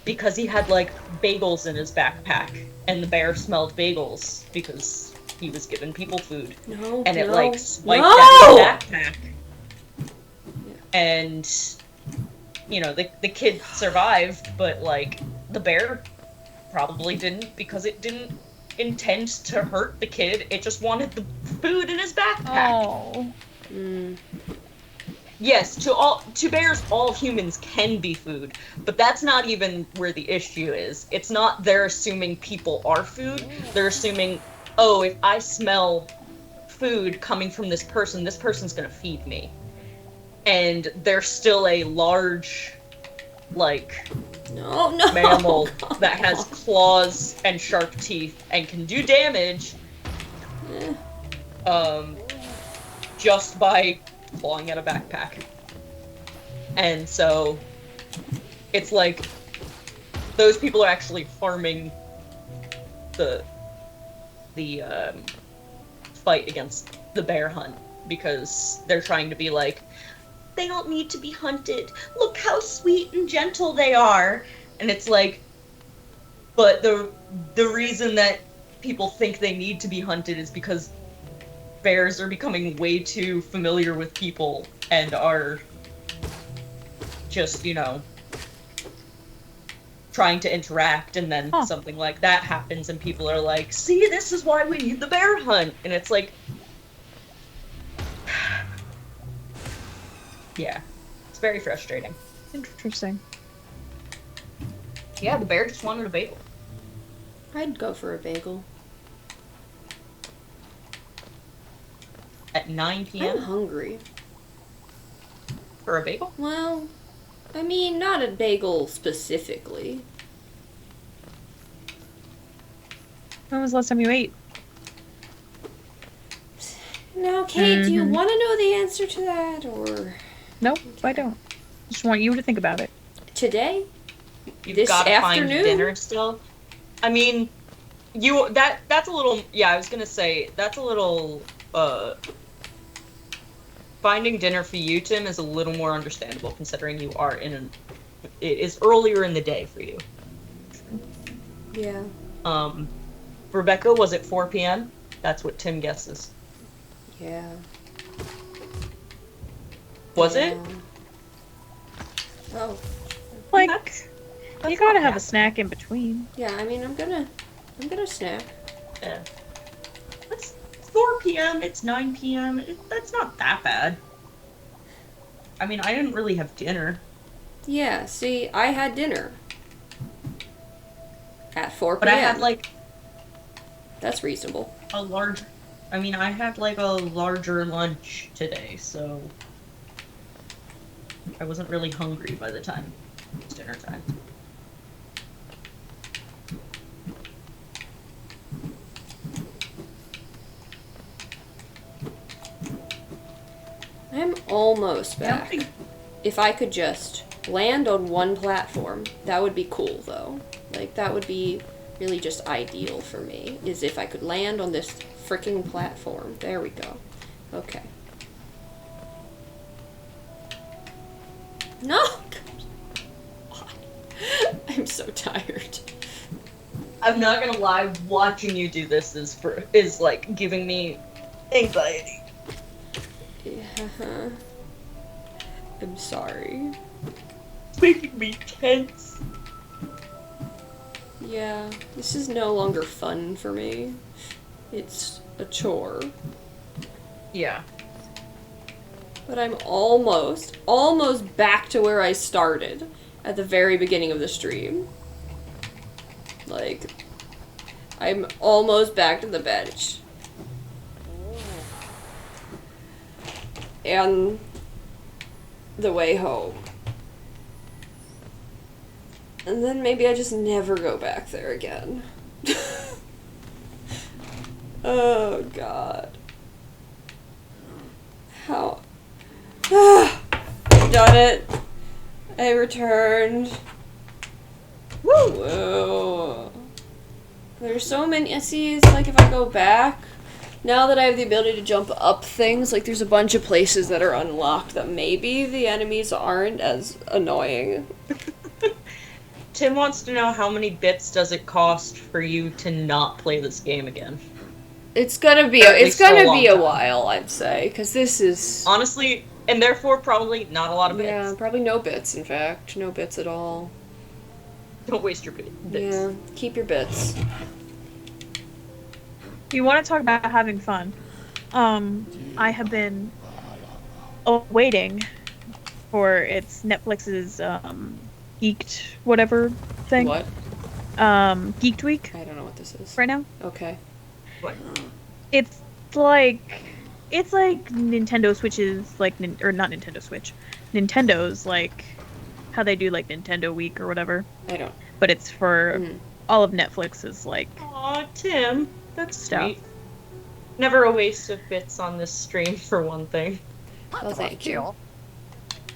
Because he had, like, bagels in his backpack. And the bear smelled bagels because he was giving people food. No, and it, no, like, swiped no! out his backpack. And, you know, the kid survived, but, like, the bear probably didn't, because it didn't intend to hurt the kid. It just wanted the food in his backpack. Oh. Yes, to bears, all humans can be food, but that's not even where the issue is. It's not they're assuming people are food. They're assuming, oh, if I smell food coming from this person's gonna feed me. And they're still a large, like, mammal that has claws and sharp teeth and can do damage, just by clawing at a backpack. And so it's like those people are actually harming the fight against the bear hunt, because they're trying to be like, they don't need to be hunted, look how sweet and gentle they are. And it's like, but the reason that people think they need to be hunted is because bears are becoming way too familiar with people and are just, you know, trying to interact, and then something like that happens and people are like, see, this is why we need the bear hunt. And it's like, yeah, it's very frustrating. Interesting. Yeah, the bear just wanted a bagel. I'd go for a bagel. At 9 I'm p.m. hungry. for a bagel? Well, I mean, not a bagel specifically. When was the last time you ate? Now, Kate, do you Mhm. want to know the answer to that, or Nope, I don't. Just want you to think about it. today? You've This got to find afternoon? dinner still. I mean, that's a little. Yeah, I was gonna say that's a little. Finding dinner for you, Tim, is a little more understandable considering you are it is earlier in the day for you. Yeah. Rebecca, was it 4 p.m.? That's what Tim guesses. Yeah. Was it? Oh, Like, That's you gotta not have bad. a snack in between. yeah. I mean, I'm gonna snack. Yeah. It's 4 p.m. It's 9 p.m. That's not that bad. I mean, I didn't really have dinner, Yeah. See, I had dinner at 4 p.m. but I had like That's reasonable. a large. I mean, I had like a larger lunch today, so I wasn't really hungry by the time it's dinner time. I'm almost I don't back. think- If I could just land on one platform, that would be cool, though. Like, that would be really just ideal for me, is if I could land on this freaking platform. There we go. Okay. No! God. I'm so tired. I'm not gonna lie, watching you do this is like giving me anxiety. Yeah. I'm sorry. It's making me tense. Yeah, this is no longer fun for me. It's a chore. Yeah. But I'm almost back to where I started at the very beginning of the stream. Like, I'm almost back to the bench. And the way home. And then maybe I just never go back there again. Oh, God. How? I've done it. I returned. Woo! There's so many. See, it's like if I go back, now that I have the ability to jump up things, like there's a bunch of places that are unlocked that maybe the enemies aren't as annoying. Tim wants to know how many bits does it cost for you to not play this game again? It's gonna be At it's least for a gonna long be a time. while, I'd say, because this is Honestly, and therefore probably not a lot of bits. yeah, probably no bits. In fact, no bits at all. Don't waste your bits. Yeah, keep your bits. You want to talk about having fun? I have been waiting for its Netflix's Geeked whatever thing. What? Geeked Week I don't know what this is. right now. Okay. It's like Nintendo Switch's or not Nintendo Switch, Nintendo's like how they do like Nintendo Week or whatever, I don't. but it's for Mhm. all of Netflix's like Aw, Tim. That's Stuff. sweet. Never a waste of bits on this stream, for one thing. Oh, thank you.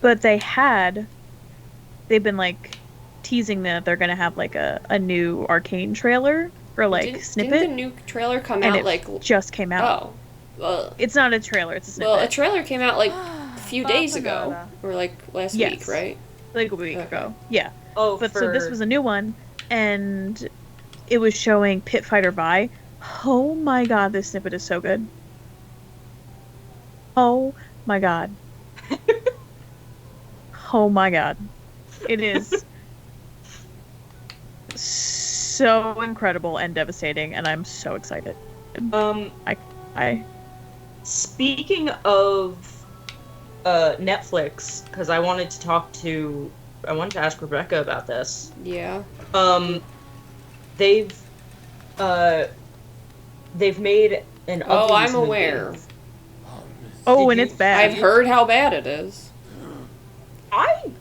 But they've been like teasing that they're gonna have like a new Arcane trailer or like Didn't snippet, the new trailer come and out it like? just came out. Oh, well, It's not a trailer; it's a snippet. well, a trailer came out like a few days ago, or like last Yes. week, right? like a week Okay. ago. Yeah, Oh, but so this was a new one, and it was showing Pit Fighter Vi. Oh my god, this snippet is so good. Oh my god. Oh my god. It is so incredible and devastating, and I'm so excited. I Speaking of Netflix, because I wanted to talk to wanted to ask Rebecca about this. Yeah. They've made an Oh, Uglies I'm movie. aware. Oh, Did and you- it's bad. I've heard how bad it is. I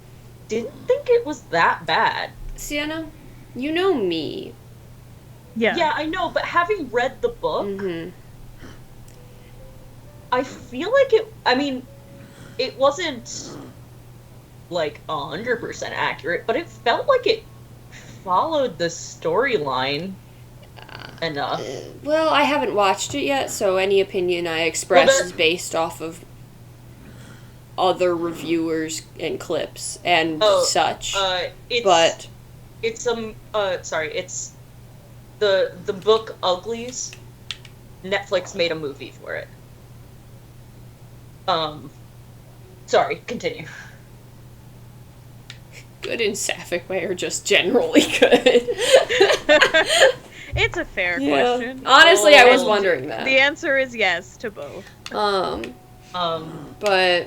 didn't think it was that bad. Sienna, you know me. Yeah. Yeah, I know, but having read the book, Mm-hmm. I feel like it wasn't like 100% accurate, but it felt like it followed the storyline enough. Well, I haven't watched it yet, so any opinion I express Well, is based off of other reviewers and clips and such. It's But it's it's the book Uglies. Netflix made a movie for it. Sorry, continue. good in sapphic way or just generally good? It's a fair Yeah. question. Honestly, I was Oh. wondering that. The answer is yes to both. But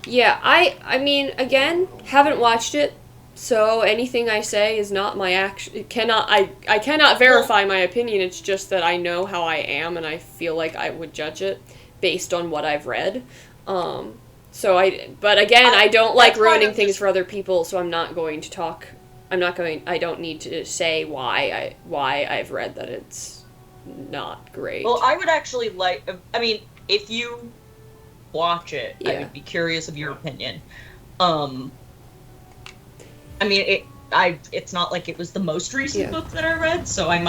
yeah, I mean, again, haven't watched it, so anything I say is not my action. I cannot verify my opinion. It's just that I know how I am, and I feel like I would judge it based on what I've read. But again, I don't like that's why ruining I'm things just- for other people, so I'm not going to talk. I don't need to say why I've read that it's not great. Well, I would actually if you watch it, I Yeah. would be curious of your opinion. It's not like it was the most recent Yeah. book that I read, so it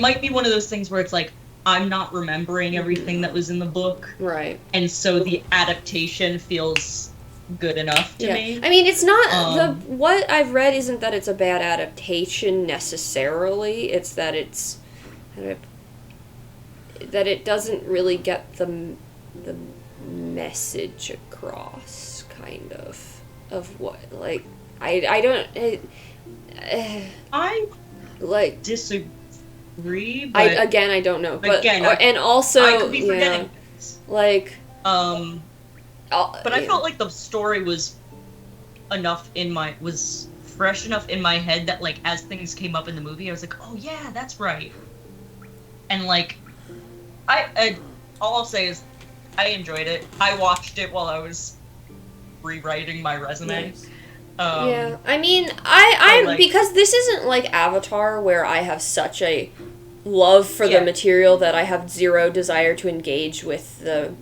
might be one of those things where it's like, I'm not remembering everything that was in the book, Right. and so the adaptation feels good enough to me. I mean, it's not Um, what I've read isn't that it's a bad adaptation necessarily. It's that that it doesn't really get the message across, kind of what, like, I don't I like disagree, but I don't know, but again, and also I could be forgetting things. like But I felt like the story was fresh enough in my head that, like, as things came up in the movie, I was like, oh yeah, that's right. And like, all I'll say is, I enjoyed it. I watched it while I was rewriting my resume. Nice. Yeah. I mean, I'm like- because this isn't like Avatar where I have such a love for Yeah. the material that I have zero desire to engage with the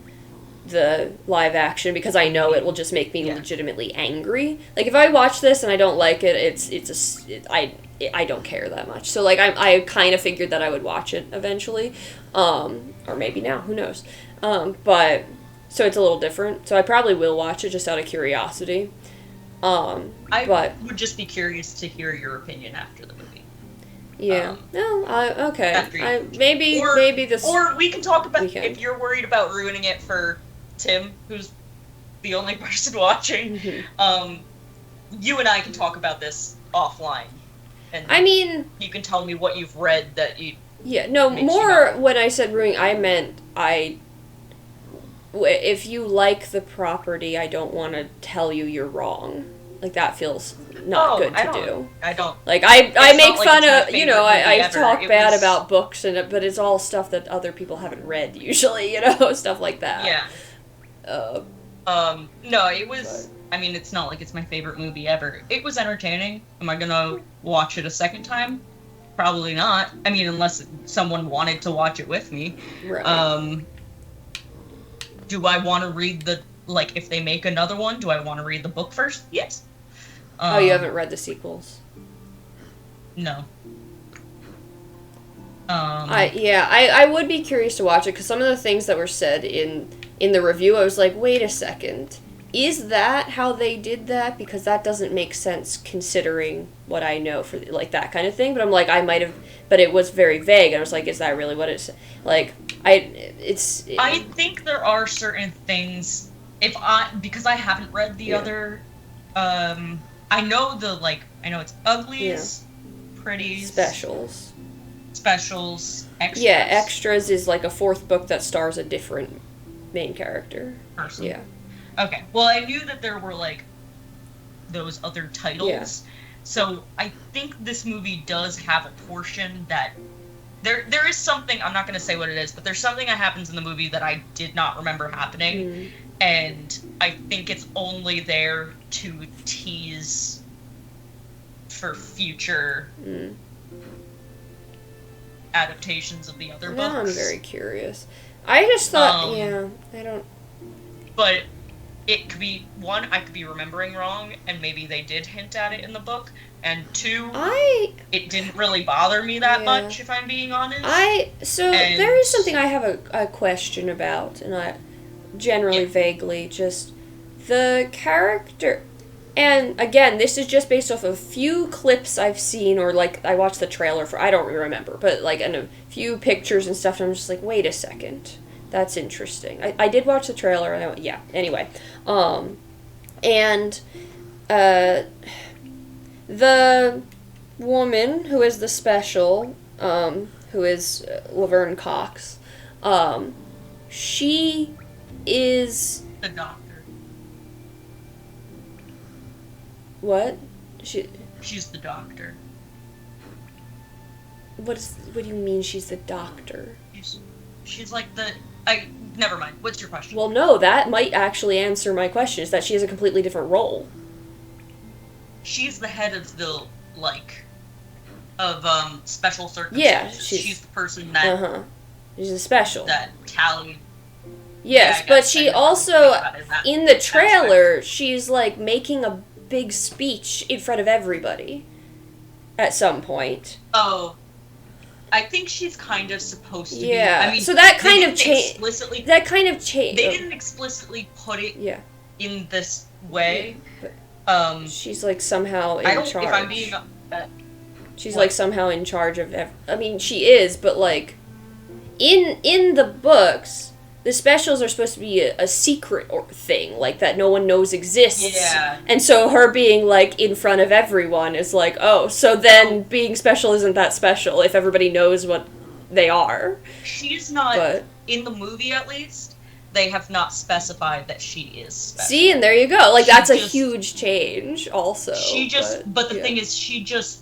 live action because I know it will just make me legitimately angry. Like, if I watch this and I don't like it, I don't care that much. So like I kind of figured that I would watch it eventually, or maybe now, who knows. But so it's a little different. So I probably will watch it just out of curiosity. I would just be curious to hear your opinion after the movie. Yeah. Okay. after you- Maybe this. Or we can talk about, We can. if you're worried about ruining it for Tim, who's the only person watching, Mhm. You and I can talk about this offline. And I mean, you can tell me what you've read that you... yeah. No, Makes you more not- when I said ruining, I meant if you like the property, I don't want to tell you you're wrong. Like, that feels not good to do. I don't... Like, I not make like fun it's my of, favorite I movie ever. talk It bad was- about books, but it's all stuff that other people haven't read usually, stuff like that. Yeah. No, it was... I mean, it's not like it's my favorite movie ever. It was entertaining. Am I gonna watch it a second time? Probably not. I mean, unless someone wanted to watch it with me. Right. Do I want to read if they make another one, do I want to read the book first? Yes. Oh, you haven't read the sequels? No. I would be curious to watch it, because some of the things that were said in the review, I was like, wait a second. Is that how they did that? Because that doesn't make sense considering what I know for, like, that kind of thing. But I'm like, I might have... But it was very vague, and I was like, is that really what it's... Like, I think there are certain things, because I haven't read the other, I know it's Uglies, Pretties, Specials, Extras. Yeah, Extras is like a fourth book that stars a different main character. Person. Yeah. Okay, well, I knew that there were, those other titles. Yeah. So I think this movie does have a portion that there is something, I'm not going to say what it is, but there's something that happens in the movie that I did not remember happening, and I think it's only there to tease for future adaptations of the other books. Now I'm very curious. I just thought, I don't... But it could be, one, I could be remembering wrong, and maybe they did hint at it in the book, and two, it didn't really bother me that much, if I'm being honest. There is something I have a question about, and I generally vaguely, just the character... And again, this is just based off of a few clips I've seen, or like I watched the trailer for, I don't really remember, but like in a few pictures and stuff, and I'm just like, wait a second, that's interesting. I did watch the trailer, and anyway. The woman who is the special, who is Laverne Cox, she is... The doctor. What? She's the doctor. What do you mean she's the doctor? She's like the... Never mind. What's your question? Well, no, that might actually answer my question, is that she has a completely different role. She's the head of the, special circumstances. Yeah, she's the person that... She's a special. That tallied... Yes, but she also, in the trailer, she's, making a big speech in front of everybody at some point. Oh, I think she's kind of supposed to be. Yeah, I mean, so that kind of changed. That kind of changed. They didn't explicitly put it in this way. She's somehow in charge. If I'm being, she's somehow in charge of. I mean, she is, but in the books. The specials are supposed to be a secret thing, that no one knows exists. Yeah. And so her being, in front of everyone is so then being special isn't that special if everybody knows what they are. She's not, in the movie at least, they have not specified that she is special. See, and there you go. That's a huge change, also. But the thing is,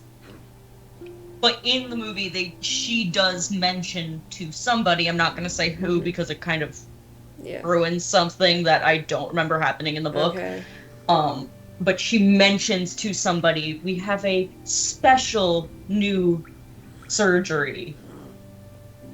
but in the movie, she does mention to somebody, I'm not going to say who because it kind of ruins something that I don't remember happening in the book. Okay. But she mentions to somebody, we have a special new surgery.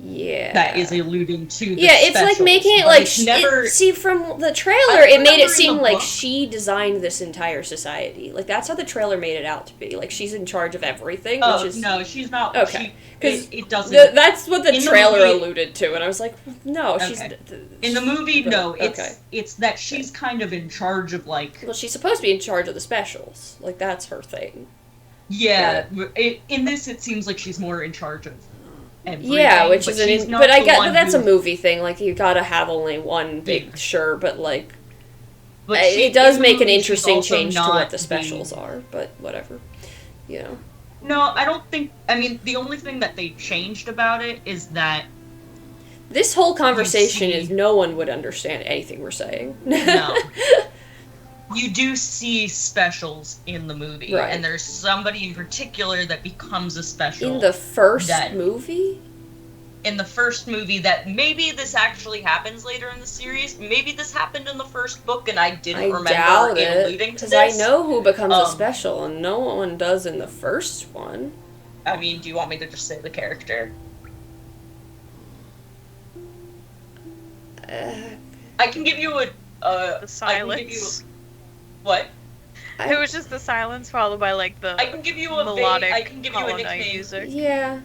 Yeah. That is alluding to the it's specials, making it see, from the trailer, it made it seem like she designed this entire society. That's how the trailer made it out to be. She's in charge of everything. Oh, which is... no, she's not. Okay. Because it doesn't... that's what the trailer alluded to, and I was like, no, she's... In the movie, no. It's that she's kind of in charge of, Well, she's supposed to be in charge of the specials. That's her thing. Yeah. In this, it seems like she's more in charge of everything. Yeah, which is but I get but that's a movie thing. You gotta have only one big but it does make an interesting change to what the specials are. But whatever, No, I don't think. I mean, the only thing that they changed about it is that this whole conversation is no one would understand anything we're saying. No. You do see specials in the movie, right. And there's somebody in particular that becomes a special. In the first movie? In the first movie, that maybe this actually happens later in the series. Maybe this happened in the first book, and I didn't remember it alluding to this. Because I know who becomes a special, and no one does in the first one. I mean, do you want me to just say the character? I can give you the silence. What? It was just the silence followed by the I can give you a melodic I can give you a nickname. Music. Yeah.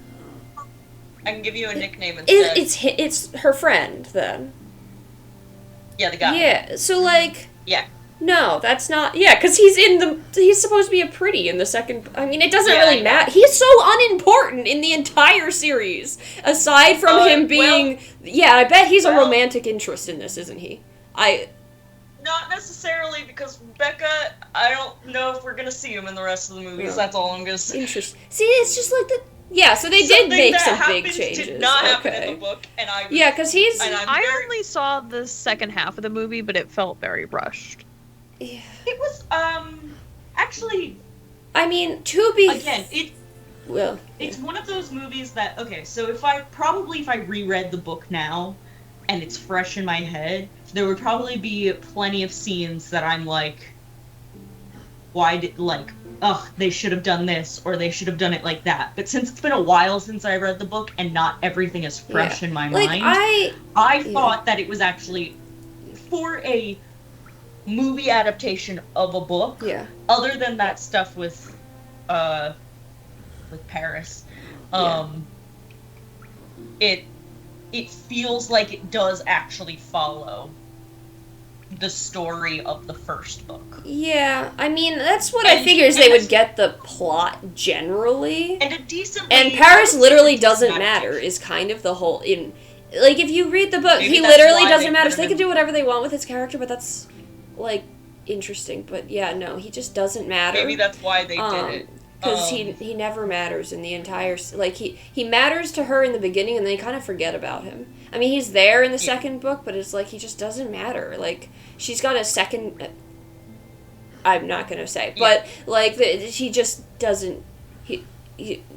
I can give you a nickname instead. It's her friend then. Yeah, the guy. Yeah. So Yeah. No, that's not. Yeah, because he's supposed to be a pretty in the second. I mean, it doesn't really matter. He's so unimportant in the entire series. Aside from him being, I bet he's a romantic interest in this, isn't he? Not necessarily, because Becca, I don't know if we're gonna see him in the rest of the movies. That's all I'm gonna say. Interesting. See, it's just so they did make some big changes. Did not happen in the book, and because he's. I only saw the second half of the movie, but it felt very rushed. Yeah. It was Actually, I mean, to be again, well, it's one of those movies that, okay, so if I reread the book now and it's fresh in my head, there would probably be plenty of scenes that I'm like, why did, like, ugh, they should have done this, or they should have done it like that. But since it's been a while since I read the book and not everything is fresh in my like mind, I yeah. thought that it was actually, for a movie adaptation of a book, yeah. other than that stuff with Paris, it feels like it does actually follow the story of the first book. Yeah, I mean, that's what I figured, is they would get the plot generally. And a decent. And Paris literally doesn't matter, is kind of the whole, like, if you read the book, Maybe he that's literally why doesn't they matter, put so they him can in- do whatever they want with his character, but that's, like, interesting. But yeah, no, he just doesn't matter. Maybe that's why they did it. Because he never matters in the entire... Like, he matters to her in the beginning, and then they kind of forget about him. I mean, he's there in the second book, but it's like, he just doesn't matter. Like, she's got a second... I'm not going to say. But, like, he just doesn't... He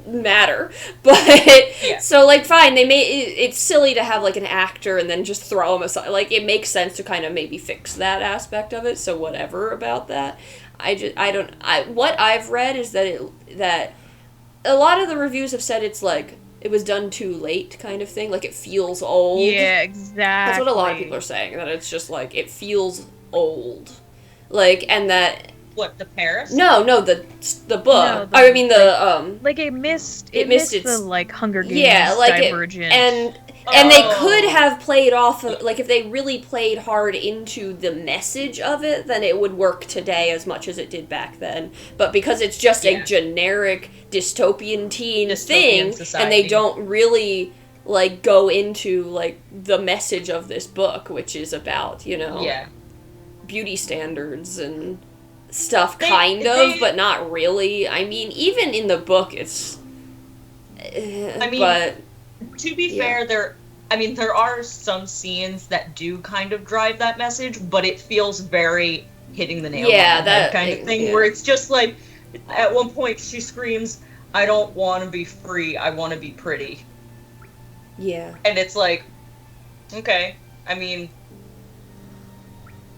matter. But, so, like, fine, it's silly to have, like, an actor and then just throw him aside. Like, it makes sense to kind of maybe fix that aspect of it, so whatever about that. What I've read is that a lot of the reviews have said it's like it was done too late kind of thing, like it feels old. Yeah, exactly. That's what a lot of people are saying, that it's just like it feels old, like, and that What, the Paris? no the book. No, I mean the like it missed missed the its like Hunger Games Divergent. and they could have played off of, like, if they really played hard into the message of it, then it would work today as much as it did back then. But because it's just a generic dystopian teen thing, society. and they don't really, like, go into, like, the message of this book, which is about, beauty standards and stuff, but not really. I mean, even in the book, it's... but... To be fair, there are some scenes that do kind of drive that message, but it feels very hitting the nail on the head kind of thing, where it's just like, at one point she screams, "I don't want to be free, I want to be pretty." Yeah. And it's like, okay, I mean,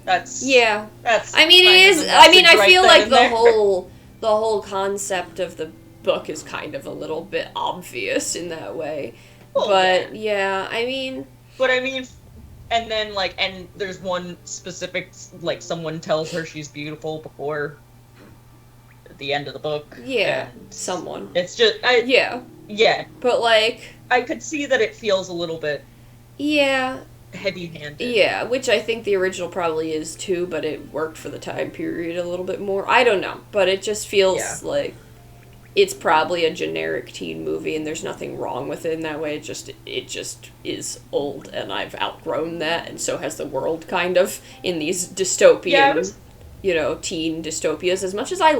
that's... Yeah. That's I mean, it is... I mean, I feel like the whole concept of the book is kind of a little bit obvious in that way. Well, but yeah, I mean, and then, like, and there's one specific, like, someone tells her she's beautiful before the end of the book. Yeah, someone. It's just, yeah. But, like, I could see that it feels a little bit heavy-handed. Yeah, which I think the original probably is too, but it worked for the time period a little bit more. I don't know, but it just feels like it's probably a generic teen movie, and there's nothing wrong with it in that way. It just is old, and I've outgrown that, and so has the world, kind of, in these dystopian, teen dystopias. As much as I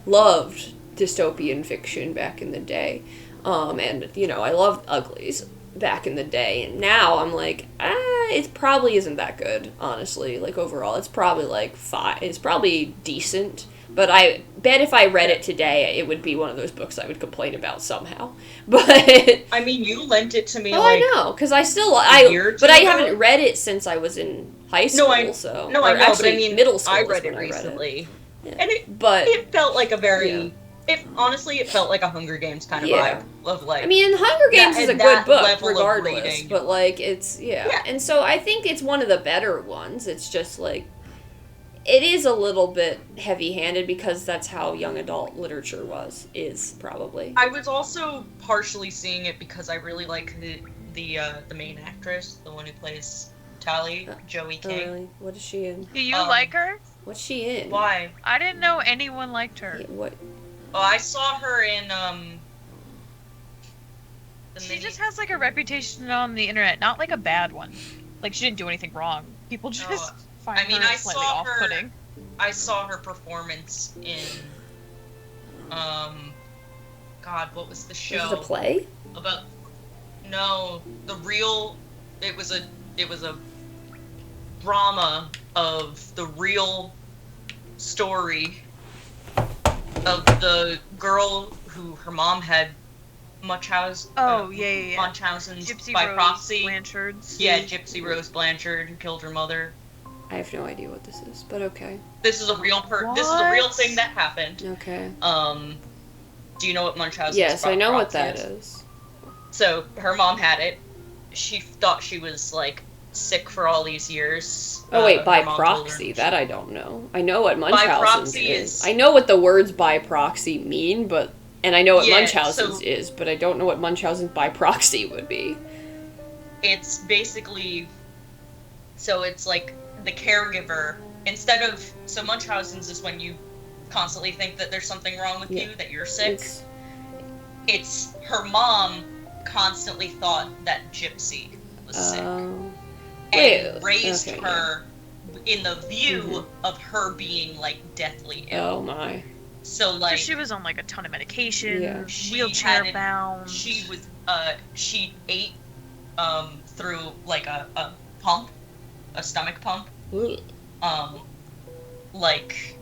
loved dystopian fiction back in the day, and, I loved Uglies back in the day, and now I'm like, it probably isn't that good, honestly. Like, overall, it's probably, like, 5. It's probably decent. But I bet if I read it today, it would be one of those books I would complain about somehow. But I mean, you lent it to me. I know, because I still but I haven't read it since I was in high school. I know, but I mean, middle school. I read it recently, and it felt like a very. It felt like a Hunger Games kind of vibe of, like. I mean, Hunger Games is a good book, regardless. But, like, it's and so I think it's one of the better ones. It's just like. It is a little bit heavy-handed because that's how young adult literature is probably. I was also partially seeing it because I really like the main actress, the one who plays Tally, Joey King. Oh, really? What is she in? Do you like her? What's she in? Why? I didn't know anyone liked her. Yeah, what? Oh, I saw her in She just has like a reputation on the internet, not like a bad one. Like she didn't do anything wrong. People just. I saw her performance in God, what was the show? Was it a play? It was a drama of the real story of the girl who her mom had Munchausen. Yeah. Munchausen's Gypsy by Rose proxy. Blanchard's. Yeah, Gypsy Rose Blanchard, who killed her mother. I have no idea what this is, but okay. This is a real this is a real What? thing that happened. Okay. Do you know what Munchausen's Yes, by I know what proxy that is? is. So her mom had it. She thought she was like sick for all these years. Oh wait, by her mom told her- proxy. That I don't know. I know what Munchausen's proxy is. is- I know what the words by proxy mean, and I know what Yeah, Munchausen's so- is, but I don't know what Munchausen's by proxy would be. It's basically, so it's like the caregiver, instead of, so Munchausen's is when you constantly think that there's something wrong with Yeah. you, that you're sick. It's It's her mom constantly thought that Gypsy was sick and wait, raised okay, her in the view of her being like deathly ill. oh my. So So like she was on like a ton of medication, Yeah. She wheelchair had- bound. she was she ate through like a pump, a stomach pump. Ugh. Like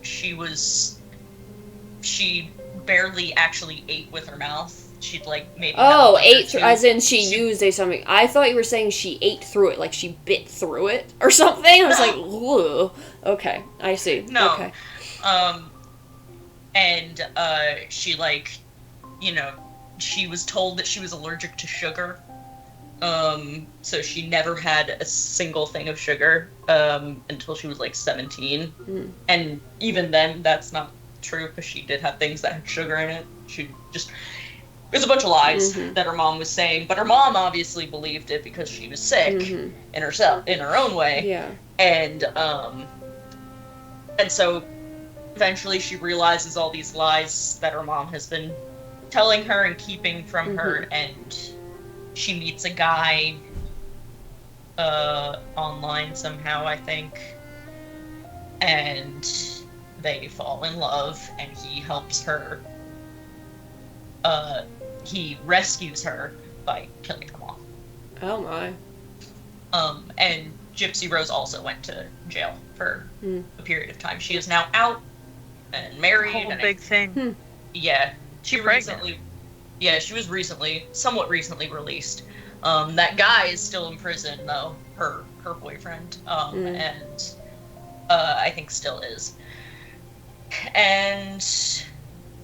she barely actually ate with her mouth. She'd like maybe have a Oh, bite or ate through, two. as in she used a something. I thought you were saying she ate through it, like she bit through it or something. I was like, ugh. Okay, I see. No. Okay. And she like, you know, she was told that she was allergic to sugar. So she never had a single thing of sugar until she was like 17. Mm. And even then, that's not true because she did have things that had sugar in it. She just, it was a bunch of lies Mhm. that her mom was saying, but her mom obviously believed it because she was sick Mhm. in herself, in her own way. Yeah. And so eventually she realizes all these lies that her mom has been telling her and keeping from her, and she meets a guy online somehow, I think, and they fall in love, and he helps her. He rescues her by killing her mom. Oh my. And Gypsy Rose also went to jail for Hmm. a period of time. She is now out and married. whole and big thing. yeah, She recently. pregnant. Yeah, she was somewhat recently released. That guy is still in prison though. Her boyfriend, and I think still is. And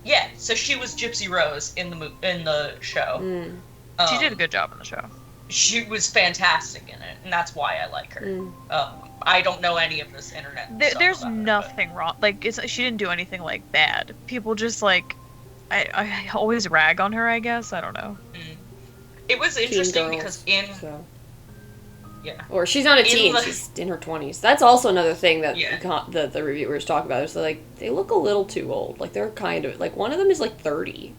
yeah, so she was Gypsy Rose in the show. Mm. She did a good job in the show. She was fantastic in it, and that's why I like her. Mm. I don't know any of this internet. stuff There's about her, nothing wrong. Like, she didn't do anything like bad. People just like, I always rag on her. I guess I don't know. but, it was Teen interesting girls, because so. yeah, Or she's not a In teen, the- she's in her 20s. That's also another thing that Yeah. the reviewers talk about. Is like, they look a little too old. Like, they're kind of, like, one of them is like 30.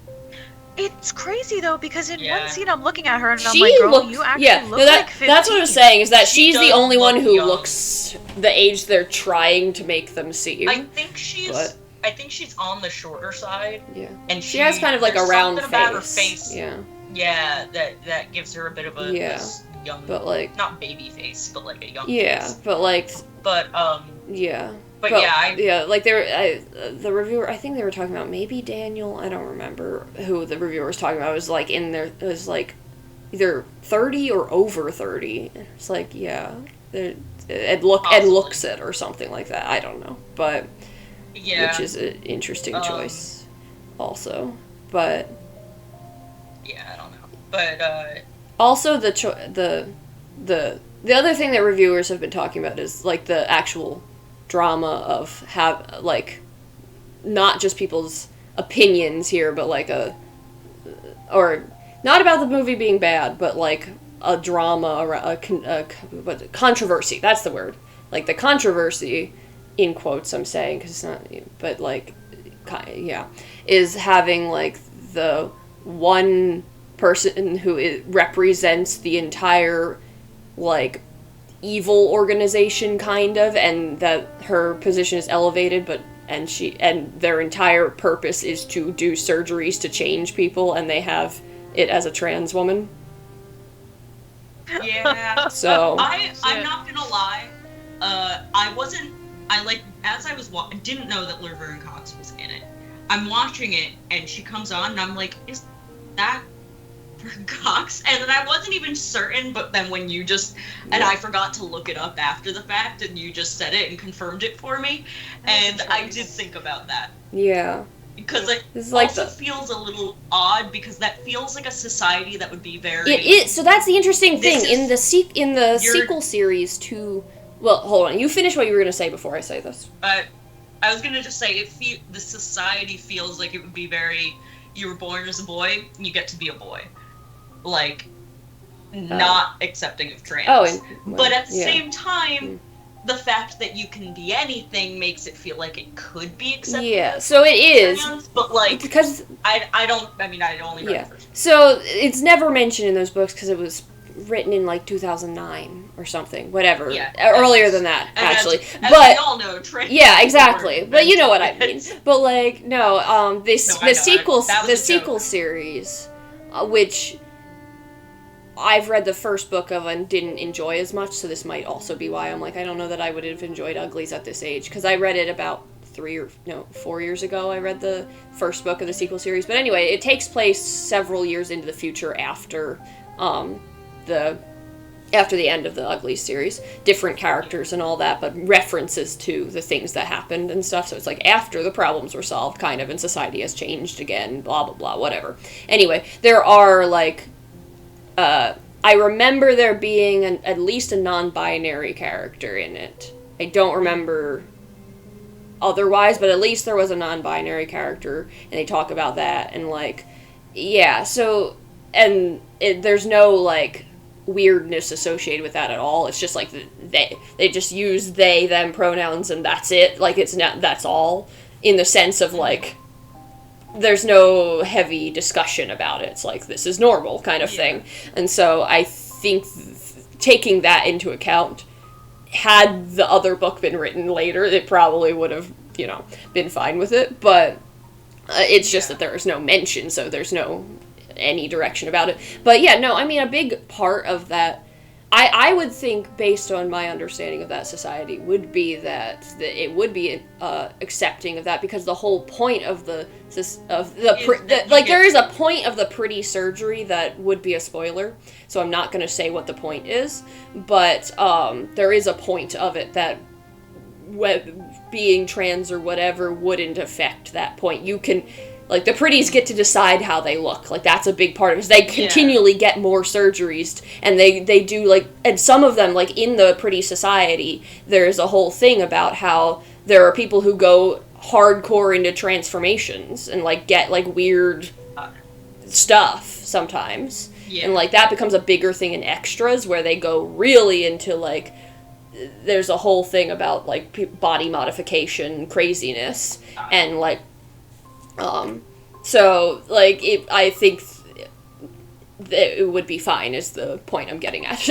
It's crazy though because in Yeah. one scene I'm looking at her and I'm She like, girl, looks, you actually yeah, look no, like 15. that's what I'm saying, is that She she's the does only one look who young. looks the age they're trying to make them seem. I think she's But- I think she's on the shorter side, Yeah. and She has kind of like a there's round something about her face. face. Yeah. Yeah, that gives her a bit of a Yeah. this young, But like, not baby face, but like a young yeah, face. but like, But yeah. but yeah, like the reviewer, I think they were talking about maybe Daniel. I don't remember who the reviewer was talking about. It was like it was like either 30 or over 30. It's like, yeah, it Possibly. looks it or something like that. I don't know, but yeah, which is an interesting choice, also. But yeah, I don't know. But also the other thing that reviewers have been talking about is like the actual drama of like not just people's opinions here, but like or not about the movie being bad, but like a drama around controversy. That's the word. Like the controversy, in quotes, I'm saying, because it's not, but like, yeah, is having like the one person who represents the entire like evil organization kind of, and that her position is elevated, and their entire purpose is to do surgeries to change people, and they have it as a trans woman. yeah. So I'm not gonna lie. I like as I was didn't know that Laverne Cox was in it. I'm watching it, and she comes on, and I'm like, is that Cox? And then I wasn't even certain, but then when you just, and I forgot to look it up after the fact, and you just said it and confirmed it for me, and I did think about that. Yeah. Because it This is like also feels a little odd, because that feels like a society that would be very... It is. So that's the interesting thing. This In the you're- sequel series to... Well, hold on. You finish what you were going to say before I say this. I was gonna just say, the society feels like it would be very, you were born as a boy, you get to be a boy. Like, not accepting of trans. Oh, and, well, but at the yeah. same time, the fact that you can be anything makes it feel like it could be accepted. Yeah, so it is. Trans, but like, Because... I only read Yeah. the first. So it's never mentioned in those books because it was written in like 2009 or something, whatever. Yeah, Earlier than that, And actually. as but we all know, trans yeah, exactly. were But you know what I invented. mean. But like, no, No, I the know, sequel, that was the a sequel joke. series, which I've read the first book of and didn't enjoy as much. So this might also be why I'm like, I don't know that I would have enjoyed Uglies at this age because I read it about 4 years ago. I read the first book of the sequel series. But anyway, it takes place several years into the future after the end of the Uglies series, different characters and all that, but references to the things that happened and stuff. So it's like after the problems were solved, kind of, and society has changed again, blah, blah, blah, whatever. Anyway, there are, like, I remember there being at least a non-binary character in it. I don't remember otherwise, but at least there was a non-binary character, and they talk about that, and, like, yeah, so, and there's no, like, weirdness associated with that at all. It's just like they just use they them pronouns and that's it. Like it's not, that's all, in the sense of like there's no heavy discussion about it. It's like this is normal kind of thing. And so I think taking that into account, had the other book been written later, it probably would have, you know, been fine with it, but it's just that there is no mention, so there's no any direction about it. But yeah, no, I mean, a big part of that, I would think, based on my understanding of that society, would be that it would be accepting of that, because the whole point of there is a point of the pretty surgery that would be a spoiler, so I'm not going to say what the point is, but there is a point of it that being trans or whatever wouldn't affect that point. You can, like, the pretties get to decide how they look. Like, that's a big part of it. They continually get more surgeries, and they do, like, and some of them, like, in the pretty society, there's a whole thing about how there are people who go hardcore into transformations and, like, get, like, weird stuff sometimes. Yeah. And, like, that becomes a bigger thing in extras, where they go really into, like, there's a whole thing about, like, body modification craziness, and, like, so, like, I think that it would be fine, is the point I'm getting at.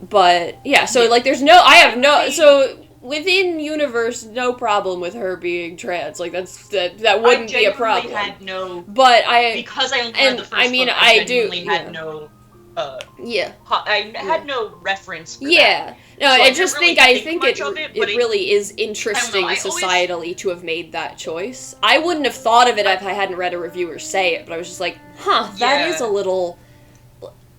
But, yeah, so, like, so, within universe, no problem with her being trans. Like, that wouldn't be a problem. Had no, but because I only read the first book, I genuinely had no, I had no reference for that. No, So I didn't just really think much of it, but really is interesting I always- societally to have made that choice. I wouldn't have thought of it if I hadn't read a reviewer say it, but I was just like, that Yeah. is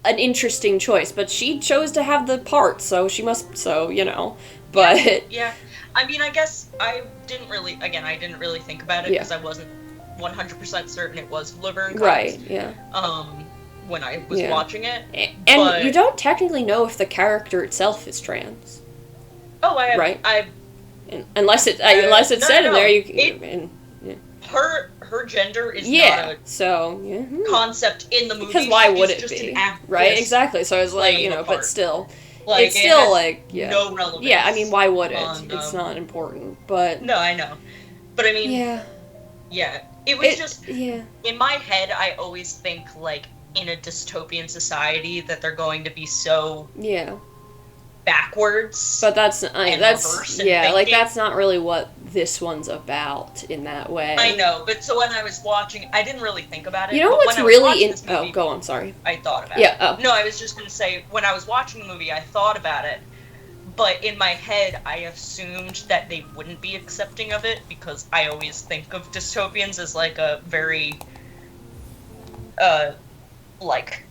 an interesting choice. But she chose to have the part, so she must, you know. But Yeah, I mean, I guess I didn't really think about it, because I wasn't 100% certain it was Laverne Cox. right, yeah. When I was Yeah. watching it. And But- you don't technically know if the character itself is trans. Oh, I have, Right. I've Unless it's no, said no, in there, you it- can. her gender is Yeah, not so a concept in the movie. because why would She's it just be? an actress Right, exactly. So I was like, playing you know, a but part. still, Like, it's it still has like, no relevance. yeah. I mean, why would it? on, It's not important, but No, I know, but I mean, yeah, it was just yeah, in my head. I always think, like, in a dystopian society, that they're going to be so yeah. backwards. But that's reverse in like thinking. that's not really what this one's about in that way. I know, but so when I was watching, I didn't really think about it. You know but what's when I was really watching in? this movie, Oh, go on. Sorry. I thought about Yeah, it. oh. No, I was just gonna say, when I was watching the movie, I thought about it, but in my head, I assumed that they wouldn't be accepting of it because I always think of dystopians as like a very, like,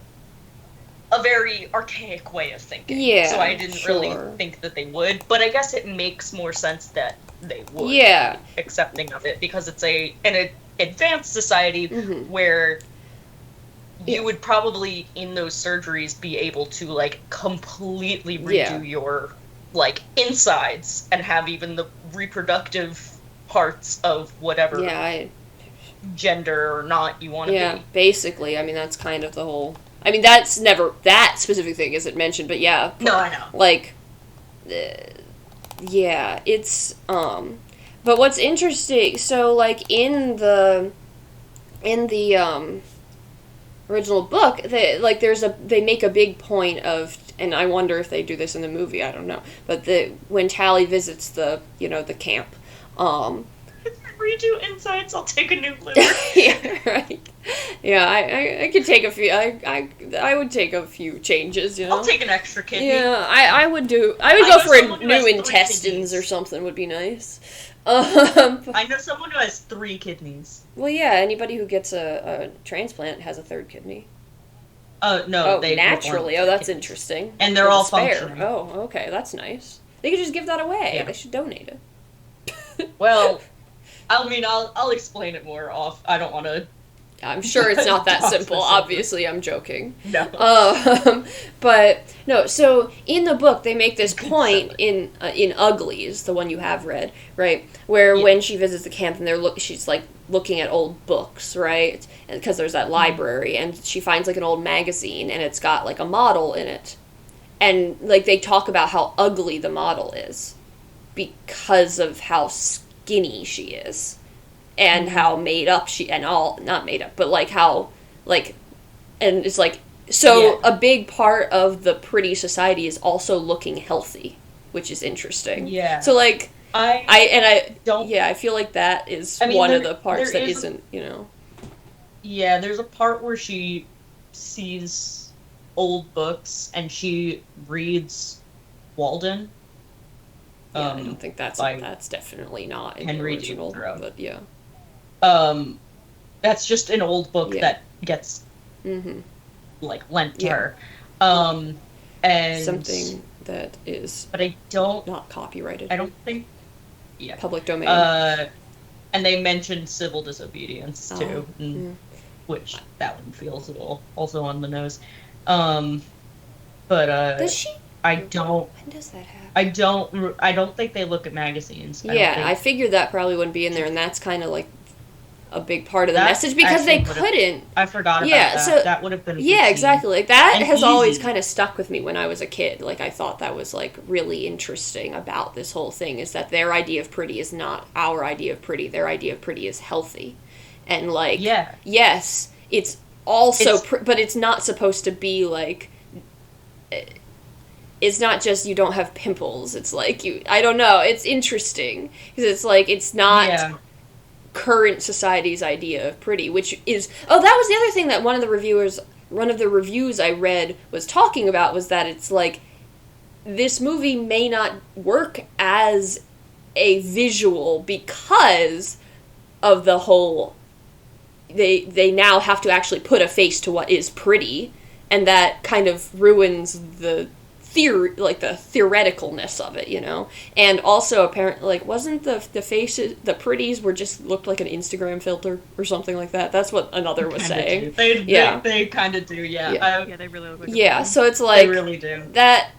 a very archaic way of thinking. Yeah, So I didn't sure. really think that they would, but I guess it makes more sense that they would Yeah. be accepting of it because it's an advanced society Mhm. where you Yeah. would probably in those surgeries be able to like completely redo Yeah. your like insides and have even the reproductive parts of whatever Yeah, gender or not you want to yeah, be. basically. I mean, that's kind of the whole... I mean, that's never... That specific thing isn't mentioned, but yeah. No, I know. Like, yeah, it's, but what's interesting, so, like, in the original book, they make a big point of, and I wonder if they do this in the movie, I don't know, but when Tally visits the camp, If I redo insides, I'll take a new liver. yeah, right. Yeah, I could take a few. I would take a few changes. You know. I'll take an extra kidney. Yeah, I would do. I would I go know for someone who has new 3 intestines kidneys. or something. Would be nice. I know someone who has 3 kidneys. Well, yeah. Anybody who gets a transplant has a 3rd kidney. No, Oh, they naturally. were Oh, born with that's 3 kidneys. interesting. And they're With a all spare. functioning. Oh, okay. That's nice. They could just give that away. Yeah. They should donate it. Well, I mean, I'll explain it more off. I don't want to. I'm sure it's not that Talk simple. specific. Obviously, I'm joking. No. But no. So in the book, they make this point in Uglies, the one you have read, right? Where Yeah. when she visits the camp and she's like looking at old books, right? And because there's that library, and she finds like an old magazine, and it's got like a model in it, and like they talk about how ugly the model is because of how skinny she is. And how made up not made up, but like how, like, and it's like, so Yeah. a big part of the pretty society is also looking healthy, which is interesting. Yeah. So like, I don't. I feel like that is I mean, one of there- the parts there that is- isn't, Yeah, there's a part where she sees old books and she reads Walden. I don't think that's by definitely not in Henry the original, David Thoreau. but yeah. That's just an old book Yeah. that gets Mm-hmm. like lent to Yeah. her. And Something that is but I don't copyrighted. think Public domain. and they mentioned civil disobedience Oh, too, and- mm. which that one feels a little also on the nose. But Does she? I don't When does that happen? I don't think they look at magazines. I figured that probably wouldn't be in there, and that's kind of like a big part of the That message because they actually would've- couldn't. I forgot about Yeah, that. so- That would have been a good Yeah, scene. exactly. Like that And has always easy. kind of stuck with me when I was a kid. Like I thought that was like really interesting about this whole thing is that their idea of pretty is not our idea of pretty. Their idea of pretty is healthy, and like Yeah. yes, it's also It's- but it's not supposed to be like. It's not just you don't have pimples. It's like I don't know. It's interesting because it's like it's not Yeah. current society's idea of pretty, which is that was the other thing that one of the reviews I read was talking about was that it's like this movie may not work as a visual because of the whole they now have to actually put a face to what is pretty, and that kind of ruins the theoreticalness of it, and also apparently like wasn't the faces, the pretties were just looked like an Instagram filter or something like that. That's what another was Kinda saying. do. Yeah. They kind of do, yeah. Yeah. Yeah, they really look like Yeah, a so it's They like really do. that.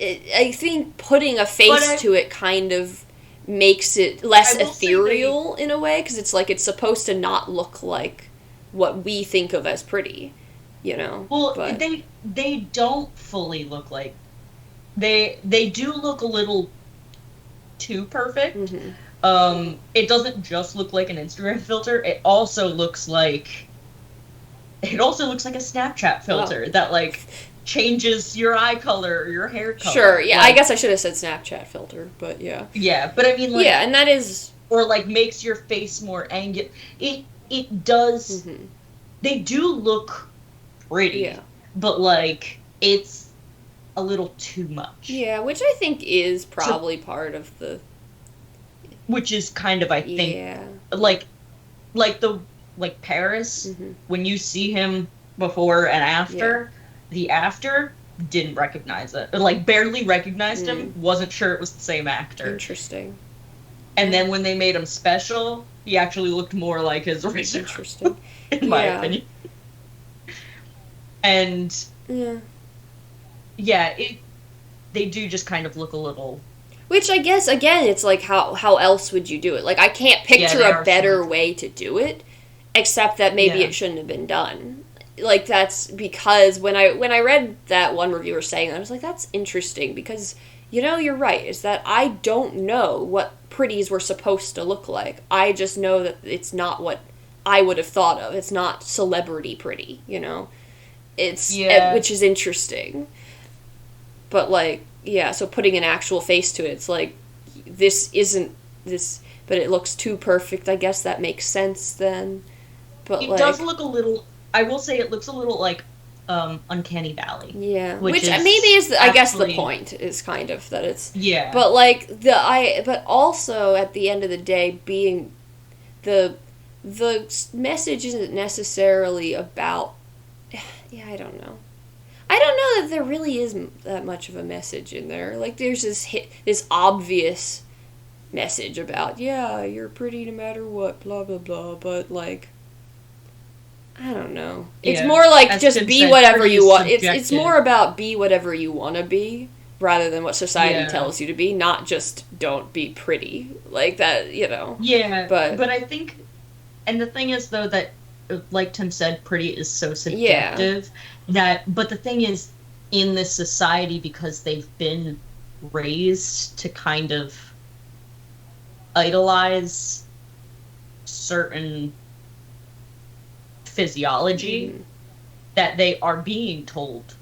I think putting a face But to it kind of makes it less I will say ethereal in a way because it's like it's supposed to not look like what we think of as pretty, Well, but- they don't fully look like they do look a little too perfect. Mhm. It doesn't just look like an Instagram filter. It also looks like a Snapchat filter that like changes your eye color or your hair color. Sure, yeah, I Like, guess I should have said Snapchat filter, but yeah. Yeah, but I mean like Yeah, and that is... or like makes your face more angular. It does. Mhm. They do look pretty. Yeah. But like it's a little too much. Yeah, which I think is probably part of the... Which is kind of, I think, Yeah. like Paris, Mhm. when you see him before and after, the after didn't recognize it. Like, barely recognized him, wasn't sure it was the same actor. Interesting. And then when they made him special, he actually looked more like his original, Interesting. in my Yeah. opinion. And, Yeah. they do just kind of look a little... Which I guess, again, it's like, how else would you do it? Like, I can't picture they a are better sort of- way to do it, except that maybe Yeah. it shouldn't have been done. Like, that's because when I read that one reviewer saying that, I was like, that's interesting, because, you're right, is that I don't know what pretties were supposed to look like. I just know that it's not what I would have thought of. It's not celebrity pretty, It's, which is interesting. But, like, yeah, so putting an actual face to it, it's like, this isn't this, but it looks too perfect. I guess that makes sense then. But It like, does look a little... I will say it looks a little like Uncanny Valley. yeah, which which is maybe is I guess the actually- point is kind of that it's. Yeah. But like but also at the end of the day, being the message isn't necessarily about. Yeah, I don't know. I don't know that there really is that much of a message in there. Like, there's this obvious message about, yeah, you're pretty no matter what, blah, blah, blah, but, like, I don't know. It's Yeah. more like, As just Tim be said, whatever pretty you is want. It's subjective. more about be whatever you want to be, rather than what society Yeah. tells you to be, not just don't be pretty. Like, that, Yeah, But- I think, and the thing is though that, like Tim said, pretty is so subjective but the thing is, in this society, because they've been raised to kind of idolize certain physiology, that they are being told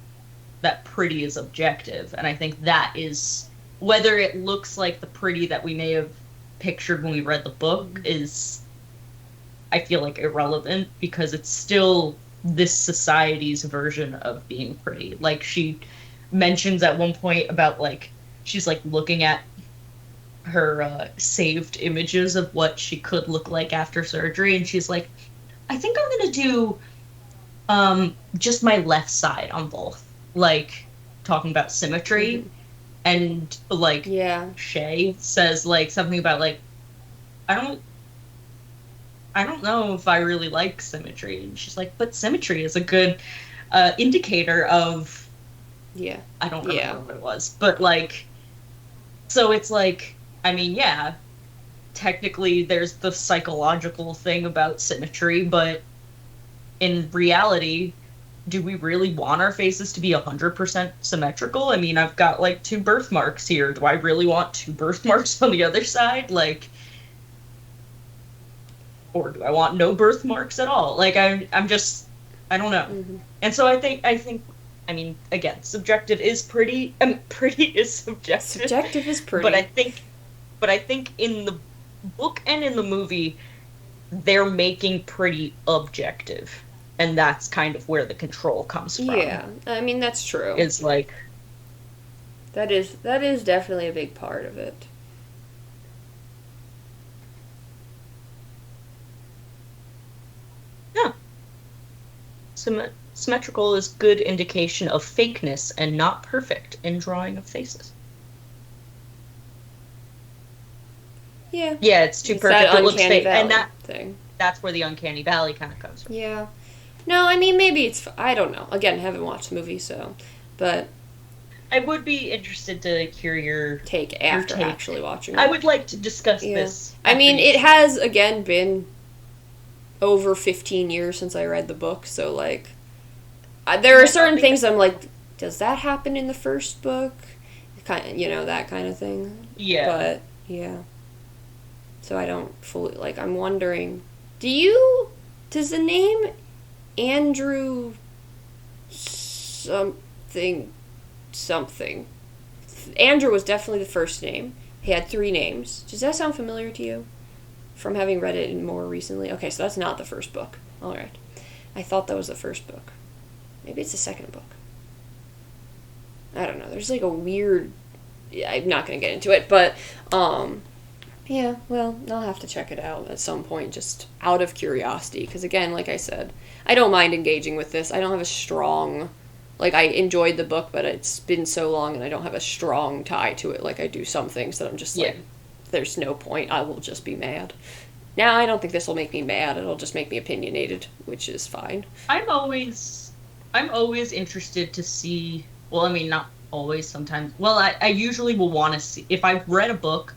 that pretty is objective, and I think that is, whether it looks like the pretty that we may have pictured when we read the book is, I feel like, irrelevant, because it's still this society's version of being pretty. Like, she mentions at one point about, like, she's, like, looking at her saved images of what she could look like after surgery, and she's like, I think I'm gonna do just my left side on both. Like, talking about symmetry. And, like, yeah. Shay says, like, something about, like, I don't know if I really like symmetry. And she's like, but symmetry is a good indicator of... Yeah. I don't remember what it was. But, like... So it's like, I mean, yeah, technically there's the psychological thing about symmetry, but in reality, do we really want our faces to be 100% symmetrical? I mean, I've got, like, 2 birthmarks here. Do I really want 2 birthmarks on the other side? Like... Or do I want no birthmarks at all? Like, I'm just... I don't know. And so I think, I mean, again, subjective is pretty... I mean, pretty is subjective. Subjective is pretty. But I think in the book and in the movie, they're making pretty objective. And that's kind of where the control comes from. Yeah, I mean, that's true. It's like... That is definitely a big part of it. Yeah. Symmetrical is good indication of fakeness and not perfect in drawing of faces. Yeah. Yeah, it's too It's perfect. that It looks uncanny fake, and valley thing. that's where the uncanny valley kind of comes from. Yeah. No, I mean, maybe it's... I don't know. Again, I haven't watched the movie, so... But... I would be interested to hear your take after take. actually watching it. I would like to discuss this. I mean, after it has, again, been over 15 years since I read the book, so, like... there are certain things I'm like, does that happen in the first book? Kind of, that kind of thing. Yeah. But, yeah. So I don't fully... Like, I'm wondering... Does the name Andrew something... Andrew was definitely the first name. He had 3 names. Does that sound familiar to you? From having read it more recently? Okay, so that's not the first book. Alright. I thought that was the first book. Maybe it's the second book. I don't know. There's like a weird. Yeah, I'm not gonna get into it, but yeah. Well, I'll have to check it out at some point, just out of curiosity. Because again, like I said, I don't mind engaging with this. I don't have a strong. Like, I enjoyed the book, but it's been so long, and I don't have a strong tie to it. Like I do some things that I'm just like, there's no point. I will just be mad. Now, I don't think this will make me mad. It'll just make me opinionated, which is fine. I'm always interested to see. Well, I mean, not always. Sometimes. Well, I usually will want to see if I've read a book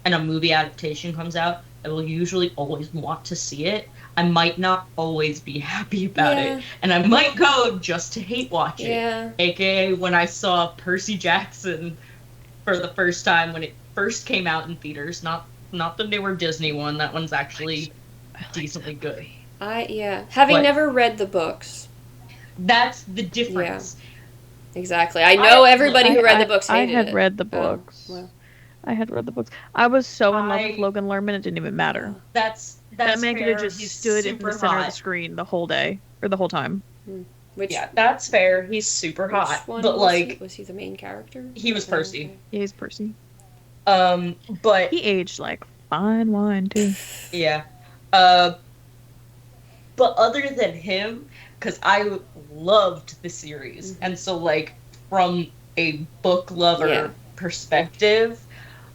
and a movie adaptation comes out. I will usually always want to see it. I might not always be happy about it, and I might go just to hate watch it. Yeah. AKA when I saw Percy Jackson for the first time when it first came out in theaters, not the newer Disney one. That one's actually decently good. Having never read the books. That's the difference. Yeah. Exactly. I know everybody who read the books hated it. I had read the books. Oh, well. I had read the books. I was so in love with Logan Lerman, it didn't even matter. That's that man could have just He's stood in the center hot. of the screen the whole day or the whole time. That's fair. He's super hot, but like, was he the main character? He was Percy. Yeah, he's Percy. But he aged like fine wine too. Yeah. But other than him, because I loved the series, and so like from a book lover perspective,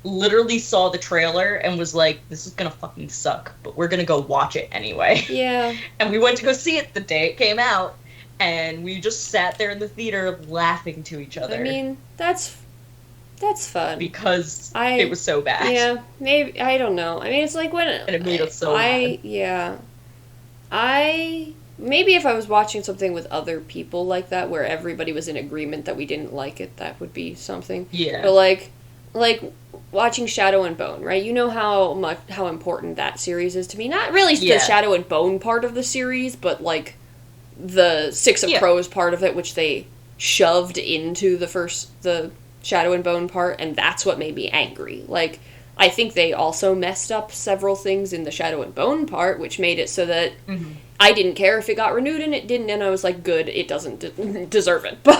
literally saw the trailer and was like, this is gonna fucking suck, but we're gonna go watch it anyway. Yeah. And we went to go see it the day it came out, and we just sat there in the theater laughing to each other. I mean, that's fun. Because it was so bad. Yeah, maybe, I don't know. I mean, it's like when... And it made us so mad. Yeah. Maybe if I was watching something with other people like that, where everybody was in agreement that we didn't like it, that would be something. Yeah. But like watching Shadow and Bone, right? You know how important that series is to me. Not really the Shadow and Bone part of the series, but like the Six of Crows part of it, which they shoved into the Shadow and Bone part, and that's what made me angry. Like, I think they also messed up several things in the Shadow and Bone part, which made it so that I didn't care if it got renewed and it didn't, and I was like, good, it doesn't deserve it. But,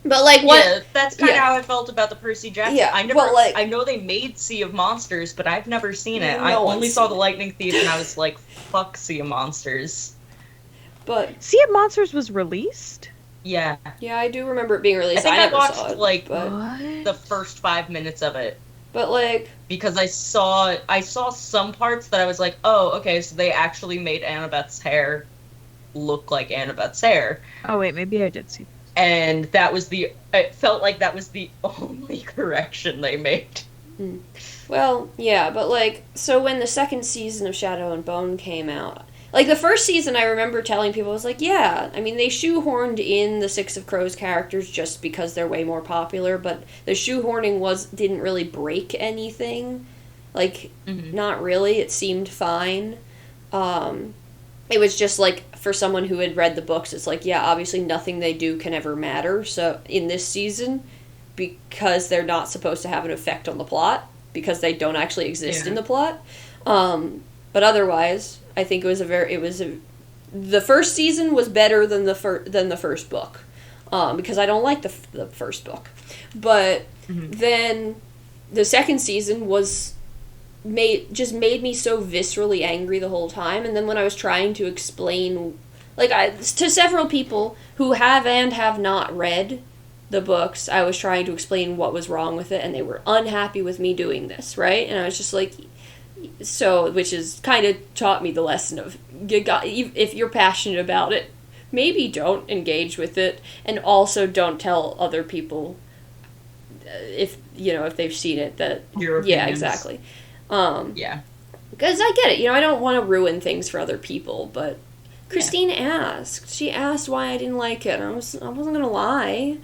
but like what? Yeah, that's kind of how I felt about the Percy Jackson. Yeah, I know they made Sea of Monsters, but I've never seen it. I only saw The Lightning Thief, and I was like, fuck Sea of Monsters. But Sea of Monsters was released? Yeah. Yeah, I do remember it being released. I never watched saw it, the first 5 minutes of it. But like, because I saw some parts that I was like, oh, okay, so they actually made Annabeth's hair look like Annabeth's hair. Oh wait, maybe I did see that. And it felt like that was the only correction they made. Well, yeah, but like, so when the second season of Shadow and Bone came out, like the first season, I remember telling people, I was like, yeah, I mean, they shoehorned in the Six of Crows characters just because they're way more popular, but the shoehorning didn't really break anything. Like, not really. It seemed fine. It was just like, for someone who had read the books, it's like, yeah, obviously nothing they do can ever matter. So in this season, because they're not supposed to have an effect on the plot, because they don't actually exist in the plot. But otherwise, I think the first season was better than the first book, because I don't like the first book. But then the second season made me so viscerally angry the whole time, and then when I was trying to explain, to several people who have and have not read the books, I was trying to explain what was wrong with it, and they were unhappy with me doing this, right? And I was just like, which is kind of taught me the lesson of, if you're passionate about it, maybe don't engage with it, and also don't tell other people if they've seen it that your opinions. Yeah, exactly. Because I get it, I don't want to ruin things for other people, but Christine asked. She asked why I didn't like it, and I wasn't gonna lie.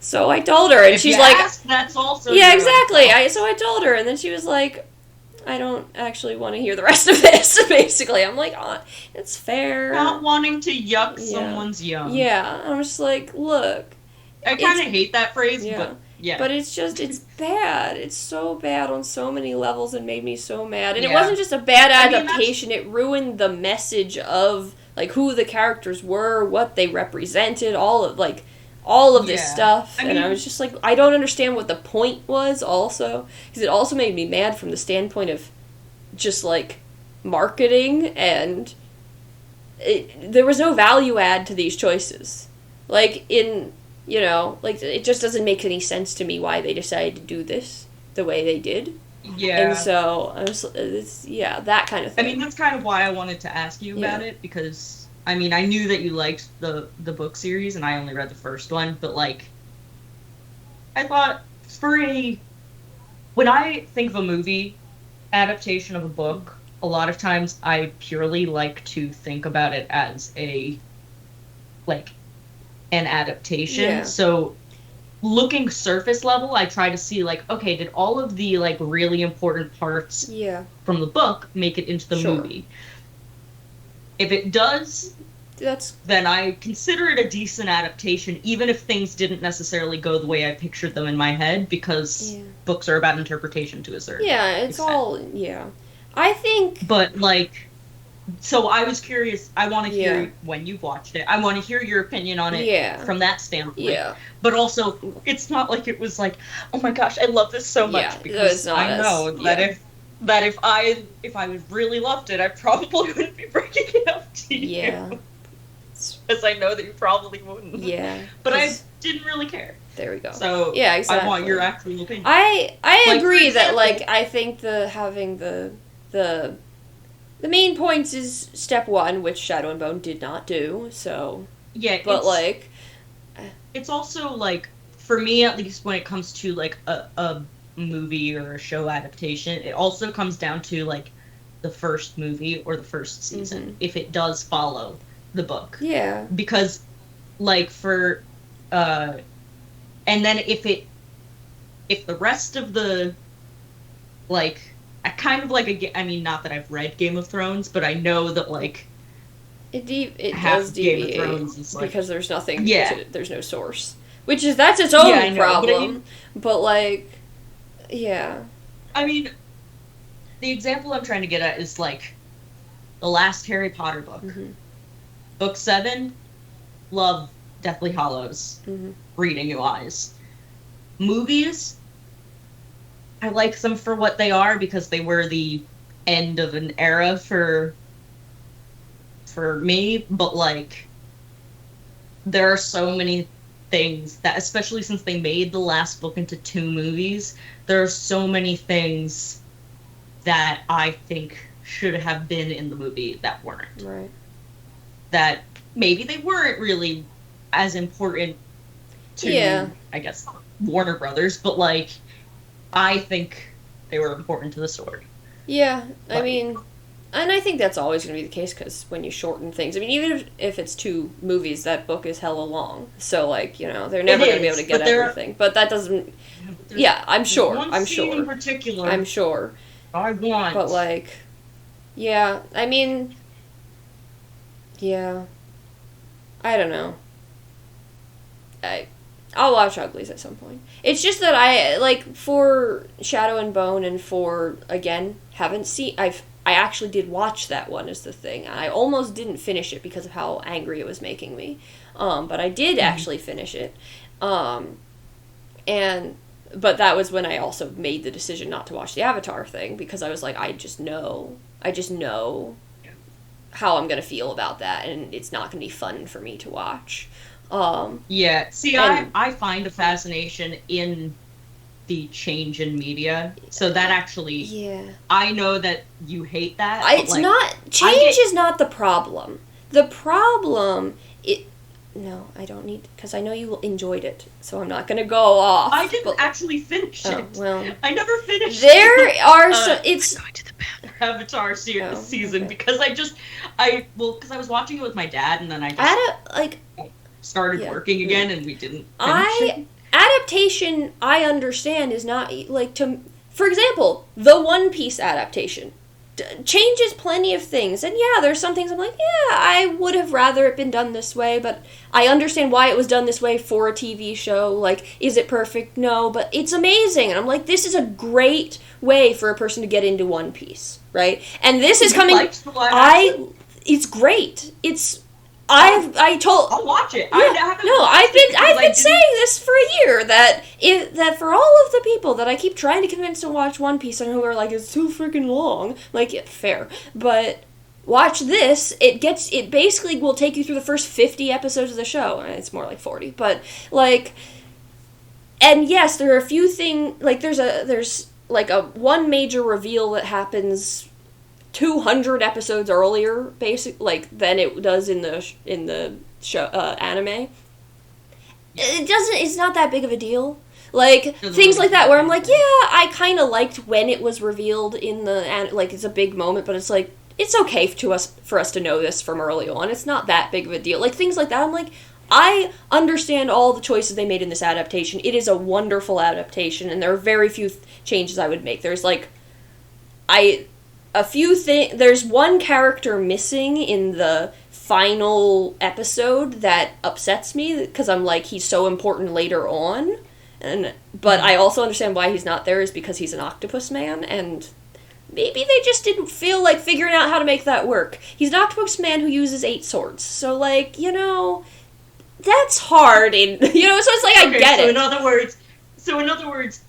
So I told her, and she's like, that's also exactly. So I told her, and then she was like, I don't actually want to hear the rest of this, basically. I'm like, oh, it's fair. Not wanting to yuck someone's yum. Yeah, I'm just like, look. I kind of hate that phrase, but yeah. But it's bad. It's so bad on so many levels and made me so mad. And it wasn't just a bad adaptation, it ruined the message of like who the characters were, what they represented, all of this Yeah. stuff. I And I mean- was just like, I don't understand what the point was also, because it also made me mad from the standpoint of just like marketing, and there was no value add to these choices. Like it just doesn't make any sense to me why they decided to do this the way they did. Yeah. And so I was, that kind of I thing. mean, that's kind of why I wanted to ask you about it, because, I mean, I knew that you liked the book series, and I only read the first one, but, like, I thought, when I think of a movie adaptation of a book, a lot of times I purely like to think about it as an adaptation. Yeah. So, looking surface level, I try to see, like, okay, did all of the, like, really important parts from the book make it into the Sure. movie? If it does, then I consider it a decent adaptation, even if things didn't necessarily go the way I pictured them in my head, because books are about interpretation to a certain extent. I think... But, like... So I was curious, I want to hear when you've watched it, I want to hear your opinion on it from that standpoint. Yeah. But also, it's not like it was like, oh my gosh, I love this so much, because I know that if I really loved it, I probably wouldn't be breaking it up to you. Yeah. Because I know that you probably wouldn't. Yeah. But I didn't really care. There we go. So yeah, exactly. I want your actual opinion. I Like, agree for that example- I think having the main points is step one, which Shadow and Bone did not do. So yeah, but it's also like, for me at least, when it comes to like a movie or a show adaptation, it also comes down to like the first movie or the first season, if it does follow the book. Yeah. Because like and then if the rest of the, like, I kind of like I mean, not that I've read Game of Thrones, but I know that like it half does Game of deviate Thrones is like, because there's nothing. Yeah. There's no source, that's its own I know, problem. but like, yeah. I mean, the example I'm trying to get at is like the last Harry Potter book. Book 7, love Deathly Hallows, reading New Eyes. Movies, I like them for what they are, because they were the end of an era for me, but like, there are so many things that, especially since they made the last book into 2 movies, there are so many things that I think should have been in the movie that weren't. Right. That maybe they weren't really as important to, I guess, Warner Brothers, but like, I think they were important to the story. Yeah, I mean, and I think that's always going to be the case, because when you shorten things, I mean, even if it's 2 movies, that book is hella long. So, like, they're never going to be able to get everything. But that doesn't... Yeah, I'm sure. One scene in particular, I'm sure. I want. But, like, yeah, I mean... Yeah. I don't know. I'll watch Uglies at some point. It's just that I, like, for Shadow and Bone and for, again, haven't seen... I actually did watch that one, is the thing. I almost didn't finish it because of how angry it was making me. But I did actually finish it. But that was when I also made the decision not to watch the Avatar thing, because I was like, I just know how I'm going to feel about that, and it's not going to be fun for me to watch. Yeah, see, I find a fascination in the change in media, so that actually, I know that you hate that. It's like, not, change is not the problem. The problem, no, I don't need, because I know you enjoyed it, so I'm not going to go off. I didn't actually finish it. Well, I never finished there are some, it's... Going to the bathroom. Avatar season, because because I was watching it with my dad, and then I just started working again, and we didn't finish it. Adaptation, I understand, is not, like, for example, the One Piece adaptation changes plenty of things, and there's some things I'm like, I would have rather it been done this way, but I understand why it was done this way for a TV show. Like, is it perfect? No, but it's amazing, and I'm like, this is a great way for a person to get into One Piece, right? And this is coming, it's great. I'll watch it. I've been saying this for a year that for all of the people that I keep trying to convince to watch One Piece and who are like, it's too freaking long. Like, yeah, fair, but watch this. It basically will take you through the first 50 episodes of the show. It's more like 40, but like, and yes, there are a few things like there's like a one major reveal that happens 200 episodes earlier, than it does in the show anime. It's not that big of a deal. Like, things like that where I'm like, yeah, I kind of liked when it was revealed in it's a big moment, but it's like, it's okay for us to know this from early on. It's not that big of a deal. Like, things like that, I'm like, I understand all the choices they made in this adaptation. It is a wonderful adaptation, and there are very few changes I would make. There's like, there's one character missing in the final episode that upsets me, because I'm like, he's so important later on, but I also understand why he's not there is because he's an octopus man, and maybe they just didn't feel like figuring out how to make that work. He's an octopus man who uses 8 swords, so like, that's hard, so it's like, I get it. So in other words,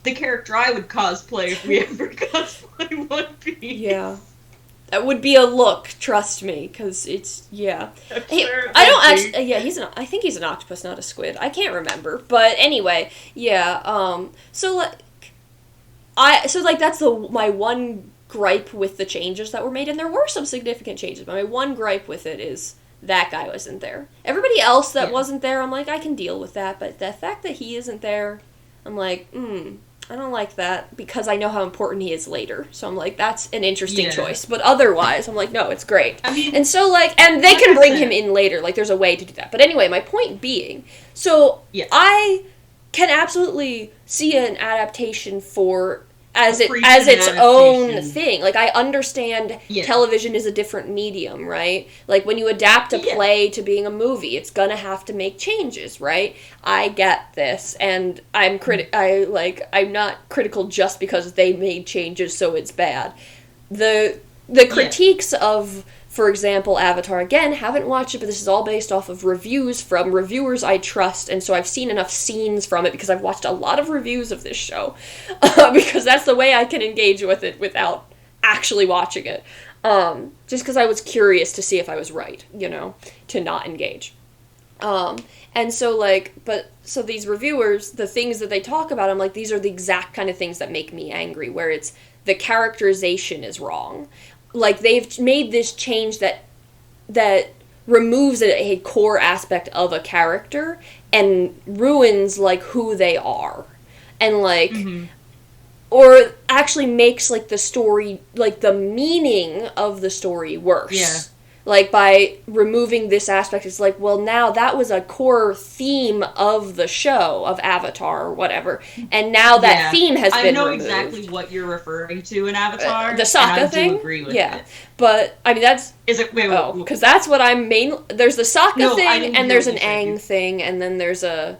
the character I would cosplay if we ever cosplay One Piece. Yeah. That would be a look, trust me, because it's, yeah. I think he's an octopus, not a squid. I can't remember, but anyway, yeah, that's my one gripe with the changes that were made, and there were some significant changes, but my one gripe with it is that guy wasn't there. Everybody else that wasn't there, I'm like, I can deal with that, but the fact that he isn't there, I'm like, I don't like that, because I know how important he is later. So I'm like, that's an interesting choice. But otherwise, I'm like, no, it's great. I mean, and so, like, and they can bring him in later. Like, there's a way to do that. But anyway, my point being, so I can absolutely see an adaptation as its own thing. Like, I understand television is a different medium, right? Like, when you adapt a play to being a movie, it's gonna have to make changes, right? I get this, and I'm not critical just because they made changes, so it's bad. The critiques of, for example, Avatar, again, haven't watched it, but this is all based off of reviews from reviewers I trust, and so I've seen enough scenes from it because I've watched a lot of reviews of this show, because that's the way I can engage with it without actually watching it, just because I was curious to see if I was right, to not engage. And so, so these reviewers, the things that they talk about, I'm like, these are the exact kind of things that make me angry, where it's, the characterization is wrong. Like, they've made this change that removes a core aspect of a character and ruins, like, who they are. And, like, or actually makes, like, the story, like, the meaning of the story worse. Yeah. Like, by removing this aspect, it's like, well, now that was a core theme of the show, of Avatar or whatever, and now that theme has been removed. I know exactly what you're referring to in Avatar. The Sokka thing? I do agree with it. But, I mean, that's... Is it... Wait, because that's what I'm there's the Sokka thing, and there's an Aang thing, and then there's a...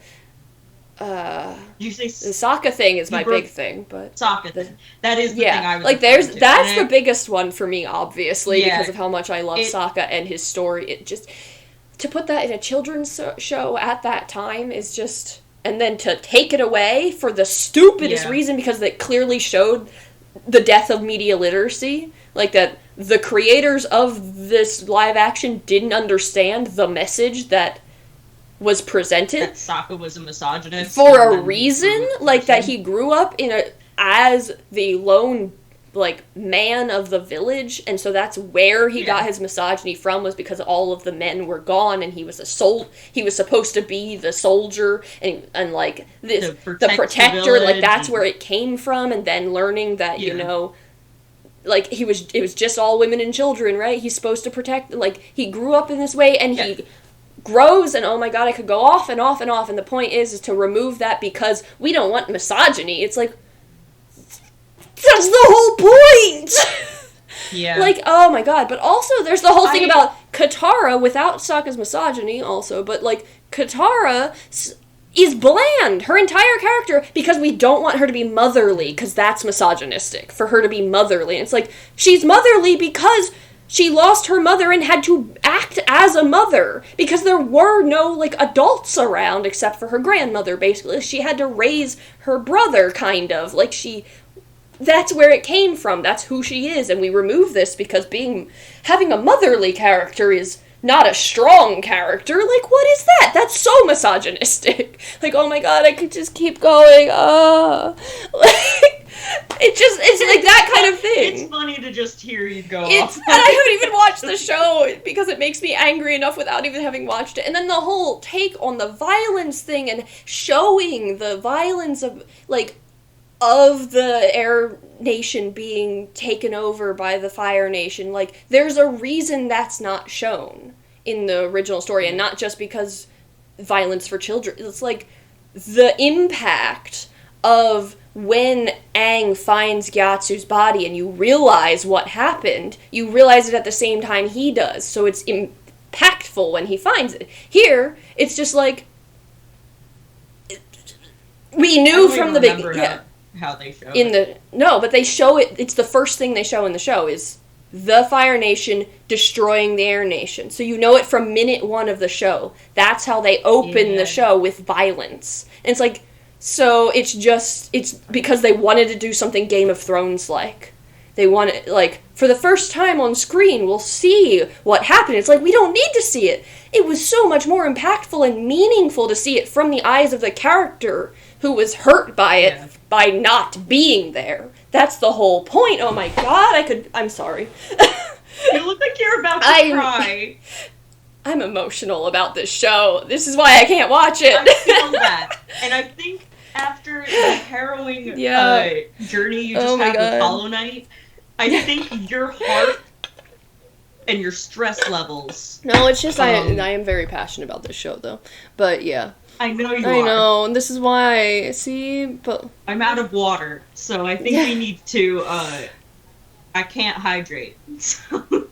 you say the Sokka thing is my big thing, but Sokka thing. That is the thing I was like. That's the biggest one for me, obviously, because of how much I love Sokka and his story. It just, to put that in a children's show at that time is just, and then to take it away for the stupidest reason, because it clearly showed the death of media literacy, like that the creators of this live action didn't understand the message that was presented. That Sokka was a misogynist. For a reason, like, that he grew up as the lone, like, man of the village, and so that's where he got his misogyny from, was because all of the men were gone, and he was he was supposed to be the soldier, and like, the protector, like, that's where it came from, and then learning that, like, it was just all women and children, right? He's supposed to protect, like, he grew up in this way, and he grows, and oh my god, I could go off and off and off, and the point is to remove that because we don't want misogyny. It's like, that's the whole point! Yeah. Like, oh my god, but also there's the whole thing about Katara, without Sokka's misogyny also, but like, Katara is bland, her entire character, because we don't want her to be motherly, because that's misogynistic, for her to be motherly. And it's like, she's motherly because she lost her mother and had to act as a mother because there were no, like, adults around except for her grandmother, basically. She had to raise her brother, kind of. Like, that's where it came from. That's who she is. And we remove this because having a motherly character is not a strong character. Like, what is that? That's so misogynistic. Like, oh my god, I could just keep going. It's like that kind of thing. It's funny to just hear you go And off. I haven't even watched the show because it makes me angry enough without even having watched it. And then the whole take on the violence thing and showing the violence of the Air Nation being taken over by the Fire Nation. Like, there's a reason that's not shown in the original story, and not just because violence for children. It's like the impact of when Aang finds Gyatso's body and you realize what happened, you realize it at the same time he does, so it's impactful when he finds it. Here, it's just like, we knew from the beginning. Yeah. How they show it. But they show it. It's the first thing they show in the show is the Fire Nation destroying the Air Nation. So you know it from minute one of the show. That's how they open the show, with violence. And it's like, so it's because they wanted to do something Game of Thrones like. They wanted, like, for the first time on screen, we'll see what happened. It's like, we don't need to see it. It was so much more impactful and meaningful to see it from the eyes of the character who was hurt by it by not being there. That's the whole point. Oh my god, I'm sorry. You look like you're about to cry. I'm emotional about this show. This is why I can't watch it. I feel that. And I think after the harrowing journey you just had with Hollow Knight, I think your heart and your stress levels... No, it's just I am very passionate about this show, though. But, yeah. I know you are. I know, and this is why, but... I'm out of water, so I think we need to, I can't hydrate, so...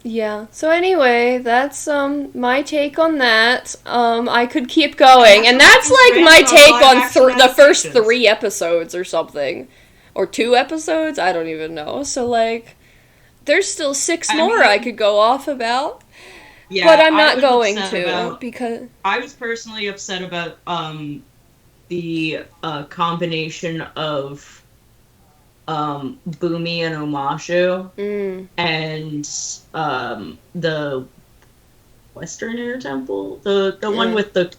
Yeah, so anyway, that's, my take on that. I could keep going, and that's, like, my take on the first 3 episodes or something. Or 2 episodes? I don't even know. So, like, there's still 6 more I could go off about. Yeah, but I'm not going to, because... I was personally upset about, the, combination of, Bumi and Omashu, and, the Western Air Temple? The one with the...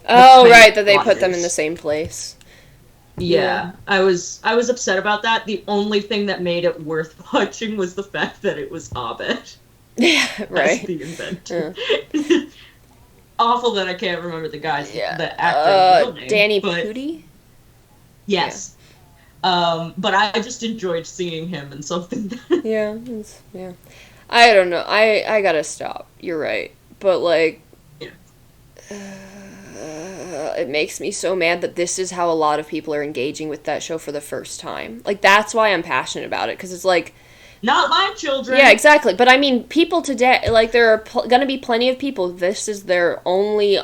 Oh, right, that they put them in the same place. Yeah, I was upset about that. The only thing that made it worth watching was the fact that it was Abed. Yeah, right. As the inventor. Yeah. Awful that I can't remember the guy's the actor's real name. Danny Pudi? Yes. Yeah. But I just enjoyed seeing him in something. Yeah. I don't know. I gotta stop. You're right. But, like... it makes me so mad that this is how a lot of people are engaging with that show for the first time. Like, that's why I'm passionate about it, because it's like... Not my children! Yeah, exactly. But, I mean, people today, like, there are gonna be plenty of people, this is their only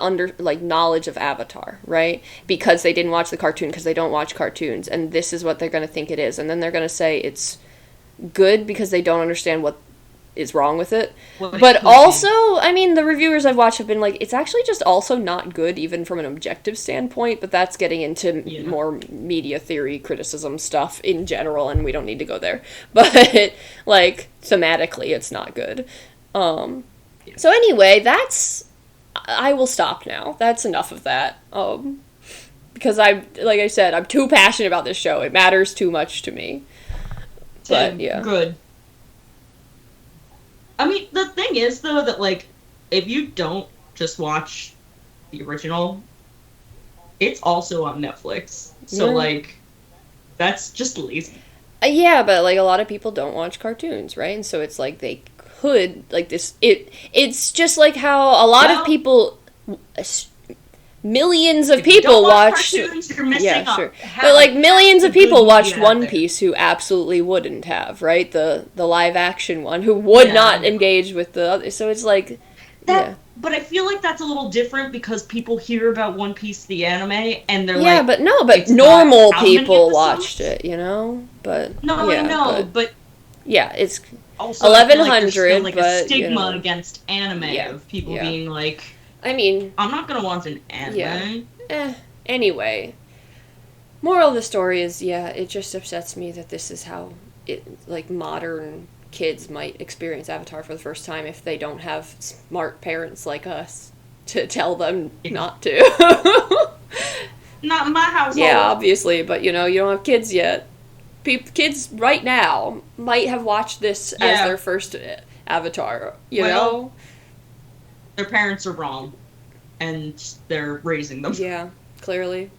knowledge of Avatar, right? Because they didn't watch the cartoon, because they don't watch cartoons, and this is what they're gonna think it is. And then they're gonna say it's good because they don't understand what is wrong with it. But also, I mean, the reviewers I've watched have been like, it's actually just also not good, even from an objective standpoint, but that's getting into more media theory criticism stuff in general, and we don't need to go there. But, like, thematically, it's not good. So anyway, I will stop now. That's enough of that. Because like I said, I'm too passionate about this show. It matters too much to me. But, yeah. Good. I mean, the thing is, though, that, like, if you don't just watch the original, it's also on Netflix. So, like, that's just lazy. Yeah, but, like, a lot of people don't watch cartoons, right? And so it's like they could, like, it's just like how a lot of people... Millions of people watched... Yeah, sure. But, like, millions of people watched One Piece who absolutely wouldn't have, right? The live-action one, who would not engage with the other. So it's like... But I feel like that's a little different because people hear about One Piece, the anime, and they're like... Yeah, but normal people watched it, you know? But... No, I know, but Yeah, it's Also, I feel like there's 1100, still, like, but, a you stigma know. against anime Yeah, of people yeah. being like, I mean, I'm not gonna watch an anime. anyway. Moral of the story is, yeah, it just upsets me that this is how modern kids might experience Avatar for the first time if they don't have smart parents like us to tell them not to. Not in my household. Yeah, obviously, but you don't have kids yet. Kids right now might have watched this as Yeah. their first Avatar, you Well, know? Their parents are wrong, and they're raising them. Yeah, clearly.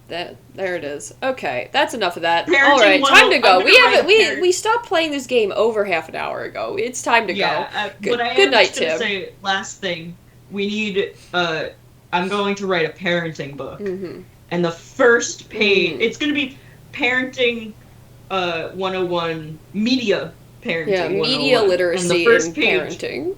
There it is. Okay, that's enough of that. Parenting All right, time to go. I'm gonna write a parent- We stopped playing this game over half an hour ago. It's time to Yeah, go. but I Good am night, just gonna Tim. say, last thing, we need, I'm going to write a parenting book. Mm-hmm. And the first page, Mm. it's gonna be parenting, 101, media parenting Yeah, 101. media And literacy the first and page, parenting.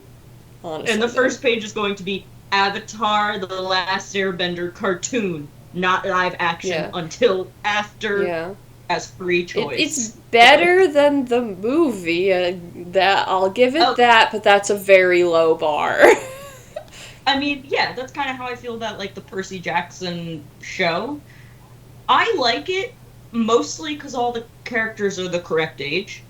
Honestly, and the first page is going to be Avatar: The Last Airbender cartoon, not live action Yeah. until after Yeah. as free choice. It's better than the movie. That I'll give it Oh. that, but that's a very low bar. I mean, yeah, that's kind of how I feel about, like, the Percy Jackson show. I like it mostly because all the characters are the correct age.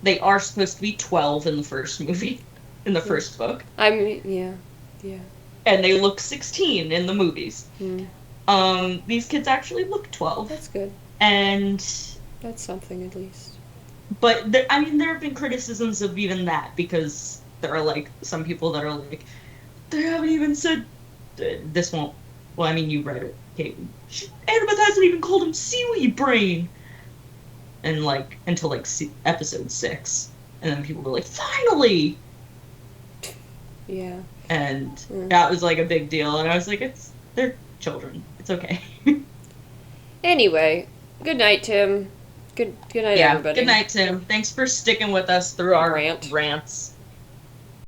They are supposed to be 12 in the first movie, in the first book. I mean, yeah. And they look 16 in the movies. Hmm. These kids actually look 12. That's good. And, That's something at least. but, there have been criticisms of even that, because there are, like, some people that are like, they haven't even said, this won't, well, I mean, you read it, Kate. Annabeth hasn't even called him Seaweed Brain! And, like, until, like, episode 6. And then people were like, finally! Yeah. And Mm. that was, like, a big deal, and I was like, they're children. It's okay. Anyway, good night, Tim. Good night, Yeah, everybody. good night, Tim. Thanks for sticking with us through our Rant. rants.